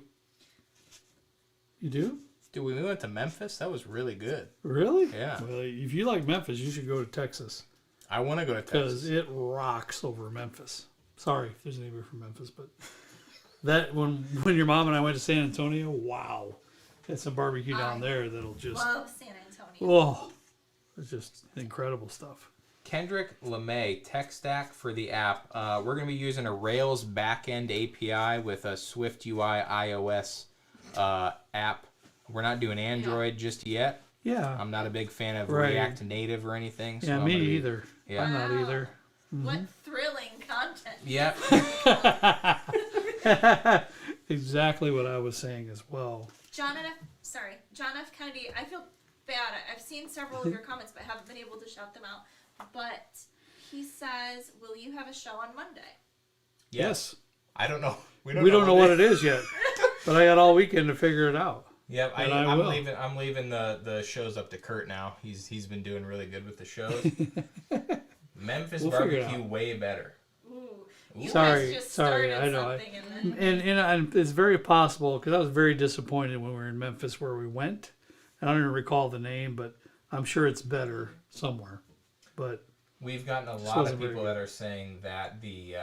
You do? Dude, we went to Memphis. That was really good. Really? Yeah. Well, if you like Memphis, you should go to Texas I want to go to because Texas. it rocks over Memphis. Sorry if there's anybody from Memphis, but that when your mom and I went to San Antonio, wow, it's a barbecue down there that'll just Love San Antonio. oh, it's just incredible stuff. Kendrick LeMay, tech stack for the app. We're going to be using a Rails backend API with a Swift UI iOS app. We're not doing Android just yet. Yeah. I'm not a big fan of Right. React Native or anything. So Yeah, I'm me gonna be- either. Yeah. I'm not either. What thrilling content. Yep. Exactly what I was saying as well. John F. Kennedy, I feel bad. I've seen several of your comments, but haven't been able to shout them out. But he says, will you have a show on Monday? Yes. I don't know. We don't know what it is yet, but I got all weekend to figure it out. Yep, But I I'm will. leaving. I'm leaving the shows up to Kurt now. He's been doing really good with the shows. Memphis We'll figure it barbecue out. way better. Ooh. You Sorry, guys just sorry, started I know. something and then... And it's very possible because I was very disappointed when we were in Memphis where we went. I don't even recall the name, but I'm sure it's better somewhere. But We've gotten a This lot of wasn't very people good. that are saying that the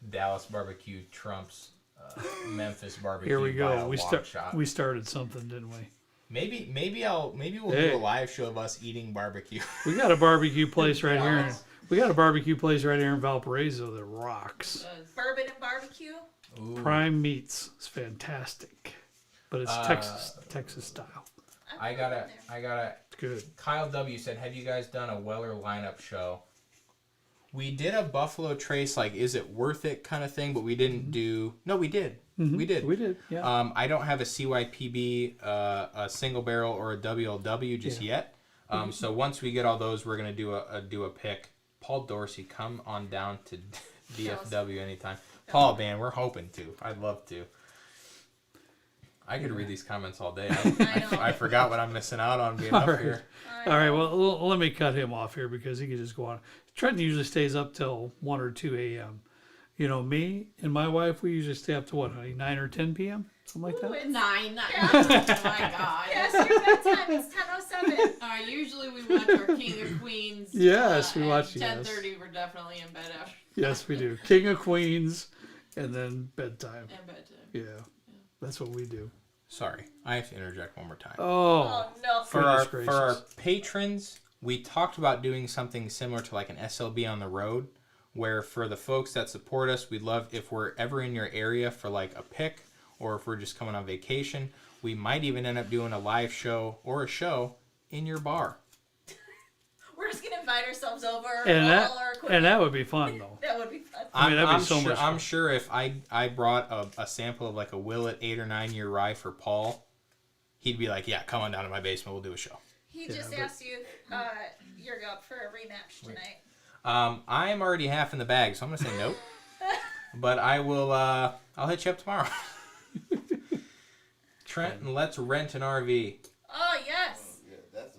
Dallas barbecue trumps Memphis barbecue. here we by go. a long shot. We started something, didn't we? Maybe we'll Hey. do a live show of us eating barbecue. We got a barbecue place right here. We got a barbecue place right here in Valparaiso that rocks. Does. Bourbon and barbecue? Ooh. Prime Meats. It's fantastic, but it's Texas style. I gotta. It's good. Kyle W said, "Have you guys done a Weller lineup show?" We did a Buffalo Trace, like, is it worth it kind of thing, but we didn't do. No, we did. We did. We did. Yeah. I don't have a CYPB, a single barrel, or a WLW just yet. So once we get all those, we're gonna do a pick. Paul Dorsey, come on down to DFW anytime. Paul, man, we're hoping to. I'd love to. I could read these comments all day. I know. I forgot what I'm missing out on being All up right. here. All right. Well, let me cut him off here because he can just go on. Trenton usually stays up till 1 or 2 a.m. You know, me and my wife, we usually stay up to what, honey, 9 or 10 p.m. Something like Ooh, that. it's 9. Yeah. Oh my god. past your bedtime. It's 10:07. Usually we watch our King of Queens. Yes, we at watch, yes. 10:30. We're definitely in bed after Yes, we do. King of Queens, and then bedtime. and bedtime. Yeah, that's what we do. Sorry, I have to interject one more time. Oh, Oh no. For goodness our gracious. patrons, we talked about doing something similar to like an SLB on the road, where for the folks that support us, we'd love if we're ever in your area for like a pick, or if we're just coming on vacation, we might even end up doing a live show or a show in your bar. We're just gonna invite ourselves over. and all our equipment. that would be fun though. That would be fun. I mean, that'd be I'm so sure, much fun. I'm sure if I brought a sample of like a Willet 8 or 9 year rye for Paul, he'd be like, yeah, come on down to my basement, we'll do a show. He Yeah, just but- asked you you're up for a rematch tonight. I am already half in the bag, so I'm gonna say nope. But I will. I'll hit you up tomorrow. Trenton, let's rent an RV. Oh yes. Yeah, that's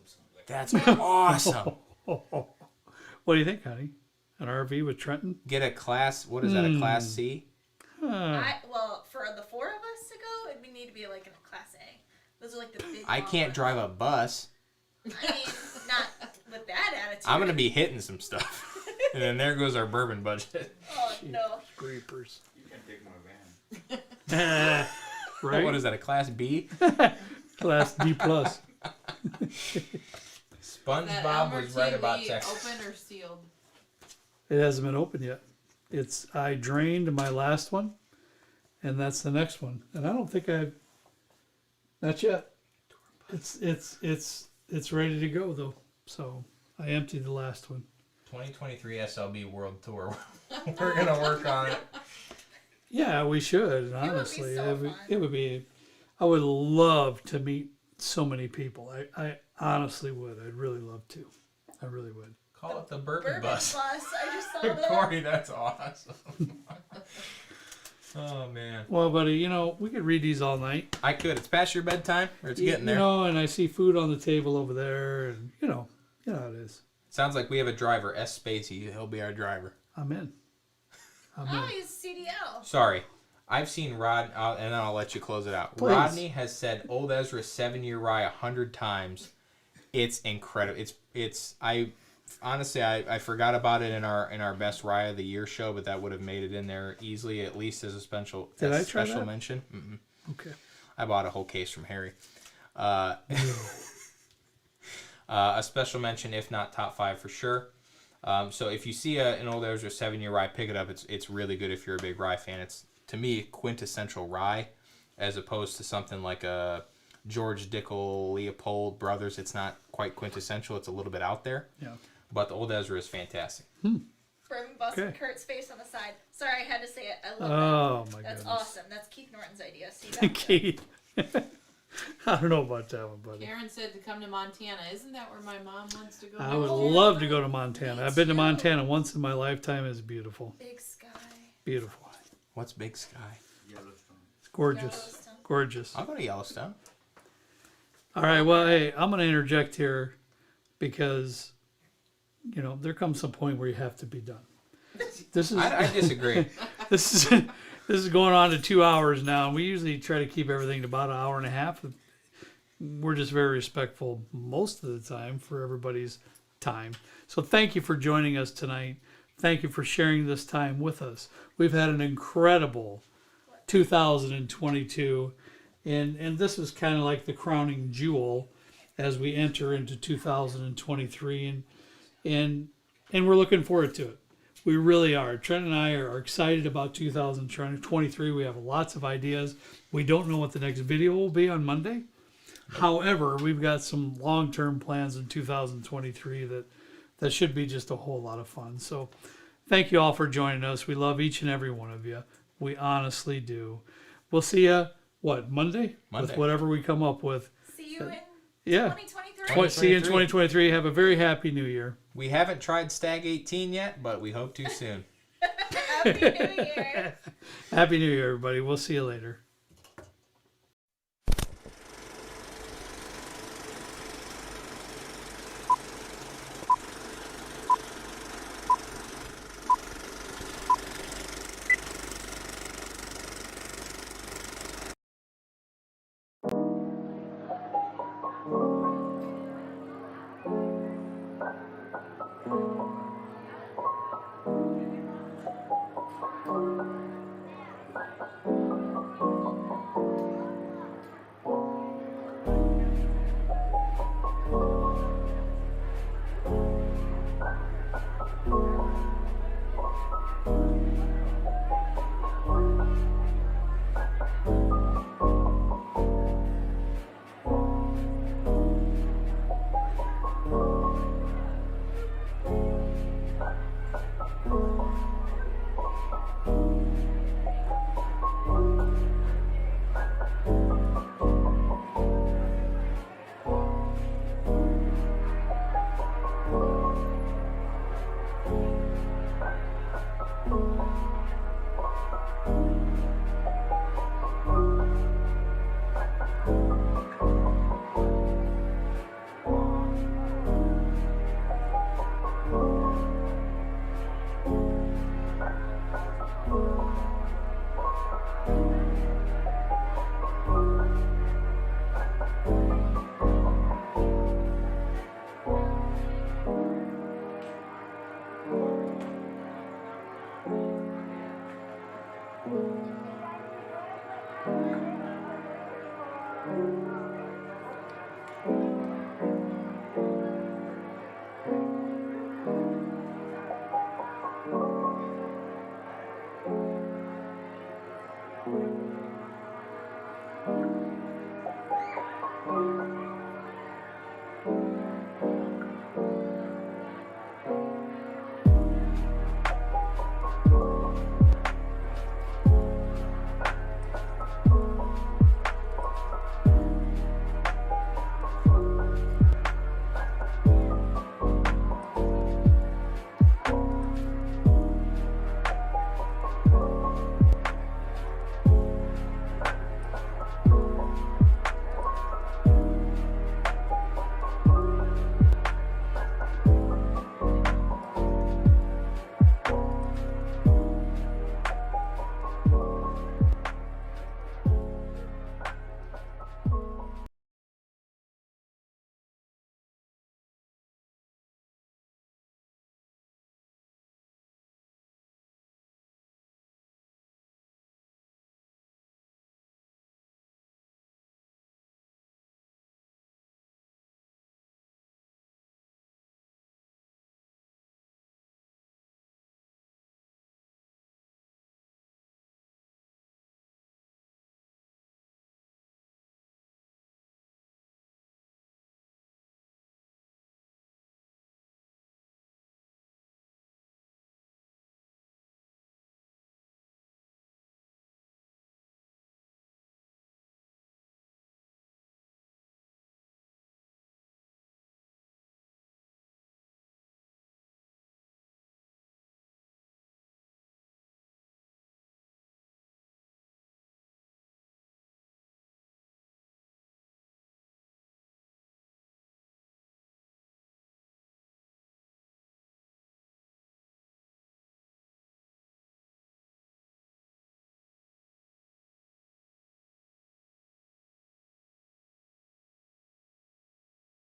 something. That's awesome. What do you think, honey? An RV with Trenton? Get a class. What is that? A class C? Well, for the 4 of us to go, it would need to be like in a class A. Those are like the big. I long can't ones. drive a bus. I mean, not with that attitude. I'm gonna be hitting some stuff, and then there goes our bourbon budget. Oh no. Creepers. You can take my van. Right? What is that? A class B? Class D plus. That SpongeBob Elmer was right about TV Texas. open or sealed? It hasn't been open yet. I drained my last one, and that's the next one. And I don't think not yet. It's ready to go though. So I emptied the last one. 2023 SLB World Tour. We're gonna work on it. Yeah, we should. be Honestly, so it, would, fun. it would be. I would love to meet so many people. I honestly would. I'd really love to. I really would. Call it the bourbon, Bourbon bus. bus. I just saw that. Corey, that's awesome. Oh man. Well, buddy, we could read these all night. I could. It's past your bedtime, or it's getting there. And I see food on the table over there, and you know how it is. Sounds like we have a driver, S. Spacey. He'll be our driver. I'm in. Oh, he's CDL. Sorry. I've seen Rod, and then I'll let you close it out. Please. Rodney has said Old Ezra 7-year rye 100 times. It's incredible. Honestly, I forgot about it in our best rye of the year show, but that would have made it in there easily, at least as a special Did I try special that? mention. Mm-mm. Okay. I bought a whole case from Harry. A special mention, if not top 5 for sure. So if you see an Old Ezra 7-year rye, pick it up. It's really good if you're a big rye fan. It's, to me, quintessential rye, as opposed to something like a George Dickel, Leopold Brothers. It's not quite quintessential. It's a little bit out there. Yeah. But the Old Ezra is fantastic. Bourbon busting Okay. Kurt's face on the side. Sorry, I had to say it. I love Oh that. my That's goodness. awesome. That's Keith Norton's idea. See that? Keith. I don't know about that one, buddy. Karen said to come to Montana. Isn't that where my mom wants to go? I would Oh, love to go to Montana. me I've been to too. Montana once in my lifetime. It's beautiful. Big sky. Beautiful. What's Big Sky? Yellowstone. It's gorgeous. Yellowstone. Gorgeous. I'll go to Yellowstone. All right. Well, hey, I'm going to interject here because, there comes some point where you have to be done. This is I disagree. this is this is going on to 2 hours now, and we usually try to keep everything to about an hour and a half. We're just very respectful most of the time for everybody's time. So thank you for joining us tonight. Thank you for sharing this time with us. We've had an incredible 2022, and this is kind of like the crowning jewel as we enter into 2023, and we're looking forward to it. We really are. Trent and I are excited about 2023. We have lots of ideas. We don't know what the next video will be on Monday. However, we've got some long-term plans in 2023 that should be just a whole lot of fun. So thank you all for joining us. We love each and every one of you. We honestly do. We'll see you, Monday? Monday. With whatever we come up with. See you in Yeah. 2023. See you in 2023. Have a very happy new year. We haven't tried Stag 18 yet, but we hope to soon. Happy New Year. Happy New Year, everybody. We'll see you later.